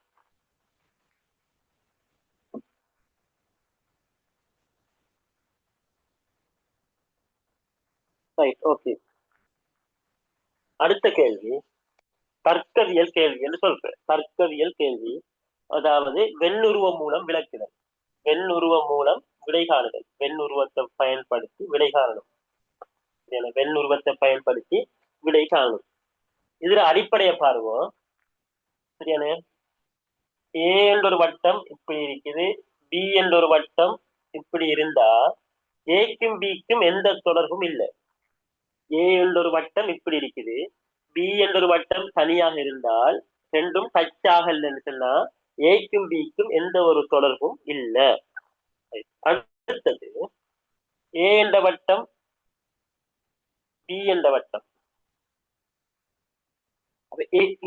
Right, okay. அடுத்த கேள்வி தர்க்கவியல் கேள்வி என்று சொல்றேன். தர்க்கவியல் கேள்வி, அதாவது வெண்ணுருவம் மூலம் விளக்குதல். வெண்ணுருவம் மூலம் விடை காணுதல். வெண்ணுருவத்தை பயன்படுத்தி விடை காணணும். வெண்ணுருவத்தை பயன்படுத்தி விடை காணணும். இதுல அடிப்படையை பாருவோம். சரியான? ஏ என்ற ஒரு வட்டம் இப்படி இருக்குது, பி என்ற ஒரு வட்டம் இப்படி இருந்தா ஏக்கும் பிக்கும் எந்த தொடர்பும் இல்லை. ஏ என்ற ஒரு வட்டம் இப்படி இருக்குது, பி என்ற ஒரு வட்டம் தனியாக இருந்தால் ரெண்டும் டச் ஆகலன்னு சொன்னா ஏக்கும் பிக்கும் எந்த ஒரு தொடர்பும் இல்லை. அடுத்தது ஏ என்ற வட்டம், பி என்ற வட்டம்.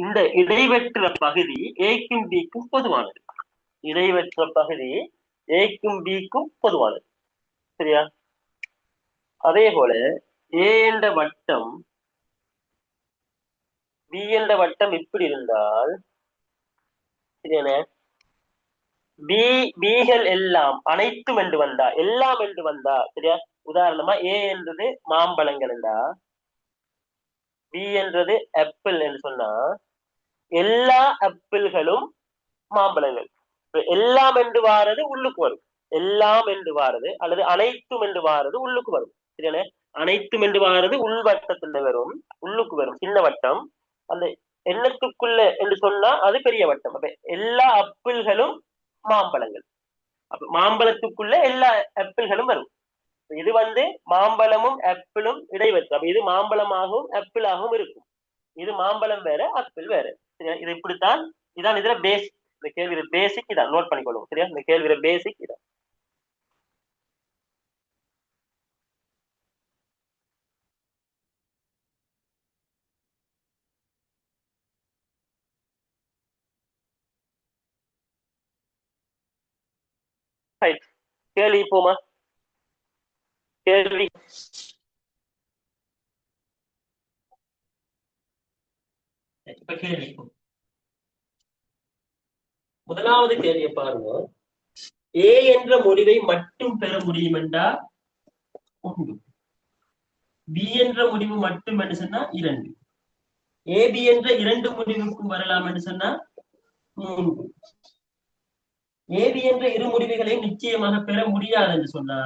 இந்த இடைவெற்ற பகுதி ஏக்கும் பிக்கும் பொதுவானது. இடைவெற்ற பகுதி ஏக்கும் பிக்கும் பொதுவானது. சரியா? அதே போல ஏ என்ற வட்டம், பி என்ற வட்டம் இப்படி இருந்தால் சரியான பிகள் எல்லாம் அனைத்தும் என்று வந்தா, எல்லாம் என்று வந்தா, சரியா? உதாரணமா ஏ என்றது மாம்பழங்கள் என்றா, பி என்றது ஆப்பிள் என்று சொன்னா எல்லா ஆப்பிள்களும் மாம்பழங்கள். எல்லாம் என்று வாரது உள்ளுக்கு வரும். எல்லாம் என்று வாரது அல்லது அனைத்தும் என்று வாரது உள்ளுக்கு வரும். சரியான? அனைத்தும் என்று வாரது உள்வட்டத்துல வரும், உள்ளுக்கு வரும் சின்ன வட்டம். அந்த எண்ணத்துக்குள்ள என்று சொன்னா அது பெரிய வட்டம். அப்ப எல்லா ஆப்பிள்களும் மாம்பழங்கள். அப்ப மாம்பழத்துக்குள்ள எல்லா ஆப்பிள்களும் வரும். இது மாம்பழமும் ஆப்பிளும் இடைவெற்று. அப்ப இது மாம்பழமாகவும் ஆப்பிளாகவும் இருக்கும். இது மாம்பழம் வேற, ஆப்பிள் வேற. சரியா? இது இப்படித்தான். இதான் இதுல பேசிக். இந்த கேள்வியில பேசிக் இதான், நோட் பண்ணிக்கொள்ளும். சரியா? இந்த கேள்வியில பேசிக் இதான். கேள்வி போமா? கேள்வி இப்ப கேள்வி. முதலாவது கேள்வியை பாருங்க. ஏ என்ற முடிவை மட்டும் பெற முடியும் என்றா 1, பி என்ற முடிவு மட்டும் என்று சொன்னா 2, ஏபி என்ற 2 முடிவுக்கும் வரலாம் என்று சொன்னா 3, ஏபி என்ற 2 முடிவுகளையும் நிச்சயமாக பெற முடியாது என்று சொன்னா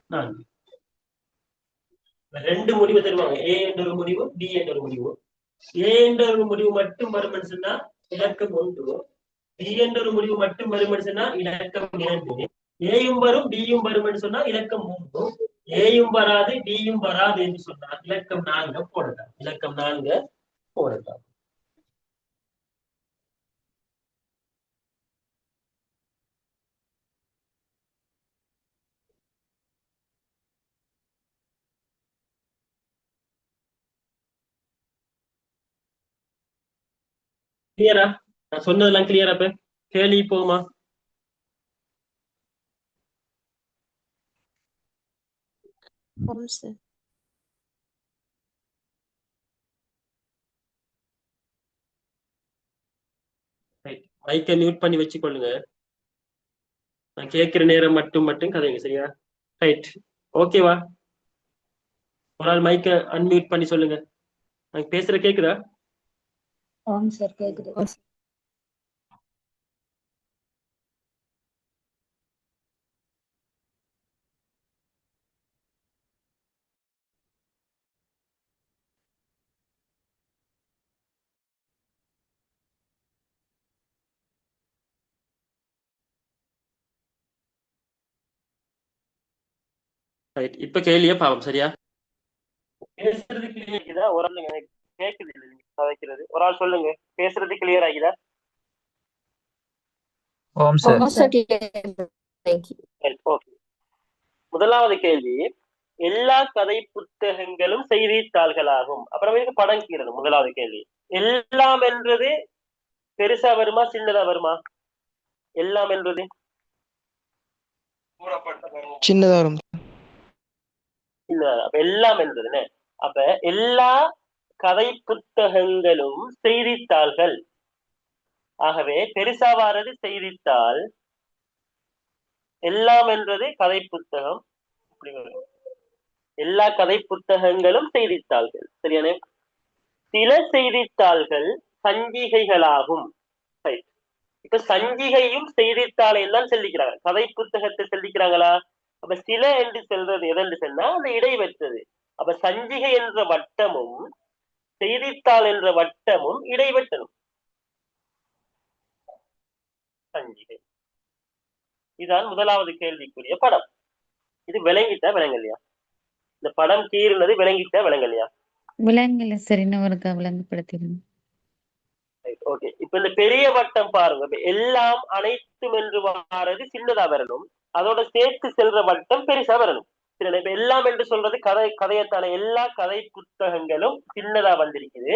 4. 2 முடிவு தருவாங்க. ஏ என்ற ஒரு முடிவு, பி என்ற ஒரு முடிவு. ஏ என்ற ஒரு முடிவு மட்டும் வரும் என்று சொன்னா இலக்கம் 1, பி என்ற ஒரு முடிவு மட்டும் வரும் என்று சொன்னா இலக்கம் 2, ஏயும் வரும் பியும் வரும் என்று சொன்னா இலக்கம் 3, ஏயும் வராது பியும் வராது என்று சொன்னா இலக்கம் 4 போடலாம். இலக்கம் 4 போடலாம். கிளியரா? நான் சொன்னதெல்லாம் கிளியரா? இப்ப கேள்வி போமா? மைக்கை மியூட் பண்ணி வச்சுக்கொள்ளுங்க. நான் கேட்கிற நேரம் மட்டும் கதைங்க. சரியா? ரைட், ஓகேவா? ஒரு ஆள் மைக்கை அன்மியூட் பண்ணி சொல்லுங்க. நான் பேசுற கேக்குதா? ஆம் சார், கேக்குது. ரைட், இப்ப கேள்வியே பாவம். சரியா? பேசுறது கிளியர் ஆகிதா? ஒரு ஆள் எனக்கு கேக்குது இல்லை நீங்க கதைக்கிறது. ஒரு ஆள் சொல்லுங்க, பேசுறது கிளியர் ஆகிதா? ஓம் sir. Oh, sir, clear. Thank you. Okay. முதலாவது கேள்வி, எல்லா கதை புத்தகங்களும் செய்தித்தாள்களாகும். அப்புறமேட்டு படம் கீழது. முதலாவது கேள்வி, எல்லாம் என்றது பெருசா வருமா சின்னதா வருமா? எல்லாம் என்றது சின்னதா வரும். சின்னதா. அப்ப எல்லாம் என்றதுன்னு அப்ப எல்லா கதை புத்தகங்களும் செய்தித்தாள்கள். ஆகவே பெருசா வாரது செய்தித்தாள், எல்லாம் என்றது கதை புத்தகம். இப்படி வரும். எல்லா கதை புத்தகங்களும் செய்தித்தாள்கள். சரியானே? சில செய்தித்தாள்கள் சஞ்சிகைகளாகும். Right. இப்ப சஞ்சிகையும் செய்தித்தாளையும் தான் செல்லிக்கிறாங்க, கதை புத்தகத்தை செல்லிக்கிறாங்களா? அப்ப சில என்று செல்றது எதென்று சொன்னா அந்த இடைவெற்றது. அப்ப சஞ்சிகை என்ற வட்டமும் செய்தித்தாள் என்ற வட்டமும் இடைவெட்டணும். சஞ்சிகை. இதுதான் முதலாவது கேள்விக்குரிய படம். இது விளங்கிட்டா விளங்கலையா? இந்த படம் கீறுனது விளங்கிட்டா விளங்கலையா? விலங்குல சரி இன்னும் ஒருக்கா விளங்குபடுத்திடுங்க. ஓகே. இப்ப இந்த பெரிய வட்டம் பாருங்க, இப்ப எல்லாம் அனைத்தும் என்று வாரது சின்னதா வரணும், அதோட சேர்த்து செல்ற வட்டம் பெருசா வரணும். சரி, இப்ப எல்லாம் என்று சொல்றது கதையத்தான எல்லா கதை புத்தகங்களும் சின்னதா வந்திருக்குது,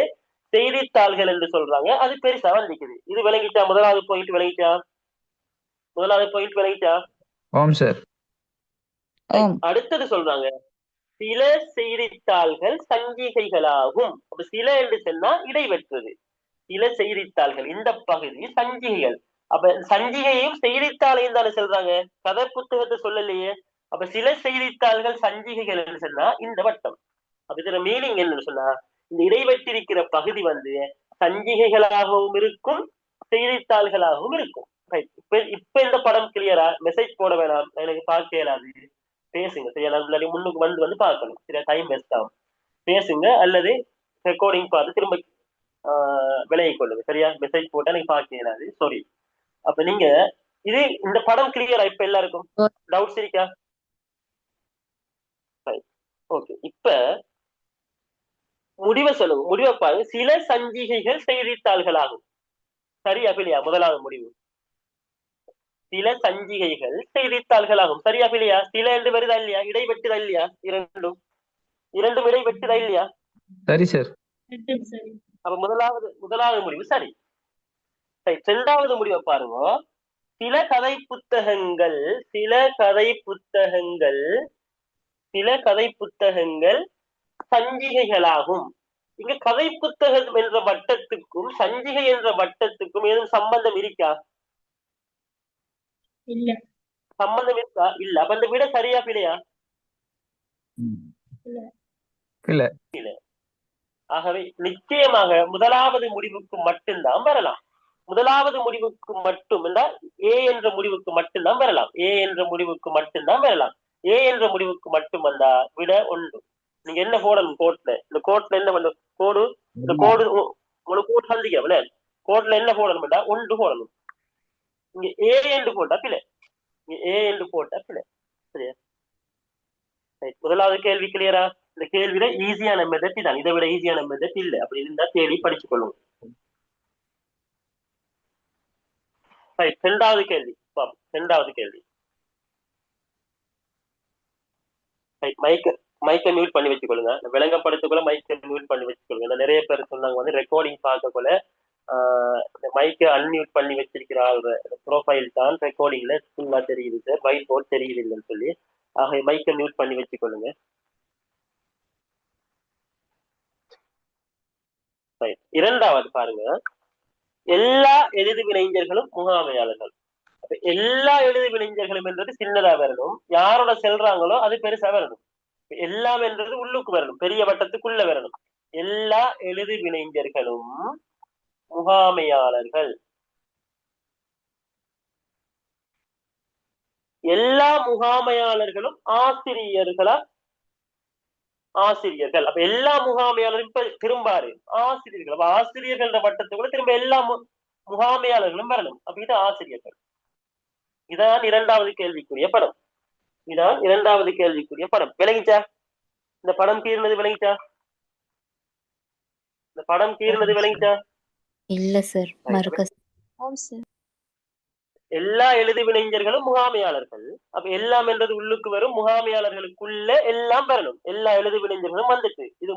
செய்தித்தாள்கள் என்று சொல்றாங்க அது பெருசா வந்திருக்குது. இது விளங்கிட்டா? முதலாவது பாயிண்ட் விளங்கிட்டா? முதலாவது பாயிண்ட் விளங்கிட்டா? ஓம் சார். ஓம். அடுத்தது சொல்றாங்க, சில செய்தித்தாள்கள் சஞ்சிகைகளாகும். அப்ப சில என்று சொன்னா இடைவெற்றது. சில செய்தித்தாள்கள், இந்த பகுதி சஞ்சிகைகள். அப்ப சஞ்சிகையும் செய்தித்தாளையும் தானே சொல்றாங்க, கதை புத்தகத்தை சொல்லலையே. அப்ப சில செய்தித்தாள்கள் சஞ்சிகைகள் என்று சொன்னா இந்த வட்டம். அப்ப இதுல மீனிங் என்னன்னு சொன்னா, இந்த இடைவெட்டிருக்கிற பகுதி சஞ்சிகைகளாகவும் இருக்கும் செய்தித்தாள்களாகவும் இருக்கும். இப்ப இந்த படம் கிளியரா? மெசேஜ் போட வேணாம், எனக்கு பார்க்க இயலாது, பேசுங்க. சரியா? முன்னுக்கு வந்து பார்க்கணும். சரியா? டைம் வேஸ்ட் ஆகும். பேசுங்க அல்லது ரெக்கார்டிங் பார்த்து திரும்ப விலகி கொள்ளுங்க. சரியா? மெசேஜ் போட்டா எனக்கு பார்க்க இயலாது, சாரி. அப்ப நீங்க இது இந்த படம் கிளியரா? இப்ப எல்லாருக்கும் டவுட்ஸ் இருக்கா? ஓகே. இப்ப முடிவை சொல்லுங்க, முடிவை பாருங்க. சில சஞ்சிகைகள் செய்தித்தாள்களாகும். சரியா பிள்ளையா? முதலாவது முடிவு, சில சஞ்சிகைகள் செய்தித்தாள்களாகும். சரியா பிள்ளையா? சில என்று வருதா இல்லையா? இடைவெட்டுதா இல்லையா? இரண்டும் இடைவெட்டுதா இல்லையா? சரி சார். அப்ப முதலாவது முடிவு சரி. இரண்டாவது முடிவை பாருங்க, சில கதை புத்தகங்கள் சஞ்சிகைகளாகும். இங்க கதை புத்தகம் என்ற வட்டத்துக்கும் சஞ்சிகை என்ற வட்டத்துக்கும் ஏதும் சம்பந்தம் இருக்கா? இல்ல. சம்பந்தம் இருக்கா? இல்ல. அப்ப அந்த விட சரியா பிழையா? இல்ல. ஆகவே நிச்சயமாக முதலாவது முடிவுக்கு மட்டும்தான் வரலாம். முதலாவது முடிவுக்கு மட்டும் என்றால் ஏ என்ற முடிவுக்கு மட்டும்தான் வரலாம். ஏ என்ற முடிவுக்கு மட்டும்தான் வரலாம். ஏ என்ற முடிவுக்கு மட்டும் வந்தா விட ஒன்று. நீங்க என்ன போடணும் கோட்ல? இந்த கோட்ல என்ன பண்ணணும்? கோடு, இந்த கோடு உங்களுக்கு கோட் சந்திக்கல, கோட்ல என்ன போடணும்டா? ஒன்று போடணும். இங்க ஏ என்று போட்டா பிள்ளை, இங்க ஏ என்று போட்டா பிள்ளை. சரியா? முதலாவது கேள்வி கிளியரா? இந்த கேள்வியில ஈஸியான மெத்தட் தான், இதை விட ஈஸியான மெத்தட் இல்லை. அப்படி இருந்தா தேடி படிச்சு கொள்ளுங்க. இரண்டாவது கேள்வி. இரண்டாவது கேள்வி, மைக்க மியூட் பண்ணி வச்சுக்கொள்ளுங்க. விளங்கப்படுத்தக்குள்ள மைக்க மியூட் பண்ணி வச்சுக்கொள்ளுங்க. நிறைய பேர் சொன்னாங்க ரெக்கார்டிங் பார்க்கக்குள்ள மைக்க அன்மியூட் பண்ணி வச்சிருக்கிற ப்ரோஃபைல் தான் ரெக்கார்டிங்ல ஃபுல்லா தெரியுது சார், ஒயிட் போர்ட் தெரியுது இல்லைன்னு சொல்லி. ஆக மைக்க மியூட் பண்ணி வச்சுக்கொள்ளுங்க. இரண்டாவது பாருங்க, எல்லா எழுது வினைஞர்களும் முகாமையாளர்கள். எல்லா எழுது வினைஞர்களும் என்றது சின்னதா வரணும், யாரோட செல்றாங்களோ அது பெருசா வரணும். எல்லாம் என்றது உள்ளுக்கு வரணும், பெரிய வட்டத்துக்குள்ள வரணும். எல்லா எழுது வினைஞர்களும் முகாமையாளர்கள். எல்லா முகாமையாளர்களும் ஆசிரியர்களா? ஆசிரியர்கள். அப்ப எல்லா முகாமையாளரும் இப்ப திரும்பாரு ஆசிரியர்கள். அப்ப ஆசிரியர்கள வட்டத்துக்குள்ள திரும்ப எல்லா முகாமையாளர்களும் வரணும். அப்ப இது ஆசிரியர்கள். இதான் இரண்டாவது கேள்விக்குரிய படம். இதான் இரண்டாவது கேள்விக்குரிய படம். விளங்கிச்சா? இந்த படம் கீறினது விளங்கிச்சா? இந்த படம் கீறினது விளங்கிச்சா? இல்ல சார் மறுக்க ஆம் சார். எல்லா எழுது வினைஞர்களும் முகாமையாளர்கள். அப்ப எல்லாம் என்றது உள்ளுக்கு வரும், முகாமையாளர்களுக்குள்ள எல்லாம் வரணும். எல்லா எழுது வினைஞர்களும் வந்துட்டு. இது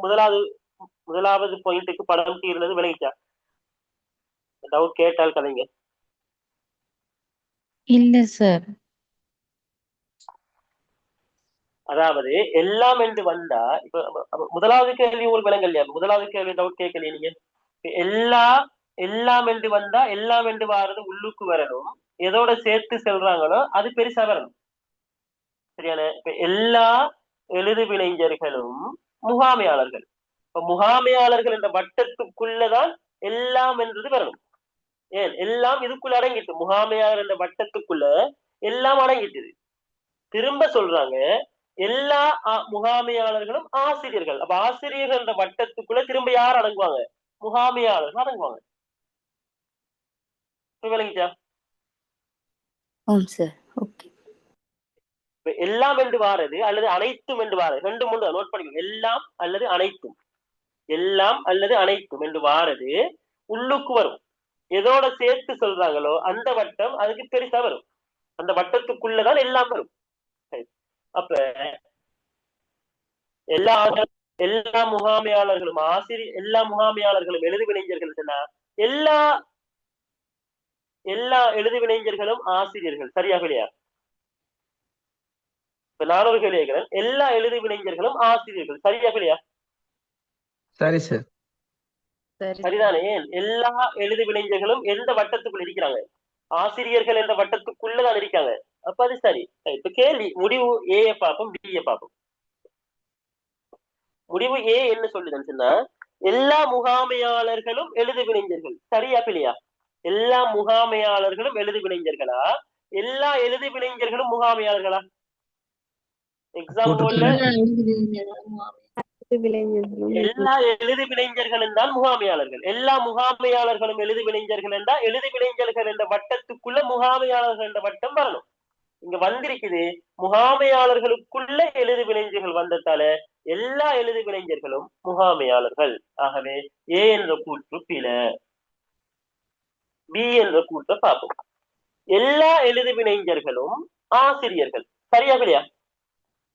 முதலாவது பாயிண்ட்டுக்கு படம் கீறினது விளங்கிச்சா? டவுட் கேட்டால் கலைங்க. இல்ல சார். அதாவது எல்லாம் என்று வந்தா இப்ப முதலாவது கேள்வி உங்களுக்கு விளங்கலையா? முதலாவது கேள்வி டவுட் கேட்கலையே நீங்க. எல்லாம் என்று வந்தா எல்லாம் என்று வாரது உள்ளுக்கு வரணும். எதோட சேர்த்து செல்றாங்களோ அது பெருசா வரணும். சரியான? இப்ப எல்லா எழுது வினைஞர்களும் முகாமையாளர்கள். இப்ப முகாமையாளர்கள் என்ற வட்டத்துக்குள்ளதான் எல்லாம் என்றது வரணும். ஏன் எல்லாம் இதுக்குள்ள அடங்கிட்டு, முகாமையாளர் என்ற வட்டத்துக்குள்ள எல்லாம் அடங்கிட்டுது. திரும்ப சொல்றாங்க எல்லா முகாமையாளர்களும் ஆசிரியர்கள். அப்ப ஆசிரியர்கள் என்ற வட்டத்துக்குள்ள திரும்ப யார் அடங்குவாங்க? முகாமையாளர்கள் அடங்குவாங்க. விளங்கிச்சா? ஆம் சார். ஓகே. எல்லாம் என்று வாரது அல்லது அனைத்தும் என்று வாரது, ரெண்டு மூணு நோட் பண்ணிக்கணும். எல்லாம் அல்லது அனைத்தும், எல்லாம் அல்லது அனைத்தும் என்று வாரது உள்ளுக்கு வரும். எதோட சேர்த்து சொல்றாங்களோ அந்த வட்டம் அதுக்கு பெருசா வரும். அந்த வட்டத்துக்குள்ளதான் எல்லாம் வரும். அப்ப எல்லா முகாமையாளர்களும் எல்லா முகாமையாளர்களும் எழுது வினைஞர்கள் சொன்னா எல்லா எழுது வினைஞர்களும் ஆசிரியர்கள். சரியா இல்லையா? இப்ப நான் ஒரு கேள்வி கேட்கிறேன். எல்லா எழுது வினைஞர்களும் ஆசிரியர்கள். சரியா இல்லையா? சரி சார். சரிதானே? எல்லா எழுது வினைஞர்களும் எந்த வட்டத்துக்குள் இருக்கிறாங்க? ஆசிரியர்கள் என்ற வட்டத்துக்குள்ளதான் இருக்காங்க. அப்ப அது சரி. இப்ப கேள்வி முடிவு ஏ பார்ப்போம், பி பார்ப்போம். முடிவு ஏ என்ன சொல்லுதுன்னு சொன்னா எல்லா முகாமையாளர்களும் எழுது வினைஞர்கள். சரியா இல்லையா? எல்லா முகாமையாளர்களும் எழுது வினைஞர்களா? எல்லா எழுது வினைஞர்களும் முகாமையாளர்களா? எக்ஸாம்பிள் எல்லா எழுது வினைஞர்களும் தான் முகாமையாளர்கள். எல்லா முகாமையாளர்களும் எழுது வினைஞர்கள் என்றால் எழுது வினைஞர்கள் என்ற வட்டத்துக்குள்ள முகாமையாளர்கள் என்ற வட்டம் வரணும். இங்க வந்திருக்குது முகாமையாளர்களுக்குள்ள எழுது வினைஞர்கள் வந்ததால எல்லா எழுது வினைஞர்களும் முகாமையாளர்கள். ஆகவே ஏ என்ற கூற்று பிழை. பி என்ற கூற்றை பார்ப்போம். எல்லா எழுது வினைஞர்களும் ஆசிரியர்கள். சரியா இல்லையா?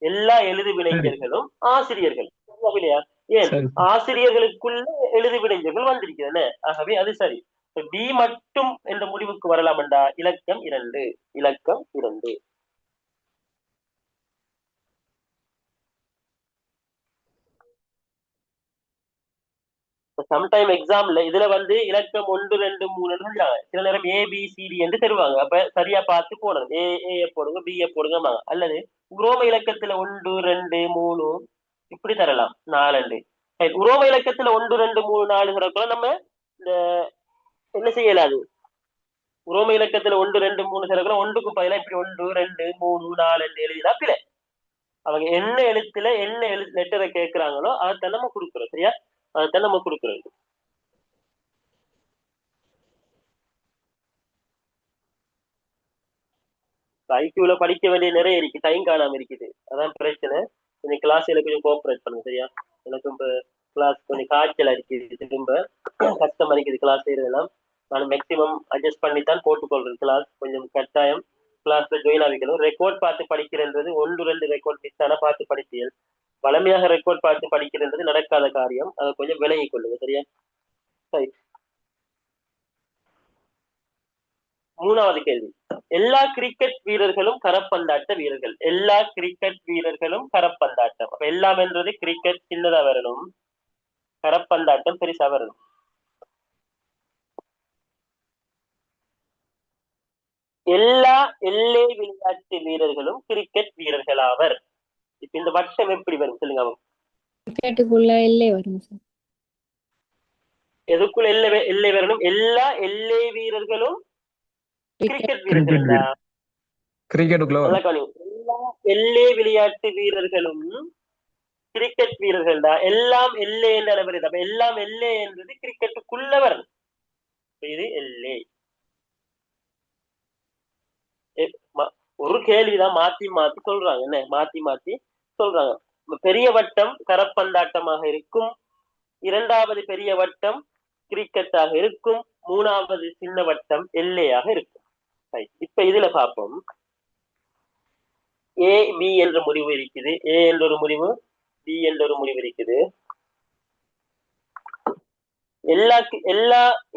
எல்லா எழுது வினைஞர்களும் ஆசிரியர்கள். சரியா இல்லையா? ஏன் ஆசிரியர்களுக்குள்ள எழுது வினைஞர்கள் வந்திருக்கிறது. ஆகவே அது சரி. பி மட்டும் என்ற முடிவுக்கு வரலாம் என்றா இலக்கம் 2. இலக்கம் 2. சம்டைம் எக்ஸாம்ல இதுல இலக்கம் 1 2 3 சில நேரம் ABCD என்று தருவாங்க. அப்ப சரியா பார்த்து போடணும். ஏ போடுங்க, B போடுங்க. அல்லது உரோம இலக்கத்துல 1 2 3 இப்படி தரலாம். 4 உரோம இலக்கத்துல 1 2 3 4 நம்ம இந்த என்ன செய்யலாது? உரோம இலக்கத்துல 1 2 3 சிறக்குள்ள ஒன்றுக்கு பதிலா இப்படி 1 2 3 4 எழுதினா பிள்ளை. அவங்க என்ன எழுத்துல என்ன லெட்டரை கேட்கிறாங்களோ அதைத்தான் நம்ம கொடுக்குறோம். சரியா? அதைத்தான் நம்ம கொடுக்குறோம். ஐக்கியூல படிக்க வேண்டிய நிறைய இருக்கு, டைம் காணாம இருக்குது. அதான் பிரச்சனை. இன்னைக்கு கிளாஸ்ல கொஞ்சம் கோஆபரேட் பண்ணுங்க. சரியா? எனக்கு இப்ப கிளாஸ் கொஞ்சம் காய்ச்சல் அடிக்குது, திரும்ப கஷ்டமா இருக்குது கிளாஸ் செய்யறதெல்லாம். நான் மேக்சிமம் அட்ஜஸ்ட் பண்ணித்தான் போட்டுக்கொள்றேன். கிளாஸ் கொஞ்சம் கட்டாயம் கிளாஸ்ல ஜாயின் ஆகிக்கணும். ரெக்கார்ட் பார்த்து படிக்கிறன்றது 1 2 ரெக்கார்ட் மிஸ் ஆனா பார்த்து படிப்பீர்கள். வளமையாக ரெக்கார்ட் பார்த்து படிக்கிறது நடக்காத காரியம். அதை கொஞ்சம் விலகி கொள்ளுங்க. சரியா? சரி. 3வது கேள்வி. எல்லா கிரிக்கெட் வீரர்களும் கரப்பந்தாட்ட வீரர்கள். எல்லா கிரிக்கெட் வீரர்களும் கரப்பந்தாட்டம். அப்ப எல்லாம் என்றது கிரிக்கெட் சின்னதா வரணும், கரப்பந்தாட்டம் பெருசா வரணும். எல்லா எல்லை விளையாட்டு வீரர்களும் கிரிக்கெட் வீரர்கள் ஆவர். இப்ப இந்த வட்டம் எப்படி வரும் சொல்லுங்க? கிரிக்கெட்டுக்குள்ள எல்லை வரும் சார். எதுக்குள்ள எல்லை வரணும்? எல்லா எல்லை வீரர்களும் கிரிக்கெட் வீரர்கள். கிரிக்கெட்டுக்குள்ள எல்லா எல்லை விளையாட்டு வீரர்களும் கிரிக்கெட் வீரர்கள் தான். எல்லாம் எல்லை என்ற வருது. அப்ப எல்லாம் எல்லை என்றது கிரிக்கெட்டுக்குள்ள வரணும். இது எல்லை. ஒரு கேள்விதான் மாத்தி மாத்தி சொல்றாங்க. என்ன மாத்தி மாத்தி சொல்றாங்க. பெரிய வட்டம் கரப்பந்தாட்டமாக இருக்கும், இரண்டாவது பெரிய வட்டம் கிரிக்கெட்டாக இருக்கும், மூணாவது சின்ன வட்டம் எல்லையாக இருக்கும். இப்ப இதுல பார்ப்போம். ஏ பி என்ற முடிவு இருக்குது, ஏ என்ற ஒரு முடிவு, பி என்ற ஒரு முடிவு இருக்குது. எல்லா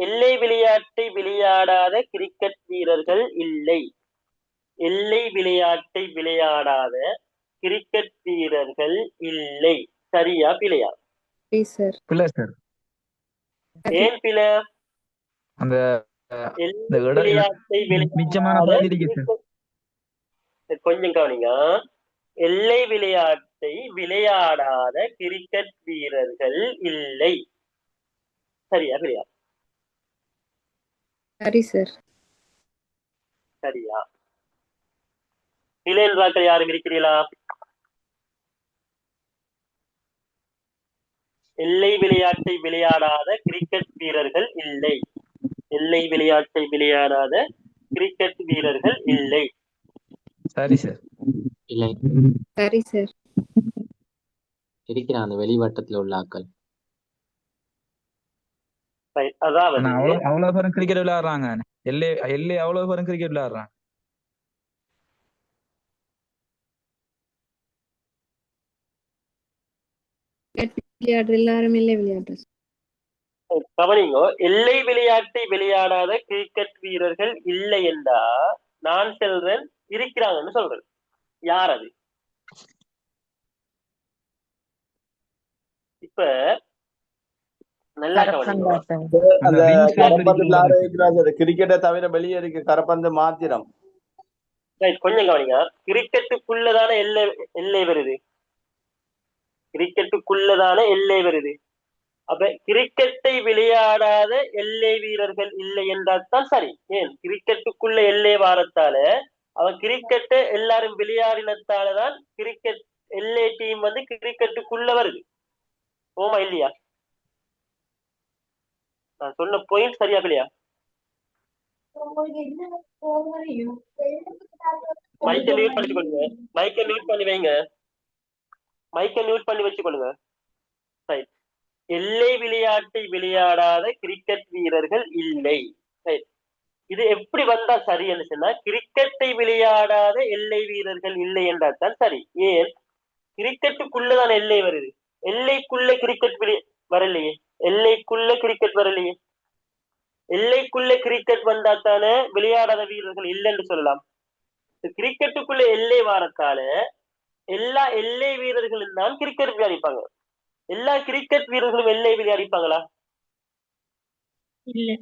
எல்லை விளையாட்டை விளையாடாத கிரிக்கெட் வீரர்கள் இல்லை. எல்லை விளையாட்டை விளையாடாத கிரிக்கெட் வீரர்கள் இல்லை. சரியா பிழையா? பிள்ளை சார். ஏன் பிழை? அந்த எல்லை விளையாட்டை மிச்சமான விளையாடாத பகுதி இருக்கு சார். கொஞ்சம் கவனிங்க. எல்லை விளையாட்டை விளையாடாத கிரிக்கெட் வீரர்கள் இல்லை. சரியா பிழையா? சரி சார். சரியா? பிழை என்றாக்கள் யாரும் இருக்கிறீர்களா? எல்லை விளையாட்டை விளையாடாத கிரிக்கெட் வீரர்கள் இல்லை. எல்லை விளையாட்டை விளையாடாத கிரிக்கெட் வீரர்கள் இல்லை. சரி சார். இல்லை. சரி சார். இருக்கிறான் அந்த வெளிவட்டத்துல உள்ள ஆக்கள். அதாவது அவ்வளவு பேரும் கிரிக்கெட் விளையாடுறாங்க. எல்லை அவ்வளவு பேரும் கிரிக்கெட் விளையாடுறாங்க. விளையாடுற எல்லாரும் இல்லை விளையாடுற. கவனிங்க, எல்லை விளையாட்டை விளையாடாத கிரிக்கெட் வீரர்கள் இல்லை என்றா நான் சொல்றேன் இருக்கிறாங்கன்னு சொல்றேன். யார் அது? இப்ப நல்லா கவனிங்க. அந்த கரப்பந்து விளையாடுற கிரிக்கெட்டை தவிர வெளியே இருக்கு கரப்பந்து மாத்திரம். கொஞ்சம் கவனிங்க. கிரிக்கெட்டுக்குள்ளதான எல்லை வருது. கிரிக்கெட்டுக்குள்ளதான எல்லை வருது. அப்ப கிரிக்கெட்டை விளையாடாத எல்லை வீரர்கள் இல்லை என்றால் தான் சரி. ஏன் கிரிக்கெட்டுக்குள்ள எல்லை வாரத்தால அவன் கிரிக்கெட்டை எல்லாரும் விளையாடினத்தாலதான் கிரிக்கெட் எல்லை டீம் வந்து கிரிக்கெட்டுக்குள்ள வருது. ஓமா இல்லையா? நான் சொன்ன பாயிண்ட் சரியா இல்லையா? மைக்கை மியூட் பண்ணிக்கொள்ளுங்க. மைக்கை மியூட் பண்ணி வைங்க. மைக்கை மியூட் பண்ணி வச்சுக்கொள்ளுங்க. ரைட். எல்லை விளையாட்டை விளையாடாத கிரிக்கெட் வீரர்கள் இல்லை. ரைட். இது எப்படி வந்தா சரி என்று சொன்னா, கிரிக்கெட்டை விளையாடாத எல்லை வீரர்கள் இல்லை என்றால் தான் சரி. ஏன் கிரிக்கெட்டுக்குள்ளதான் எல்லை வருது. எல்லைக்குள்ள கிரிக்கெட் வரலையே. எல்லைக்குள்ள கிரிக்கெட் வரலையே. எல்லைக்குள்ள கிரிக்கெட் வந்தா தானே விளையாடாத வீரர்கள் இல்லைன்னு சொல்லலாம். கிரிக்கெட்டுக்குள்ள எல்லை வாரத்தால எல்லா எல்லை வீரர்களும் தான் கிரிக்கெட் விளையாடிப்பாங்க. எல்லா கிரிக்கெட் வீரர்களும் எல்லை விளையாடிப்பாங்களா? இல்ல.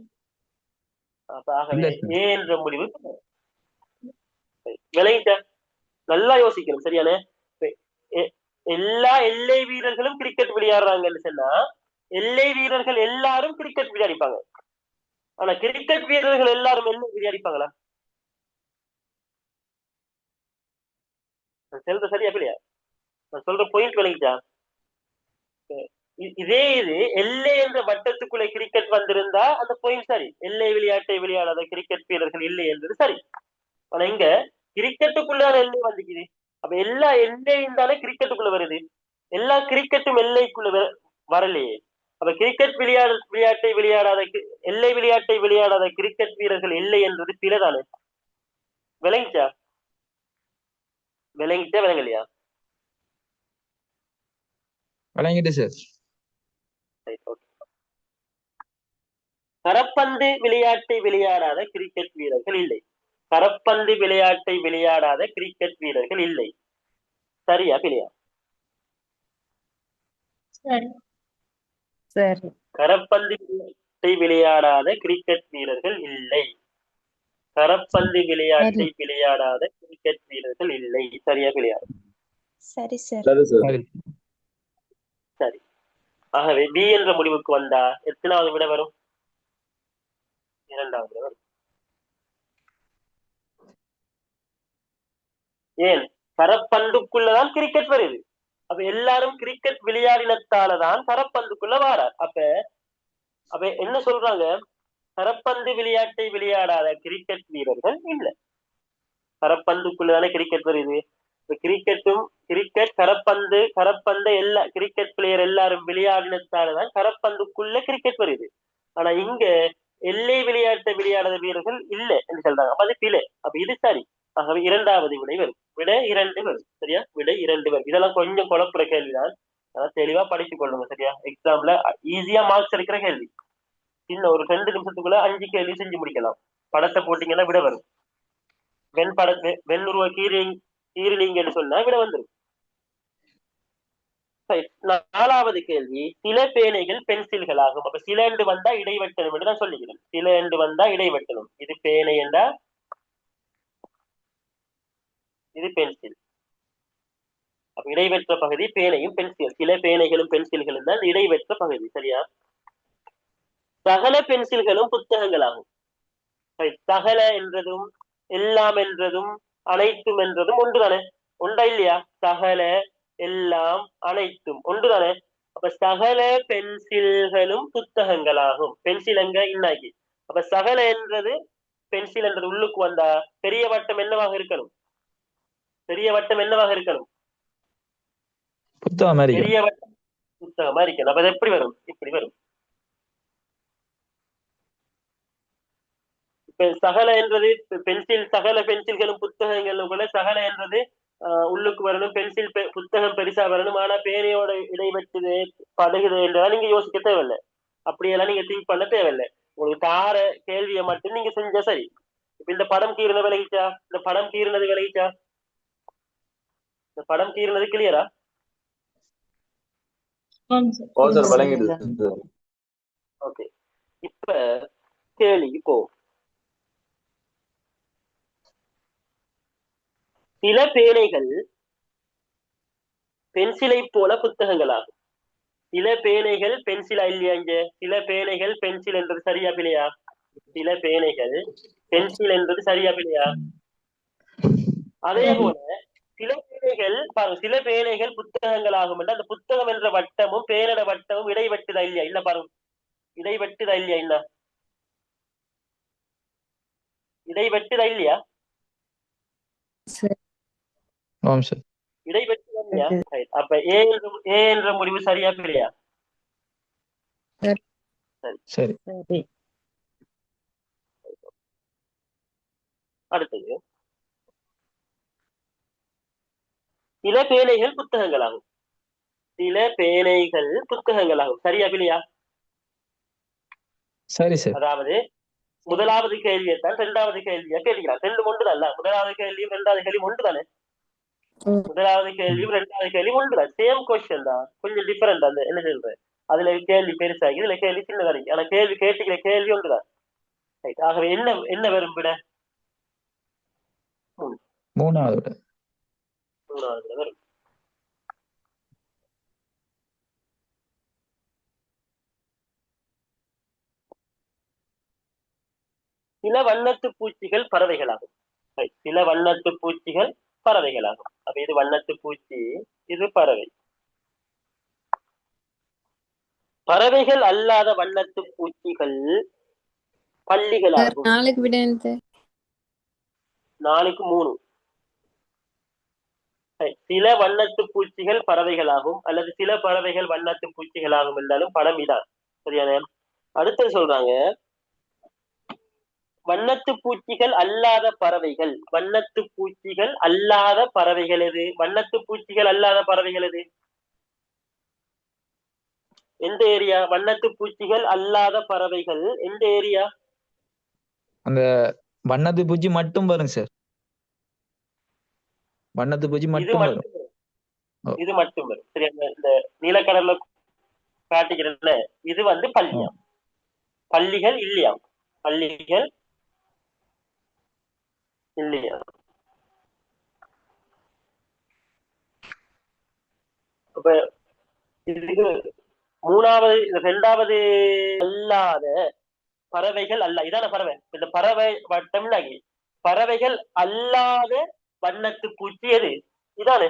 ஆகவே ஏ என்ற முடிவு விளையிட்ட. நல்லா யோசிக்கணும். சரியானே? எல்லா எல்லை வீரர்களும் கிரிக்கெட் விளையாடுறாங்கன்னு சொன்னா எல்லை வீரர்கள் எல்லாரும் கிரிக்கெட் விளையாடிப்பாங்க. ஆனா கிரிக்கெட் வீரர்கள் எல்லாரும் எல்லை விளையாடிப்பாங்களா? சொல்ற சரியா இல்லையா? நான் சொல்ற பாயிண்ட் விளங்கிட்டா? இதே இது எல்லை என்ற வட்டத்துக்குள்ளே கிரிக்கெட் வந்திருந்தா அந்த பாயிண்ட் சரி. எல்லை விளையாட்டை விளையாடாத கிரிக்கெட் வீரர்கள் இல்லை என்றது சரி. ஆனா இங்க கிரிக்கெட்டுக்குள்ள எல்லை வந்துக்குது. அப்ப எல்லா எல்லையும் தானே கிரிக்கெட்டுக்குள்ள வருது. எல்லா கிரிக்கெட்டும் எல்லைக்குள்ள வரலையே. அப்ப கிரிக்கெட் விளையாட்டை விளையாடாத எல்லை விளையாட்டை விளையாடாத கிரிக்கெட் வீரர்கள் இல்லை என்றது பிழைதானே. விளங்கிச்சா? விளங்கலையா? விளங்கிட்டு சார். கரப்பந்து விளையாட்டை விளையாடாத கிரிக்கெட் வீரர்கள் இல்லை. கரப்பந்து விளையாட்டை விளையாடாத கிரிக்கெட் வீரர்கள் இல்லை. சரியா பிழையா? சரி. கரப்பந்து விளையாட்டை விளையாடாத கிரிக்கெட் வீரர்கள் இல்லை. கரப்பந்து விளையாட்டை விளையாடாத கிரிக்கெட் வீரர்கள் இல்லை. சரியா பிழையா? சரி சார். சரி. ஆகவே பி என்ற முடிவுக்கு வந்தா எத்தனாவது விட வரும்? இரண்டாவது விட வரும். ஏன் கரப்பந்துக்குள்ளதான் கிரிக்கெட் வருது. அப்ப எல்லாரும் கிரிக்கெட் விளையாடினத்தாலதான் கரப்பந்துக்குள்ள வாரார். அப்ப என்ன சொல்றாங்க? கரப்பந்து விளையாட்டை விளையாடாத கிரிக்கெட் வீரர்கள் இல்லை. கரப்பந்துக்குள்ளதானே கிரிக்கெட் வருது. இப்ப கிரிக்கெட் கரப்பந்தை எல்லா கிரிக்கெட் பிளேயர் எல்லாரும் விளையாடினதாலதான் கரப்பந்துக்குள்ள கிரிக்கெட் வருது. ஆனா இங்க எல்லை விளையாட்டை விளையாடுற வீரர்கள் இல்லை என்று சொல்றாங்க. அப்ப அது பிழை. அப்ப இது சரி. ஆகவே இரண்டாவது விடை வரும். விடை 2 வரும். சரியா? விடை 2 வரும். இதெல்லாம் கொஞ்சம் குழப்புற கேள்விதான். தெளிவா படித்துக் கொள்ளுங்க. சரியா? எக்ஸாம்ல ஈஸியா மார்க்ஸ் எடுக்கிற கேள்வி. இன்னும் ஒரு 2 நிமிஷத்துக்குள்ள 5 கேள்வி செஞ்சு முடிக்கலாம். படத்தை போட்டீங்கன்னா விட வரும். வெண்ணுருவ கீரிலிங்கன்னு சொன்னா விட வந்துடும். 4வது கேள்வி, சில பேனைகள் பென்சில்கள் ஆகும். அப்ப சில என்று வந்தா இடைவெட்டணும் என்று நான் சொல்லிக்கிறேன். சில என்று வந்தா இடைவெட்டணும். இது பேனை என்றா இது பென்சில். அப்ப இடைவெற்ற பகுதி பேனையும் பென்சில். சில பேனைகளும் பென்சில்களும் தான் இடைவெற்ற பகுதி. சரியா? சகல பென்சில்களும் புத்தகங்களாகும். சகல என்றதும் எல்லாம் என்றதும் அனைத்தும் என்றதும் ஒன்றுதானே? ஒன்றா இல்லையா? சகல எல்லாம் அனைத்தும் ஒன்றுதானே? அப்ப சகல பென்சில்களும் புத்தகங்களாகும். பென்சில் எங்க இன்னாக்கி. அப்ப சகல என்றது பென்சில் என்றது உள்ளுக்கு வந்தா பெரிய வட்டம் என்னவாக இருக்கணும்? பெரிய வட்டம் என்னவாக இருக்கணும்? புத்தகம் மாதிரி பெரிய வட்டம் புத்தகமா இருக்கணும். அப்ப அது எப்படி வரும்? இப்படி வரும். இப்ப சகல என்றது பென்சில், சகல பென்சில்களும் புத்தகங்களும் கூட சகல என்றது உள்ளுக்கு வரணும். பென்சில் புத்தகம் பெருசா வரணும். ஆனா பேனையோட இடைவெட்டுது படுகுது என்றெல்லாம் நீங்க யோசிக்க தேவையில்லை. அப்படியெல்லாம் நீங்க திங்க் பண்ண தேவையில்லை. உங்களுக்கு தார கேள்வியை மட்டும் நீங்க செஞ்சா சரி. இப்ப இந்த படம் கீறினது விலகிச்சா? இந்த படம் கீறினது விலகிச்சா? இந்த படம் கீறினது கிளியரா? ஓகே. இப்ப கேள்விக்கு போவோம். சில பேனைகள் பென்சிலை போல புத்தகங்களாகும். சில பேனைகள் பென்சிலா இல்லையா? இங்க சில பேனைகள் பென்சில் என்றது சரியா பிள்ளையா? சில பேனைகள் பென்சில் என்றது சரியா பிள்ளையா? அதே போல சில பேனைகள் பாருங்க, சில பேனைகள் புத்தகங்களாகும் என்று அந்த புத்தகம் என்ற வட்டமும் பேனோட வட்டமும் இடைவெட்டுதா இல்லையா? இல்ல பாருங்க, இடைவெட்டுதா இல்லையா? இல்ல இடைவெட்டுதா இல்லையா? இடைவெட்டுதா இல்லையா? அப்ப ஏ என்ற முடிவு சரியா பிள்ளையா? சரி. அடுத்தது, சில பேனைகள் புத்தகங்களாகும். சில பேனைகள் புத்தகங்களாகும். சரியா பிள்ளையா? சரி சார். அதாவது முதலாவது கேள்வியைத்தான் 2வது கேள்வியா கேட்கிறார். 2 ஒன்றுதான். முதலாவது கேள்வியும் 2வது கேள்வியும் ஒன்றுதானே? முதலாவது கேள்வியும் 2வது கேள்வியும் ஒன்றுதான். சேம் கொஸ்டின் தான், கொஞ்சம் டிஃபரெண்ட். அந்த என்ன சொல்றேன், அதுல கேள்வி பெருசாகி இதுல கேள்வி சின்னதா இருக்கு. ஆனா கேள்வி கேட்டுக்கிற கேள்வி ஒன்றுதான். ஆகவே என்ன வரும் விட? 3வது வரும். சில வண்ணத்து பூச்சிகள் பறவைகளாகும். சில வண்ணத்து பூச்சிகள் பறவைகளாகும். அப்ப இது வண்ணத்து பூச்சி, இது பறவை. பறவைகள் அல்லாத வண்ணத்து பூச்சிகள் பள்ளிகளாகும். நாளைக்கு 3. சில வண்ணத்து பூச்சிகள் பறவைகளாகும் அல்லது சில பறவைகள் வண்ணத்து பூச்சிகளாகும் என்றாலும் படம் இதான். சரியான? அடுத்து சொல்றாங்க, வண்ணத்து பூச்சிகள் அல்லாத பறவைகள். வண்ணத்து பூச்சிகள் அல்லாத பறவைகள் எது? வண்ணத்து பூச்சிகள் அல்லாத பறவைகள் எது? எந்த ஏரியா? வண்ணத்து பூச்சிகள் அல்லாத பறவைகள் எந்த ஏரியா? அந்த வண்ணத்து பூச்சி மட்டும் வரும் சார். வண்ணத்து பூச்சி மட்டும் வரும். இது மட்டும் வரும். சரி, இந்த நீலக்கடல்ல காட்டுகிறதுல இது வந்து பள்ளியா? பள்ளிகள் இல்லையா? பள்ளிகள் இல்லையா? அப்ப இது 3வது 2வது அல்லாத பறவைகள் அல்ல. இதான பறவை. இந்த பறவை வட்டம் பறவைகள் அல்லாத வண்ணத்து பூச்சி எது? இதானே.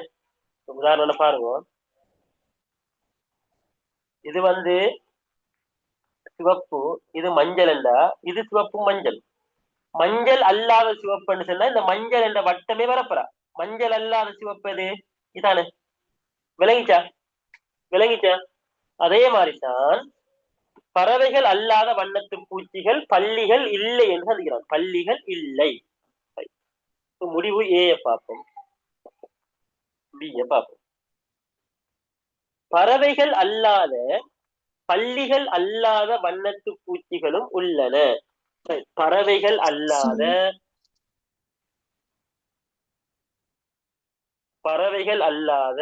உதாரணம் பாருங்க, இது வந்து சிவப்பு, இது மஞ்சள் என்றா இது சிவப்பு மஞ்சள். மஞ்சள் அல்லாத சிவப்புன்னு சொன்னா இந்த மஞ்சள் என்ற வட்டமே வரப்போறா. மஞ்சள் அல்லாத சிவப்பு எது? இதானே. விளங்கிச்சா? விளங்கிச்சா? அதே மாதிரிதான் பறவைகள் அல்லாத வண்ணத்து பூச்சிகள் பள்ளிகள் இல்லை என்று சொல்கிறார். பள்ளிகள் இல்லை. முடிவு ஏ பார்ப்போம், பி பார்ப்போம். பறவைகள் அல்லாத பள்ளிகள் அல்லாத வண்ணத்து பூச்சிகளும் உள்ளன. பறவைகள் அல்லாத பறவைகள் அல்லாத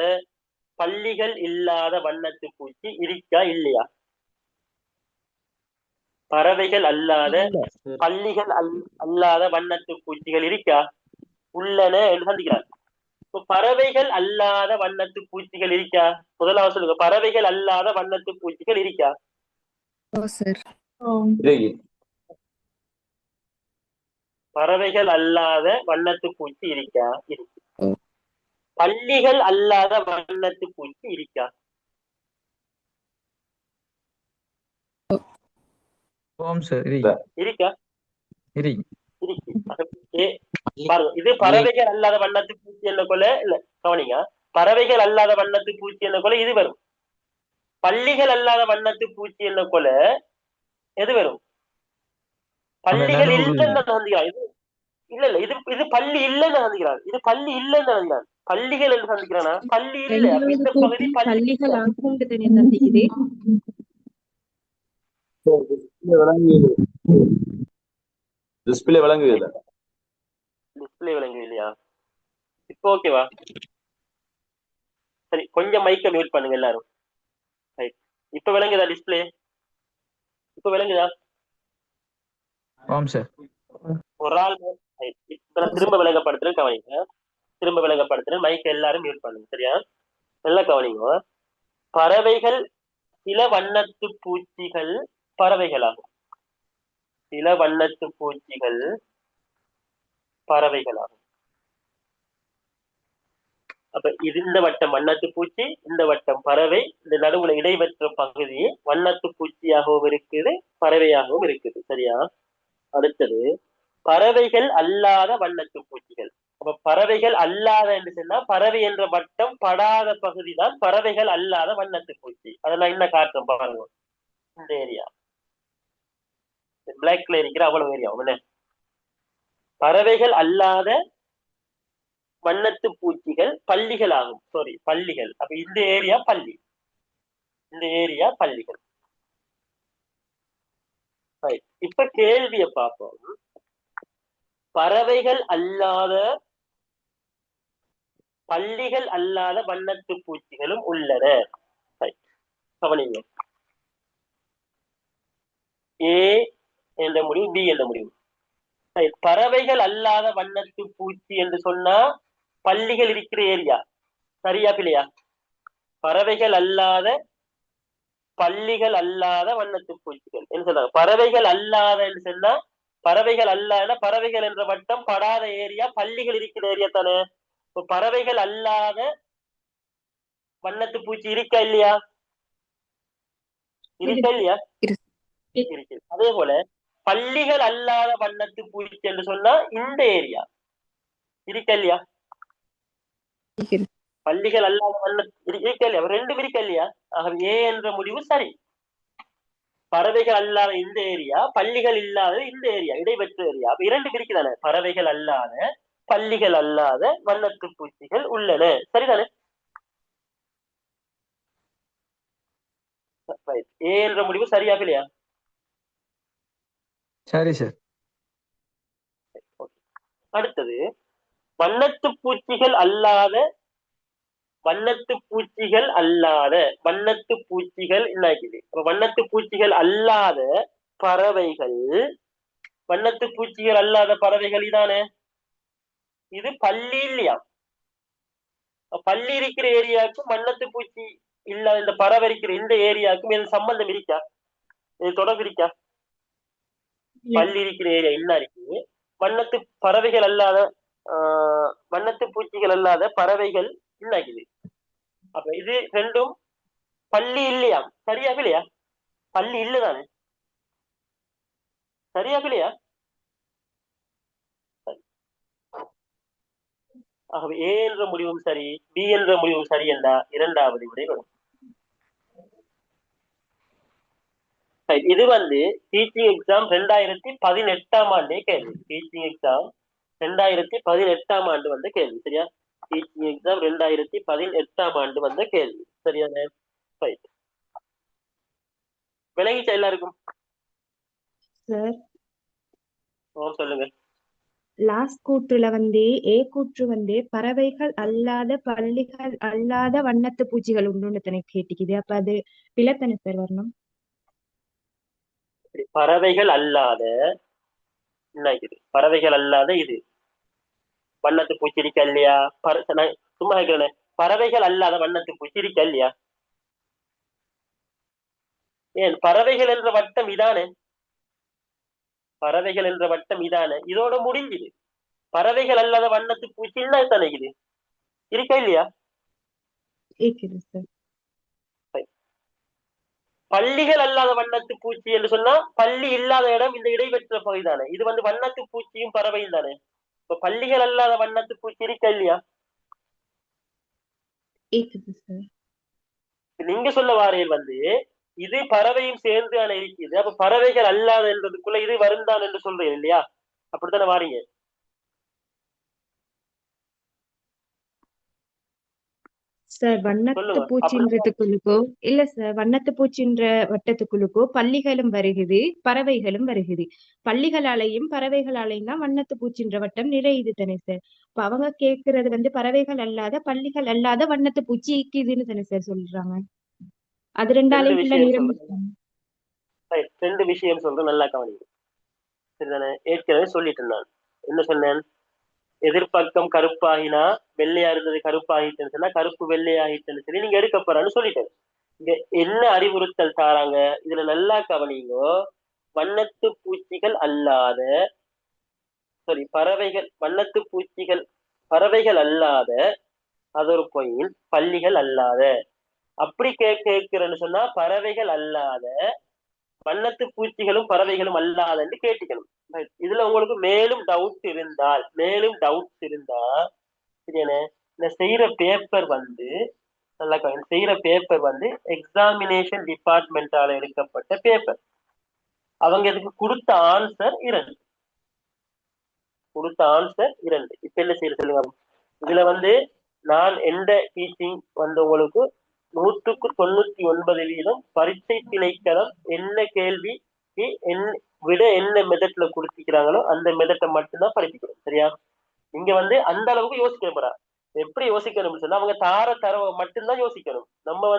பள்ளிகள் இல்லாத வண்ணத்து பூச்சி இருக்கா இல்லையா? பறவைகள் அல்லாத பள்ளிகள் அல்லாத வண்ணத்து பூச்சிகள் இருக்கா? உள்ளன என்று சந்திக்கிறார். பறவைகள் அல்லாத வண்ணத்து பூச்சிகள் இருக்கா? முதலாவது சொல்லுங்க, பறவைகள் அல்லாத வண்ணத்து பூச்சிகள் இருக்கா? பறவைகள் அல்லாத வண்ணத்து பூச்சி இருக்கா? இருக்கு. பள்ளிகள் அல்லாத வண்ணத்து பூச்சி இருக்கா? இருக்கா? இருக்கு. பாருங்க, இது பறவைகள் அல்லாத வண்ணத்து பூச்சி என்ன கொலை இல்ல, கவனிங்க. பறவைகள் அல்லாத வண்ணத்து பூச்சி என்ன கொலை இது வரும். பள்ளிகள் அல்லாத வண்ணத்து பூச்சி என்ன கொலை எது வரும்? பள்ளிகள் இல்லைன்னு சந்திக்கிறான். இது இல்ல இல்ல, இது இது பள்ளி இல்லைன்னு சந்திக்கிறான். இது பள்ளி இல்லைன்னு சந்திக்கிறான். பள்ளிகள் என்று சந்திக்கிறானா? பள்ளி இல்லை. இந்த பகுதி பள்ளிகள் டிஸ்பிளே விளங்குது. டிஸ்பிளே விளங்கு இல்லையா? இப்போ ஓகேவா? சரி, கொஞ்சம் மைக்க மியூட் பண்ணுங்க எல்லாரும். இப்ப விளங்குதா டிஸ்பிளே? இப்ப விளங்குதா? ஒரு ஆள் திரும்ப விளங்கப்படுத்துறேன், கவனிங்க. திரும்ப விளங்கப்படுத்துறேன், மைக்க எல்லாரும் மியூட் பண்ணுங்க. சரியா? நல்லா கவனிங்க. பறவைகள் சில வண்ணத்து பூச்சிகள் பறவைகளாகும். சில வண்ணத்து பூச்சிகள் பறவைகளாகும். அப்ப இது இந்த வட்டம் வண்ணத்து பூச்சி, இந்த வட்டம் பறவை, இந்த நடுவுல இடைவெற்ற பகுதி வண்ணத்து பூச்சியாகவும் இருக்குது, பறவையாகவும் இருக்குது. சரியா? அடுத்தது பறவைகள் அல்லாத வண்ணத்து பூச்சிகள். அப்ப பறவைகள் அல்லாத என்று சொன்னா பறவை என்ற வட்டம் படாத பகுதி தான் பறவைகள் அல்லாத வண்ணத்து பூச்சி. அதெல்லாம் என்ன காட்டும் பாருங்க. இந்த ஏரியா பிளாக்ல இருக்கிற அவ்வளவு ஏரியா. பறவைகள் அல்லாத வண்ணத்து பூச்சிகள் பள்ளிகள் ஆகும். சாரி, பள்ளிகள். அப்ப இந்த ஏரியா பள்ளி, இந்த ஏரியா பள்ளிகள். இப்ப கேள்வியை பார்ப்போம். பறவைகள் அல்லாத பள்ளிகள் அல்லாத வண்ணத்து பூச்சிகளும் உள்ளன. கவனிங்க, ஏ என்ற முடிவு, பி என்ற முடிவு. பறவைகள் அல்லாத வண்ணத்து பூச்சி என்று சொன்னா பள்ளிகள் இருக்கிற ஏரியா. சரியா பிள்ளையா? பறவைகள் அல்லாத பள்ளிகள் அல்லாத வண்ணத்து பூச்சிகள் என்று சொல்றாங்க. பறவைகள் அல்லாத என்று சொன்னா பறவைகள் அல்லாத, பறவைகள் என்ற வட்டம் படாத ஏரியா, பள்ளிகள் இருக்கிற ஏரியா தானே. இப்போ பறவைகள் அல்லாத வண்ணத்து பூச்சி இருக்கா இல்லையா? இருக்கா இல்லையா? இருக்கு. அதே போல பள்ளிகள் அல்லாத வண்ணத்து பூச்சி என்று சொன்னா இந்த ஏரியா இருக்கா இல்லையா? பள்ளிகள் அல்லாத வண்ணத்து இருக்கா இல்லையா? ரெண்டு இருக்கா இல்லையா? ஆக ஏ என்ற முடிவு சரி. பறவைகள் அல்லாத இந்த ஏரியா, பள்ளிகள் இல்லாத இந்த ஏரியா, இடைவெற்ற ஏரியா. இரண்டு பிரிக்குதானே. பறவைகள் அல்லாத பள்ளிகள் அல்லாத வண்ணத்து பூச்சிகள் உள்ளன. சரிதானே? ஏ என்ற முடிவு சரியாக இல்லையா? சரி சார். அடுத்தது வண்ணத்து பூச்சிகள் அல்லாத வண்ணத்து பூச்சிகள் அல்லாத வண்ணத்து பூச்சிகள் என்னாக்குது? வண்ணத்து பூச்சிகள் அல்லாத பறவைகள், வண்ணத்து பூச்சிகள் அல்லாத பறவைகள் இதானே. இது பள்ளி இல்லையா? பள்ளி இருக்கிற ஏரியாவுக்கும் வண்ணத்து பூச்சி இல்லாத இந்த பறவை இருக்கிற இந்த ஏரியாவுக்கும் எது சம்பந்தம் இருக்கா? இது தொடர்பு இருக்கா? பள்ளி இருக்கிற ஏரியா என்ன இருக்கு, வண்ணத்து பறவைகள் அல்லாத வண்ணத்து பூச்சிகள் அல்லாத பறவைகள் என்னாக்குது. அப்ப இது ரெண்டும் பள்ளி இல்லையா? சரியா இல்லையா? பள்ளி இல்லதானே. சரியா இல்லையா? ஆகவே ஏ என்ற முடிவும் சரி, பி என்ற முடிவும் சரி என்றா இரண்டாவது விடை வரும். இது டீச்சிங் எக்ஸாம் 2018 ஆண்டே கேள்வி. டீச்சிங் எக்ஸாம் 2018 ஆண்டு வந்த கேள்வி. சரியா? டீச்சிங் எக்ஸாம் 2018 ஆண்டு வந்த கேள்வி. சரியான? ரைட். விளங்கிச்சா எல்லாருக்கும்? சார் சொல்லுங்க. லாஸ்ட் கூற்றுல ஏ கூற்று பறவைகள் அல்லாத பள்ளிகள் அல்லாத வண்ணத்து பூச்சிகள் உண்டு தனக்கு கேட்டுக்குது. அப்ப அது பிழைத்தனை சார் வரணும். பறவைகள் அல்லாத என்ன இது? பறவைகள் அல்லாத இது வண்ணத்து பூச்சி இருக்கா இல்லையா? சும்மா கேட்கிறேன். பறவைகள் அல்லாத வண்ணத்து பூச்சி இருக்கா இல்லையா? ஏன் பறவைகள் என்ற வட்டம் இதானே? பறவைகள் என்ற வட்டம் இதானே? இதோட முடிஞ்சுது. பறவைகள் அல்லாத வண்ணத்து பூச்சி என்ன தானே இது இருக்கா இல்லையா? பள்ளிகள் அல்லாத வண்ணத்து பூச்சி என்று சொன்னா பள்ளி இல்லாத இடம் இந்த இடைப்பெற்ற பகுதி தானே. இது வண்ணத்து பூச்சியும் பறவையும் தானே. இப்ப பள்ளிகள் அல்லாத வண்ணத்து பூச்சி இருக்கா இல்லையா? நீங்க சொல்ல வாரையில் இது பறவையும் சேர்ந்து இருக்குது. அப்ப பறவைகள் அல்லாத என்றதுக்குள்ள இது வருந்தான் என்று சொல்றேன் இல்லையா? அப்படித்தானே வாரீங்க. சார் வண்ணத்து பூச்சின்றதுக்குள்ளுக்கோ இல்ல சார், வண்ணத்து பூச்சின்ற வட்டத்துக்குள்ளுக்கோ பள்ளிகளும் வருகுது பறவைகளும் வருகுது. பள்ளிகளாலையும் பறவைகளாலையும் தான் வண்ணத்து பூச்சின்ற வட்டம் நிறையுது தானே சார். இப்ப அவங்க கேக்குறது பறவைகள் அல்லாத பள்ளிகள் அல்லாத வண்ணத்து பூச்சி இருக்குதுன்னு தானே சார் சொல்றாங்க. அது ரெண்டாலையும் ரெண்டு விஷயம் சொல்றேன், நல்லா கவனிங்க. சரிதானே? ஏற்கனவே சொல்லிட்டு நான் என்ன சொன்னேன்? எதிர்பக்கம் கருப்பாகினா வெள்ளையா இருந்தது கருப்பாகிட்டுன்னு சொன்னா கருப்பு வெள்ளையாகிட்டுன்னு சொல்லி நீங்க எடுக்க போறான்னு சொல்லிட்டேன். இங்க என்ன அறிவுறுத்தல் தாராங்க? இதுல நல்லா கவனிங்கோ. வண்ணத்து பூச்சிகள் அல்லாத பறவைகள், வண்ணத்து பூச்சிகள் பறவைகள் அல்லாத, அது ஒரு பாயிண்ட். பள்ளிகள் அல்லாத அப்படி கேட்கிறேன்னு சொன்னா பறவைகள் அல்லாத வண்ணத்து பூச்சிகளும் பறவைகளும் அல்லாதன்னு கேட்டுக்கணும். இதுல உங்களுக்கு மேலும் டவுட் இருந்தா சரியான இந்த செய்யற பேப்பர் நல்லா செய்யற பேப்பர் எக்ஸாமினேஷன் டிபார்ட்மெண்டால எடுக்கப்பட்ட பேப்பர். அவங்க இதுக்கு கொடுத்த ஆன்சர் 2. இப்ப என்ன செய்ய சொல்லுங்க. இதுல நான் எந்த டீச்சிங் உங்களுக்கு 100க்கு 99% பரீட்சை திணைக்களம் என்ன கேள்விக்கு விட என்ன மெதட்ல கொடுத்திருக்கிறாங்களோ அந்த மெதட்டை மட்டும்தான் படிப்பிக்கணும். சரியா? இங்க அந்த அளவுக்கு யோசிக்க போறா. எப்படி யோசிக்கணும்னு சொன்னா அவங்க தரவை மட்டும்தான் யோசிக்கணும். நம்ம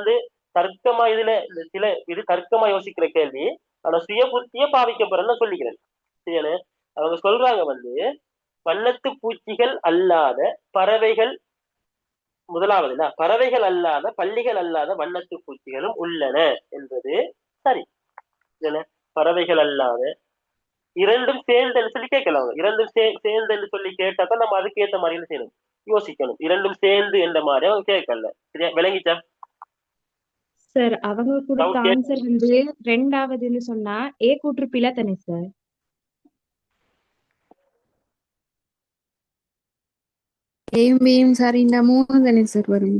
தர்க்கமா இது தர்க்கமா யோசிக்கிற கேள்வி. ஆனா சுய புத்திய பாவிக்க போறேன்னு சொல்லிக்கிறேன். சரியான? அவங்க சொல்றாங்க வண்ணத்து பூச்சிகள் அல்லாத பறவைகள், முதலாவது பறவைகள் அல்லாத பள்ளிகள் அல்லாத வண்ணத்து பூச்சிகளும் உள்ளன என்பது சரி. பறவைகள் அல்லாத இரண்டும் சேர்ந்து சொல்லி கேட்கலாம். இரண்டும் சேர்ந்து சொல்லி கேட்டாதான் நம்ம அதுக்கு ஏற்ற மாதிரி செய்யணும், யோசிக்கணும். இரண்டும் சேர்ந்து என்ற மாதிரி அவங்க கேட்கல. சரியா? விளங்கிச்சா சார்? அவங்க கொடுத்த ஆன்சர் ரெண்டாவதுன்னு சொன்னா ஏ கூற்று பிழை தானே சார்? ஏயும் பியும் சரின்னா 3 தானே சார் வரும்?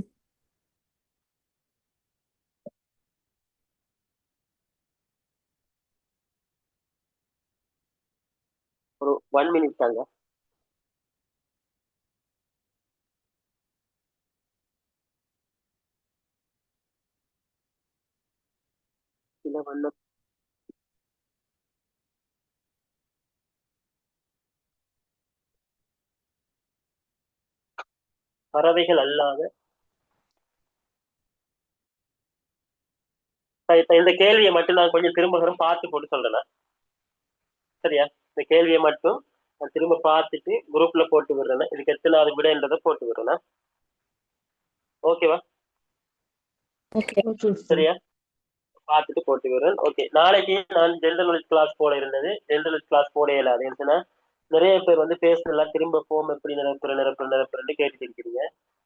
ஒரு 1 minute தாங்க. பறவைகள் அல்லாத இந்த கேள்வியை மட்டும் நான் கொஞ்சம் திரும்ப பார்த்து போட்டு சொல்றேன். சரியா? இந்த கேள்வியை மட்டும் நான் திரும்ப பார்த்துட்டு குரூப்ல போட்டு விடுறேன். இதுக்கு எத்தனாவது விடைன்றதை போட்டு விடுறேன். ஓகேவா? சரியா? பார்த்துட்டு போட்டு விடுறேன். ஓகே. நாளைக்கு நான் ஜெனரல் நாலேஜ் கிளாஸ் போட இருந்தது. ஜெனரல் நாலேஜ் கிளாஸ் போட இயலாது. ஏன்னா நிறைய பேர் பேசுறதுலாம் திரும்ப ஃபோம் எப்படி நிரப்புறேன்னு கேட்டுட்டு இருக்கிறீங்க.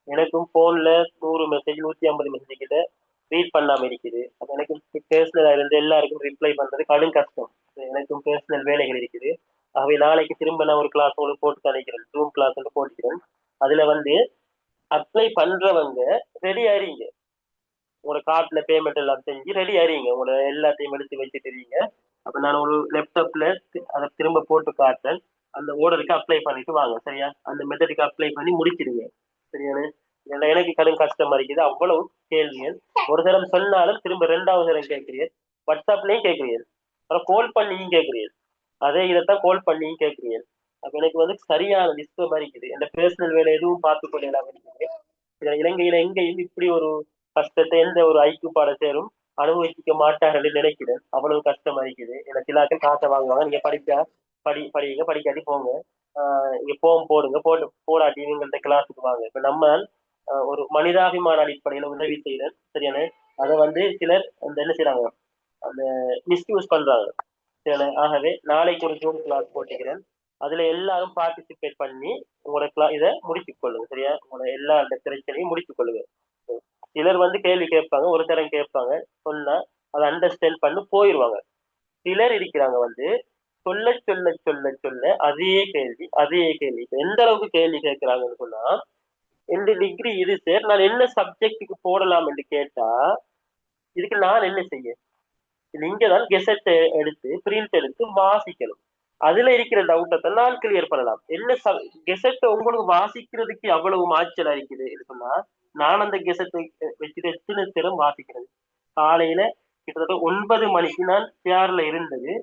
எனக்கும் போன்ல 100 மெசேஜ் 150 மெசேஜ் கிட்ட ரீட் பண்ணாம இருக்குது. அப்ப எனக்கும் பேர்சனலா இருந்து எல்லாருக்கும் ரிப்ளை பண்றது கடும் கஷ்டம். எனக்கும் பேர்சனல் வேலைகள் இருக்குது. ஆகவே நாளைக்கு திரும்ப நான் ஒரு கிளாஸ் உங்களுக்கு போட்டு தனிக்கிறேன். ஜூம் கிளாஸ் போட்டுக்கிறேன். அதுல வந்து அப்ளை பண்றவங்க ரெடி ஆறீங்க, உங்களோட கார்ட்ல பேமெண்ட் எல்லாம் செஞ்சு ரெடி ஆறீங்க, உங்களோட எல்லாத்தையும் எடுத்து வச்சுட்டுறீங்க. அப்ப நான் ஒரு லேப்டாப்ல அதை திரும்ப போட்டு காட்டுறேன். அந்த ஓர்டருக்கு அப்ளை பண்ணிட்டு வாங்க, சரியா? அந்த மெத்தடுக்கு அப்ளை பண்ணி முடிச்சிடுங்க, சரியான? எனக்கு கடும் கஷ்டமா இருக்குது, அவ்வளவு கேள்விகள். ஒரு தரம் சொன்னாலும் திரும்ப 2வது தரம் கேட்கிறீர்கள், வாட்ஸ்அப்லயும் கேட்கிறீர்கள், அப்புறம் கால் பண்ணியும் கேட்கிறீர்கள், அதே இதைத்தான் கால் பண்ணியும் கேட்கிறீர்கள். அப்ப எனக்கு வந்து சரியான டிஸ்டர்பா இருக்குது. என் பர்சனல் வேலை எதுவும் பார்த்து கொள்ளலாம் இருக்குது. இலங்கையில எங்கேயும் இப்படி ஒரு கஷ்டத்தை எந்த ஒரு ஐக்கிய பாட சேரும் அனுபவிக்க மாட்டார்கள் நினைக்கிறேன். அவ்வளவு கஷ்டமா இருக்குது. எனக்கு சிலாக்கள் காசை வாங்குவாங்க, நீங்க படிங்க, படிக்காட்டி போங்க, இங்க போடுங்க, போடாட்டி இவங்கள்ட்ட கிளாஸுக்கு வாங்க. இப்ப நம்ம ஒரு மனிதாபிமான அடிப்படையில உதவி செய்யறேன், சரியான? அதை வந்து சிலர் அந்த என்ன செய்யறாங்க, அந்த மிஸ்யூஸ் பண்றாங்க, சரியான? ஆகவே நாளைக்கு ஒரு ஜூம் கிளாஸ் போட்டுக்கிறேன், அதுல எல்லாரும் பார்ட்டிசிபேட் பண்ணி உங்களோட இதை முடிச்சுக் கொள்ளுங்க, சரியா? உங்களோட எல்லா அந்த பிரச்சனையும் முடிச்சுக் கொள்ளுங்க. சிலர் வந்து கேள்வி கேட்பாங்க, ஒரு தரம் கேட்பாங்க, சொன்னா அதை அண்டர்ஸ்டாண்ட் பண்ணி போயிடுவாங்க. சிலர் இருக்கிறாங்க வந்து சொல்ல சொல்ல சொல்ல சொல்ல அதே கேள்வி எந்த அளவுக்கு கேள்வி கேட்கிறாங்கன்னு சொன்னா, இந்த டிகிரி இது சார், நான் என்ன சப்ஜெக்டுக்கு போடலாம் என்று கேட்டா இதுக்கு நான் என்ன செய்ய? நீங்கதான் கெசட் எடுத்து பிரிண்ட் எடுத்து வாசிக்கணும். அதுல இருக்கிற டவுட்டை நான் கிளியர் பண்ணலாம். என்ன கெசட் உங்களுக்கு வாசிக்கிறதுக்கு அவ்வளவு மாச்சலா இருக்குது சொன்னா, நான் அந்த கெசட்டை வச்சுட்டு எத்தனை திறம் வாசிக்கிறது? காலையில கிட்டத்தட்ட 9 மணிக்கு நான் சேர்ல இருந்தது,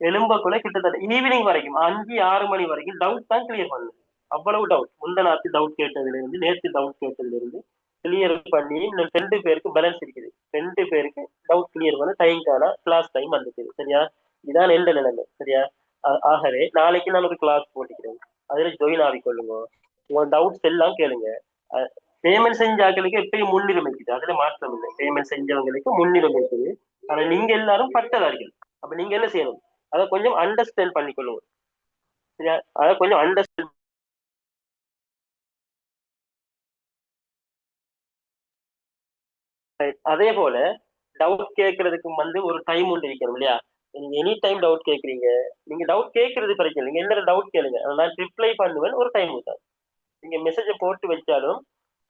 எலும்பக்குள்ள கிட்டத்தட்ட ஈவினிங் வரைக்கும் 5-6 மணி வரைக்கும் டவுட் தான் கிளியர் பண்ணது. அவ்வளவு டவுட், முந்தநாத்து டவுட் கேட்டதுல இருந்து நேற்று டவுட் கேட்டதுல இருந்து கிளியர் பண்ணி இன்னும் 2 பேருக்கு பேலன்ஸ் இருக்குது. 2 பேருக்கு டவுட் கிளியர் பண்ண டைம்கான கிளாஸ் டைம் வந்துச்சு, சரியா? இதான் எந்த நிலைமை, சரியா? ஆகவே நாளைக்கு நான் ஒரு கிளாஸ் போட்டுக்கிறேன், அதுல ஜாயின் ஆகிக்கொள்ளுங்க. உங்க டவுட்ஸ் எல்லாம் கேளுங்க. பேமெண்ட் செஞ்சாக்களுக்கு எப்பயும் முன்னுரிமை இருக்குது, அதுல மாற்றம் இல்லை. பேமெண்ட் செஞ்சவங்களுக்கு முன்னுரிமை இருக்குது. ஆனா நீங்க எல்லாரும் பட்டதார்கள். அப்ப நீங்க என்ன செய்யணும், அதை கொஞ்சம் அண்டர்ஸ்டாண்ட் பண்ணிக்கொள்ளுங்க, சரியா? அதை கொஞ்சம் அண்டர்ஸ்டாண்ட். அதே போல டவுட் கேட்கறதுக்கு வந்து ஒரு டைம் ஒன்று இருக்கணும், இல்லையா? நீங்க எனி டைம் டவுட் கேட்கறீங்க, நீங்க டவுட் கேட்கறது பிரச்சனை, நீங்க என்ன டவுட் கேளுங்க, நான் ரிப்ளை பண்ணுவேன் ஒரு டைம் விட்டேன். நீங்க மெசேஜை போட்டு வச்சாலும்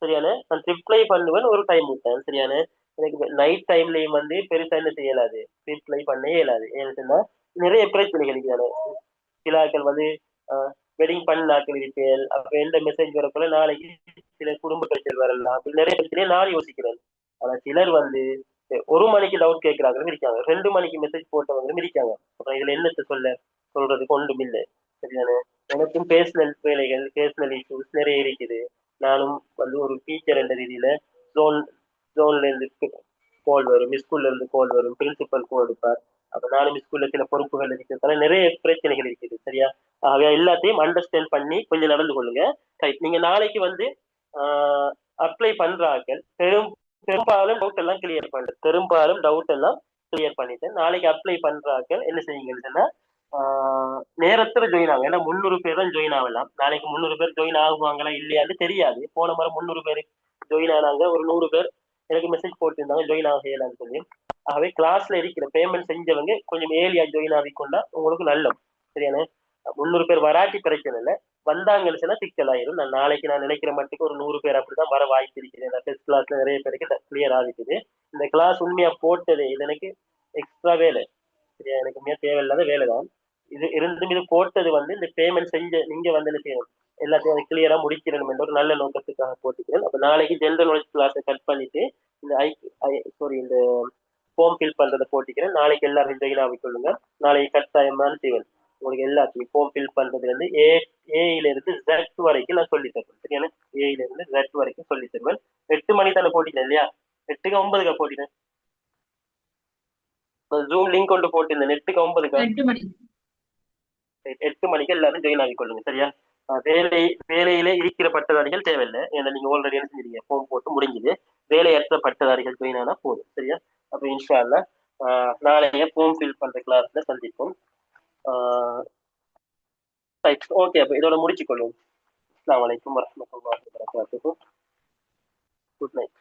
சரியான, நான் ரிப்ளை பண்ணுவேன் ஒரு டைம் விட்டேன், சரியான? எனக்கு நைட் டைம்லயும் வந்து பெருசா என்ன செய்யலாது, ரிப்ளை பண்ண இயலாது. ஏன்னு சொன்னா நிறைய பிரச்சனைகள் இருக்காது. சிலாக்கள் வந்து வெட்டிங் பண்ணாக்கள் இருப்பேன், அப்ப எந்த மெசேஜ் வரப்போல நாளைக்கு சில குடும்ப பிரச்சனை வரலாம், அப்படி நிறைய பிரச்சனையை நான் யோசிக்கிறேன். ஆனா சிலர் வந்து 1 மணிக்கு டவுட் கேட்கறாங்களும் இருக்காங்க, 2 மணிக்கு மெசேஜ் போட்டவங்களும் இருக்காங்க. அப்புறம் இதுல என்னத்தை சொல்றதுக்கு ஒன்றும் இல்லை, சரிதானே? எனக்கும் பேர்சனல் வேலைகள், பேர்சனல் இஷ்யூஸ் நிறைய இருக்குது. நானும் வந்து ஒரு டீச்சர் என்ற ரீதியில ஜோன்ல இருந்து கால் வரும், ஸ்கூல்ல இருந்து கால் வரும், பிரின்சிபல் கால் எடுப்பார். அப்ப நானும் ஸ்கூல்ல சில பொறுப்புகள் இருக்கிறதால நிறைய பிரச்சனைகள் இருக்குது, சரியா? ஆகவே எல்லாத்தையும் அண்டர்ஸ்டாண்ட் பண்ணி கொஞ்சம் நடந்து கொள்ளுங்க. ரைட், நீங்க நாளைக்கு வந்து அப்ளை பண்றார்கள், பெரும்பாலும் டவுட் எல்லாம் கிளியர் பண்ணிட்டு நாளைக்கு அப்ளை பண்றார்கள் என்ன செய்யுங்கன்னா, நேரத்துல ஜாயின் ஆகும். ஏன்னா 300 பேர் தான் ஜாயின் ஆகலாம். நாளைக்கு 300 பேர் ஜாயின் ஆகுவாங்களா இல்லையான்னு தெரியாது. போன முறை 300 பேர் ஜாயின் ஆனாங்க, ஒரு 100 பேர் எனக்கு மெசேஜ் போட்டிருந்தாங்க ஜாயின் ஆகலான்னு சொல்லி. ஆகவே கிளாஸ்ல இருக்கிற பேமெண்ட் செஞ்சவங்க கொஞ்சம் ஏர்லியா ஜாயின் ஆகிக்கொண்டா உங்களுக்கு நல்லது, சரியான? 300 பேர் வராட்டி பிரச்சனை இல்லை, வந்தாங்கன்னு சொன்னா சிக்கலாயிரும். நான் நாளைக்கு நான் நினைக்கிற மட்டுக்கு ஒரு 100 பேர் அப்படிதான் வர வாய்ப்பு இருக்குது. டெஸ்ட் கிளாஸ்ல நிறைய பேருக்கு கிளியர் ஆகிக்குது. இந்த கிளாஸ் உண்மையா போட்டது இது எனக்கு எக்ஸ்ட்ரா வேலை, சரியா? எனக்கு உண்மையா தேவையில்லாத வேலை தான் இது. இருந்தும் இது போட்டது வந்து இந்த பேமெண்ட் செஞ்ச நீங்க வந்து என்ன செய்யணும், எல்லாத்தையும் அதை கிளியரா முடிக்கணும் என்ற ஒரு நல்ல நோக்கத்துக்காக போட்டுக்கிறேன். அப்ப நாளைக்கு ஜெனரல் நாலேஜ் கிளாஸை கட் பண்ணிட்டு இந்த இந்த ஃபார்ம் ஃபில் பண்றதை போட்டிக்கிறேன். நாளைக்கு எல்லாரும் ஜாயின் ஆகிக்கொள்ளுங்க. நாளைக்கு கட்டாயமான செய்வேன் உங்களுக்கு எல்லாத்தையும் ஃபார்ம் ஃபில் பண்றதுல இருந்து ஏல இருந்து Z வரைக்கும் நான் சொல்லி தருவேன், சரியான? ஏல இருந்து Z வரைக்கும் சொல்லி தருவேன். 8 மணி தானே போட்டிட்டேன் இல்லையா? 8க்கு 9க்கு போட்டிட்டேன். ஜூம் லிங்க் கொண்டு போட்டிருந்தேன். 8க்கு 9க்கு 8 மணிக்கு எல்லாரும் ஜாயின் ஆகிக்கொள்ளுங்க, சரியா? வேலையில இருக்கிற பட்டதாரிகள் தேவையில்லை, ஏன்னா நீங்க ஆல்ரெடி என்ன செஞ்சீங்க, ஃபார்ம் போட்டு முடிஞ்சது. வேலையற்ற பட்டதாரிகள் ஜாயின் ஆனா போதும், சரியா? அப்ப இன்ஷா அல்லாஹ் நாளைய ஃபார்ம் ஃபில் பண்ற கிளாஸ்ல சந்திப்போம். ஓகே, அப்ப இதோட முடிச்சுக்கொள்ளும். அஸ்ஸலாமு அலைக்கும் வரஹ்மத்துல்லாஹி வபரகாத்துஹு. Good night.